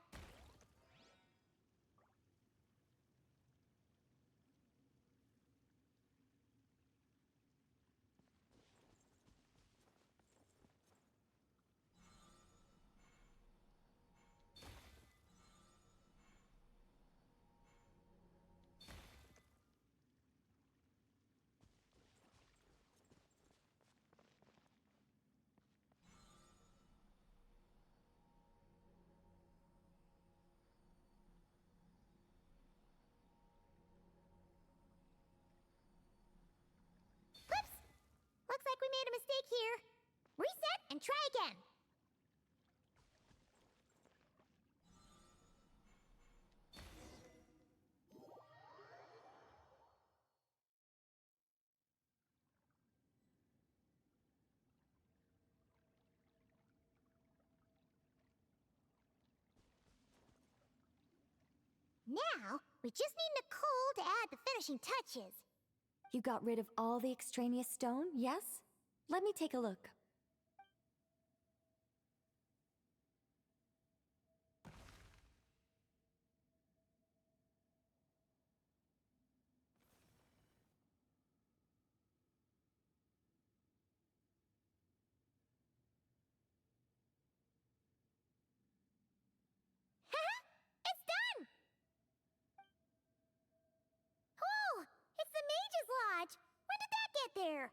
Whoops! Looks like we made a mistake here. Reset and try again. Now, we just need Nicole to add the finishing touches.
You got rid of all the extraneous stone, yes? Let me take a look.
It's done! Oh, it's the Mage's Lodge! When did that get there?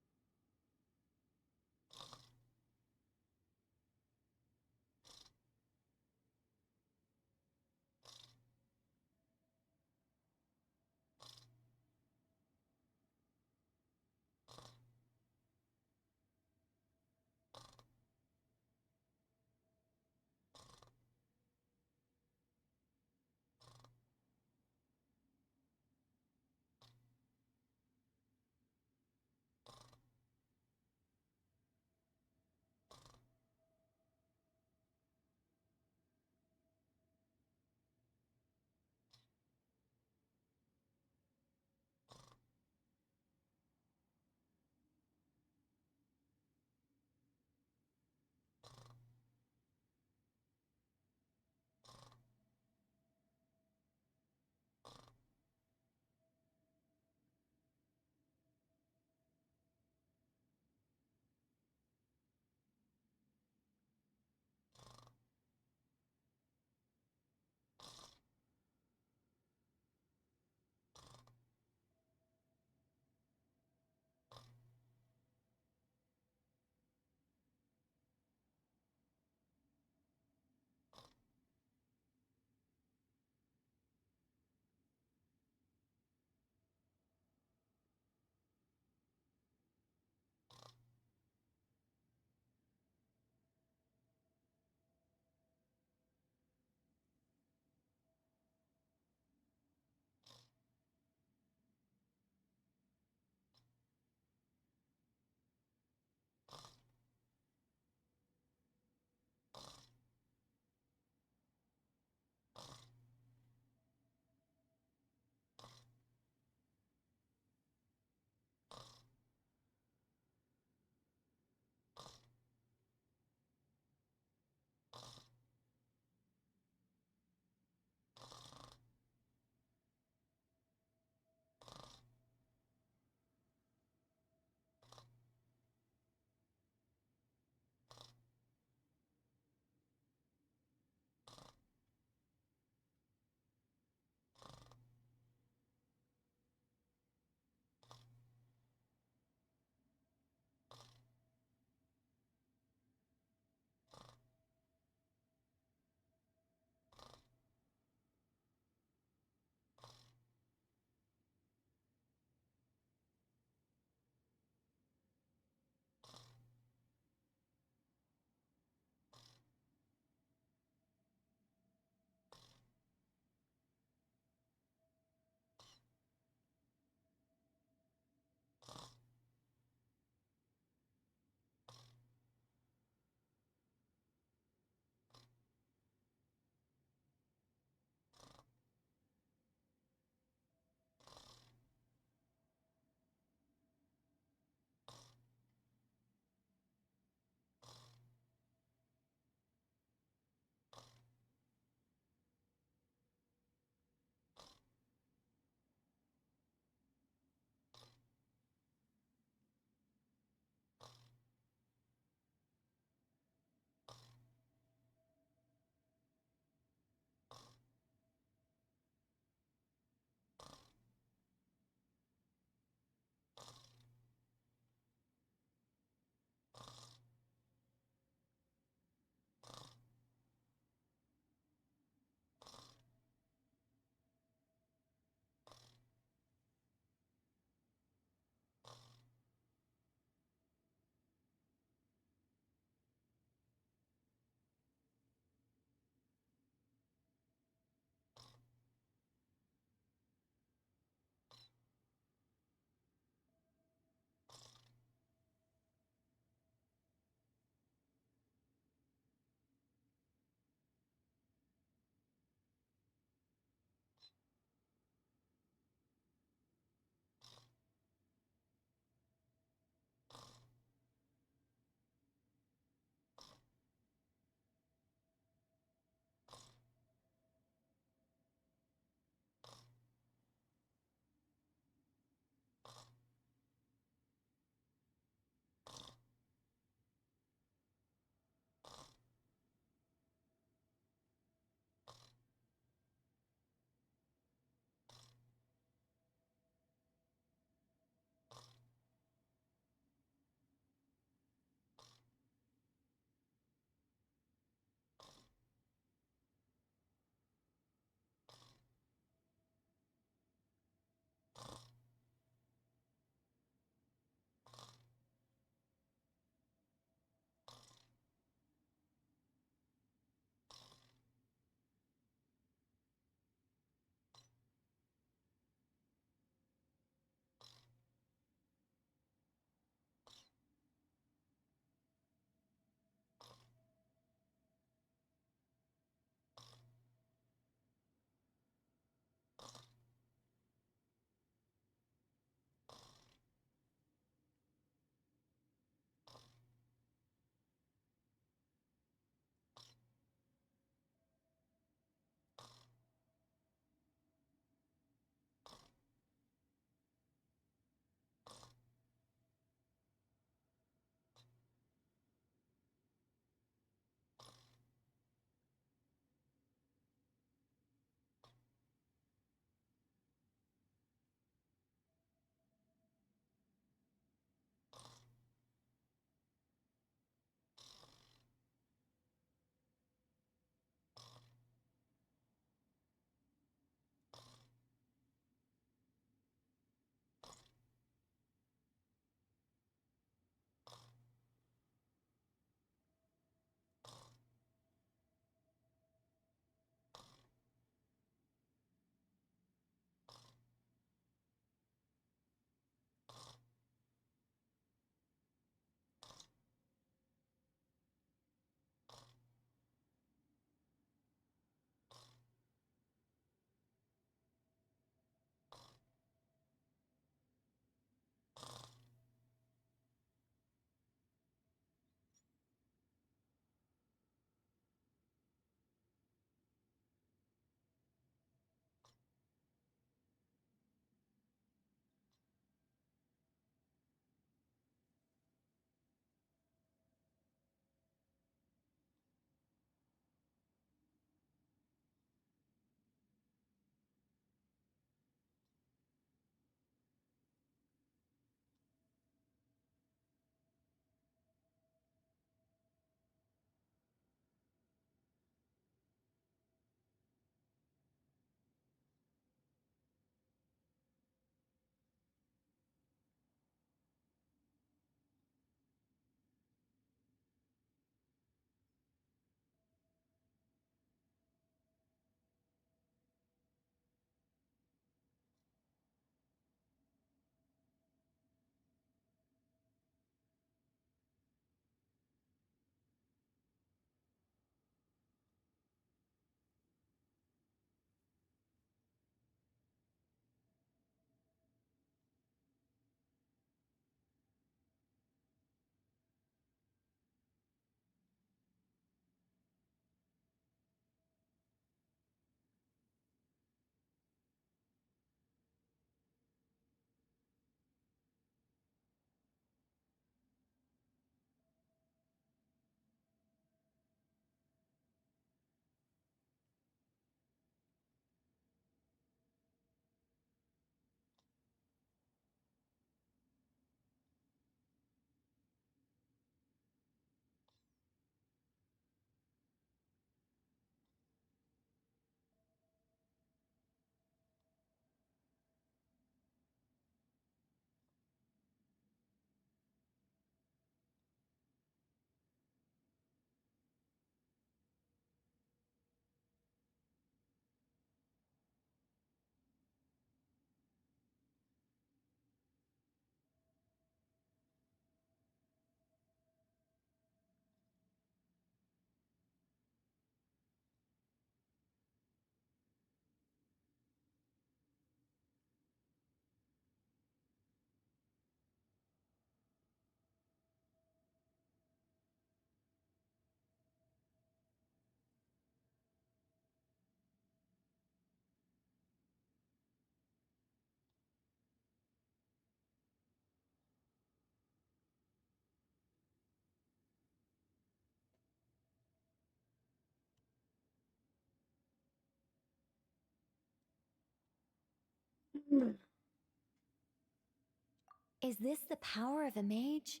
Is this the power of a mage?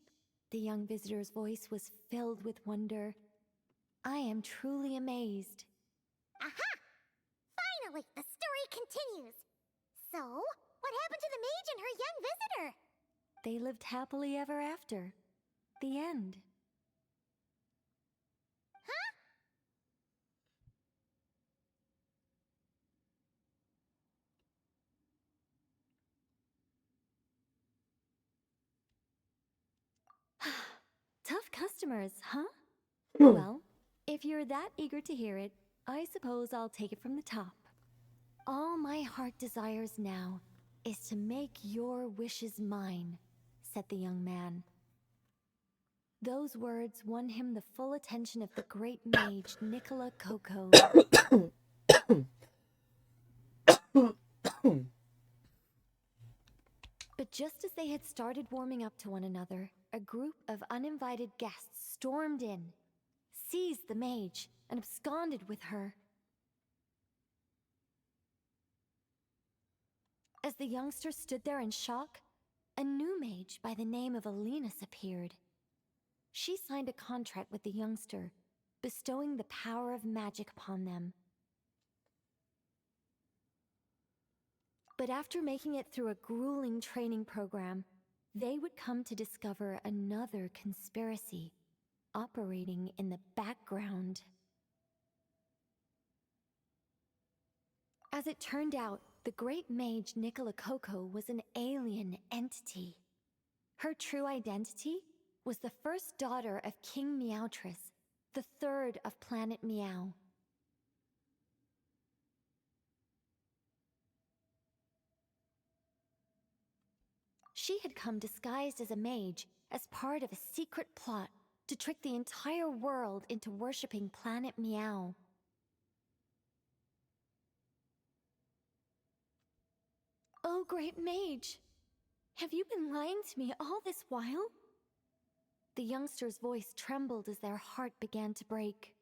The young visitor's voice was filled with wonder. I am truly amazed.
Aha! Finally, the story continues. So, what happened to the mage and her young visitor?
They lived happily ever after. The end.
Huh?
Tough customers, huh? Well, if you're that eager to hear it, I suppose I'll take it from the top. All my heart desires now is to make your wishes mine, said the young man. Those words won him the full attention of the great mage, Nicola Coco. But just as they had started warming up to one another, a group of uninvited guests stormed in, seized the mage, and absconded with her. As the youngster stood there in shock, a new mage by the name of Alenus appeared. She signed a contract with the youngster, bestowing the power of magic upon them. But after making it through a grueling training program, they would come to discover another conspiracy operating in the background. As it turned out, the great mage Nicola Coco was an alien entity. Her true identity was the first daughter of King Meowtress, the third of Planet Meow. She had come disguised as a mage as part of a secret plot to trick the entire world into worshipping Planet Meow. Oh, great mage! Have you been lying to me all this while? The youngster's voice trembled as their heart began to break.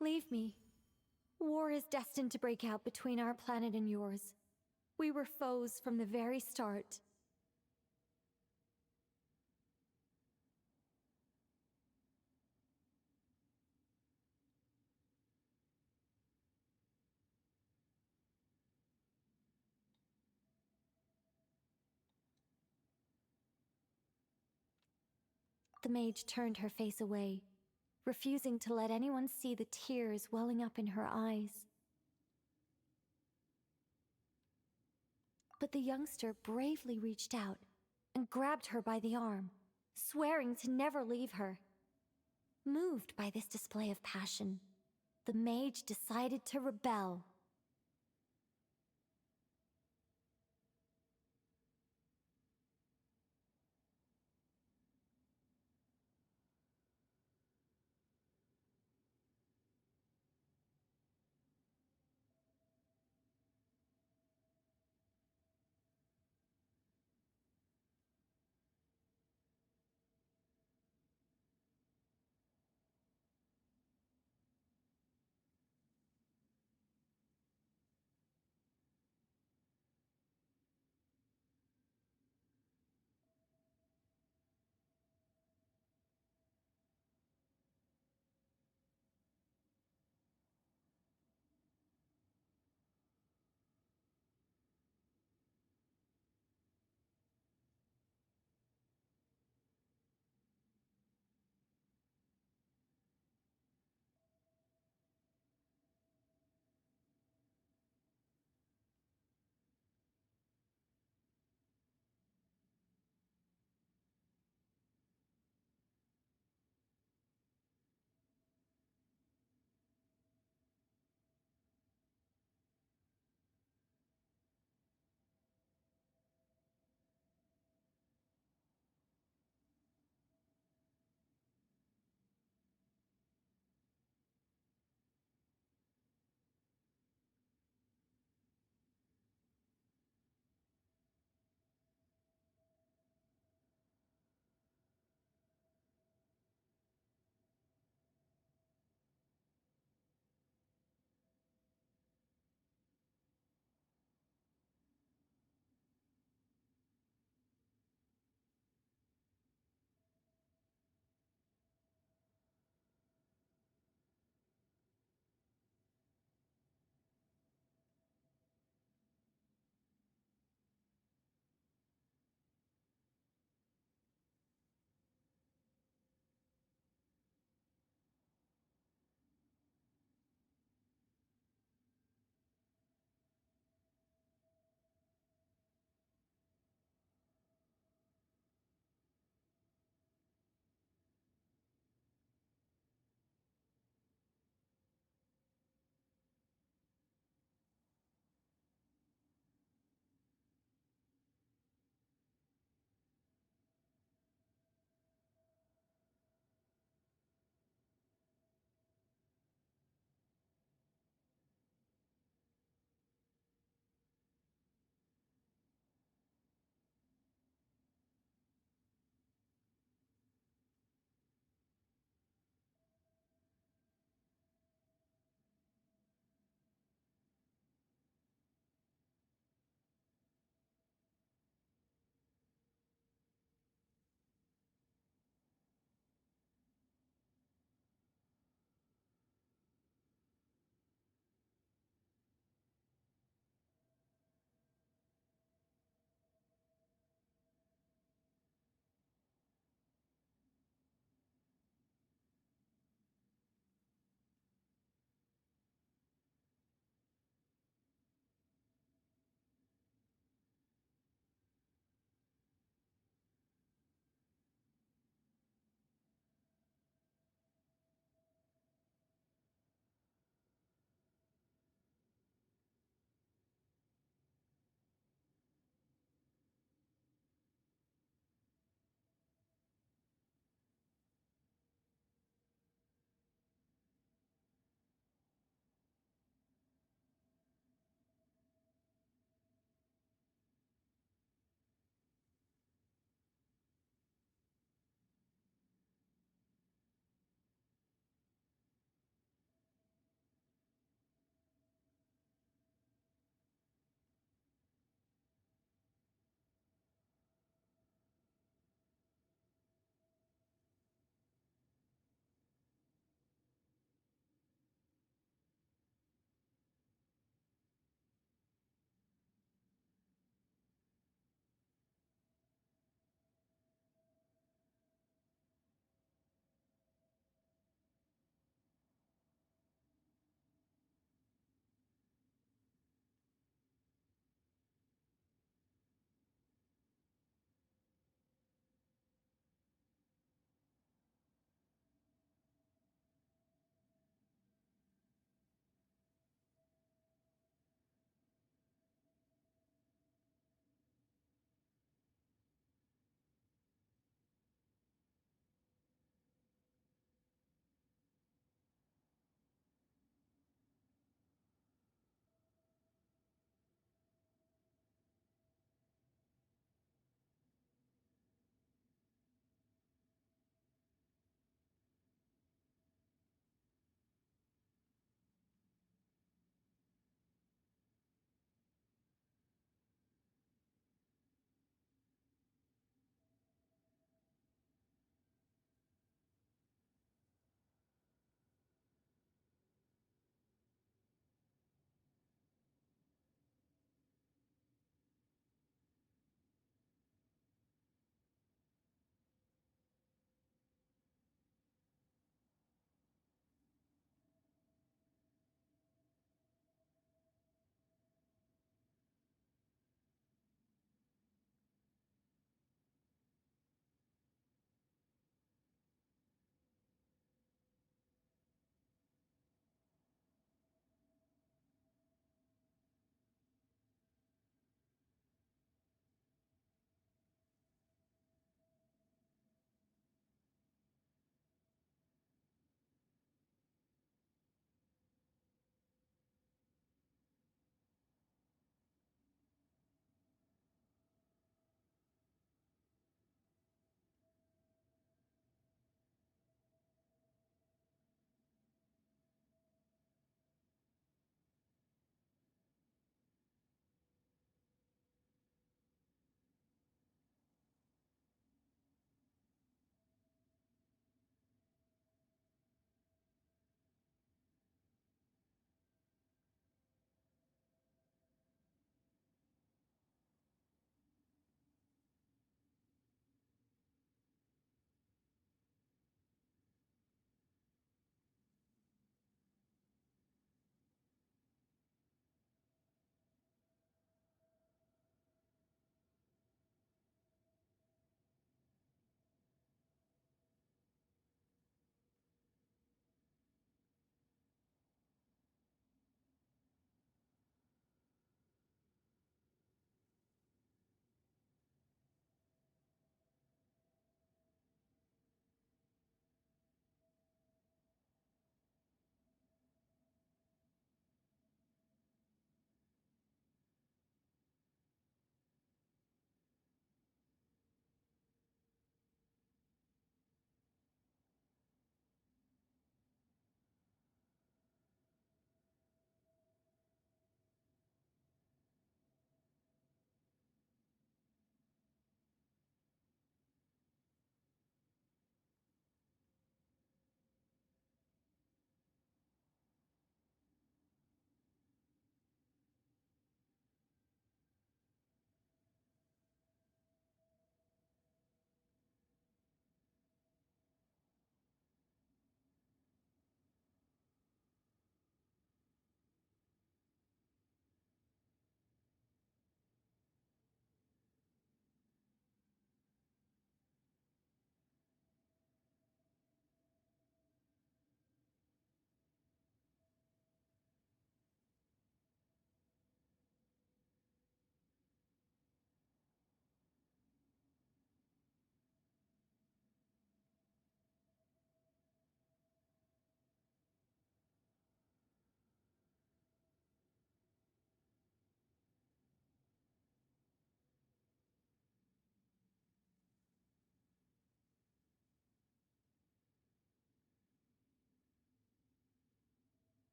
Leave me. War is destined to break out between our planet and yours. We were foes from the very start. The mage turned her face away, refusing to let anyone see the tears welling up in her eyes. But the youngster bravely reached out and grabbed her by the arm, swearing to never leave her. Moved by this display of passion, the mage decided to rebel.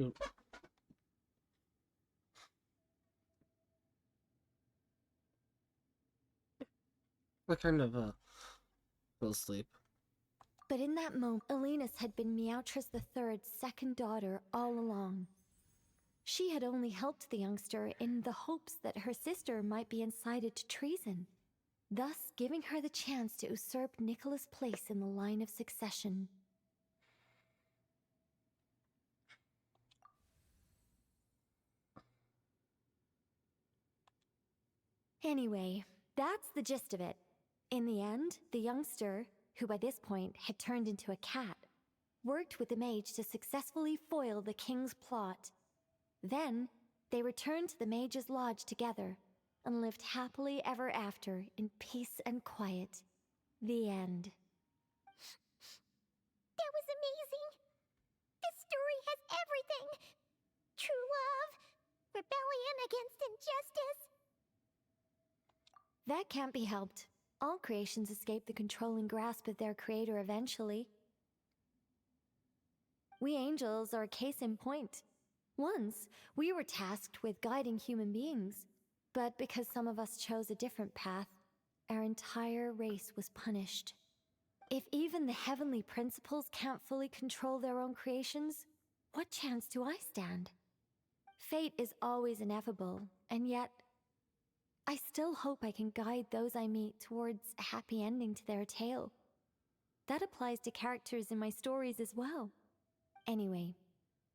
Oop. I kind of fell asleep.
But in that moment, Elenus had been Meowtrus III's second daughter all along. She had only helped the youngster in the hopes that her sister might be incited to treason, thus giving her the chance to usurp Nicholas' place in the line of succession. Anyway, that's the gist of it. In the end, the youngster, who by this point had turned into a cat, worked with the mage to successfully foil the king's plot. Then, they returned to the mage's lodge together and lived happily ever after in peace and quiet. The end.
That was amazing! This story has everything! True love, rebellion against injustice.
That can't be helped. All creations escape the controlling grasp of their creator eventually. We angels are a case in point. Once, we were tasked with guiding human beings, but because some of us chose a different path, our entire race was punished. If even the heavenly principles can't fully control their own creations, what chance do I stand? Fate is always ineffable, and yet, I still hope I can guide those I meet towards a happy ending to their tale. That applies to characters in my stories as well. Anyway,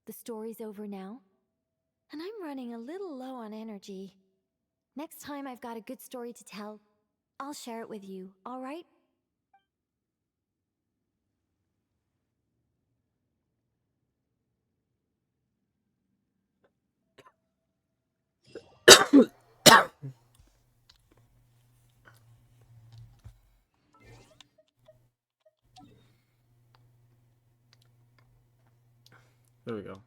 the story's over now, and I'm running a little low on energy. Next time I've got a good story to tell, I'll share it with you, all right?
There we go.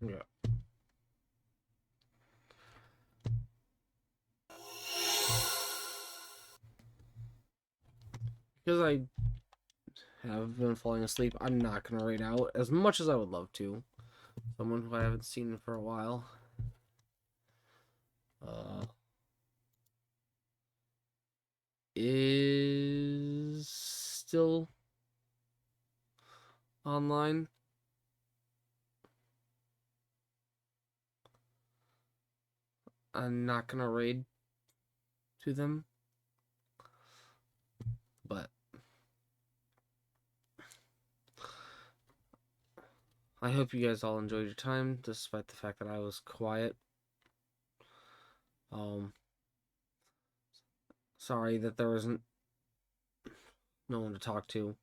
Yeah. Because I have been falling asleep, I'm not going to raid out as much as I would love to. Someone who I haven't seen for a while. Is still online. I'm not going to raid to them. But I hope you guys all enjoyed your time, despite the fact that I was quiet. Sorry that there wasn't no one to talk to.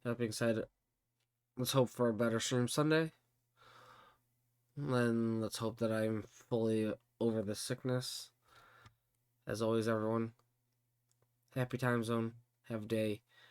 That being said, let's hope for a better stream Sunday. Then let's hope that I'm fully over this sickness. As always, everyone, happy time zone. Have a day.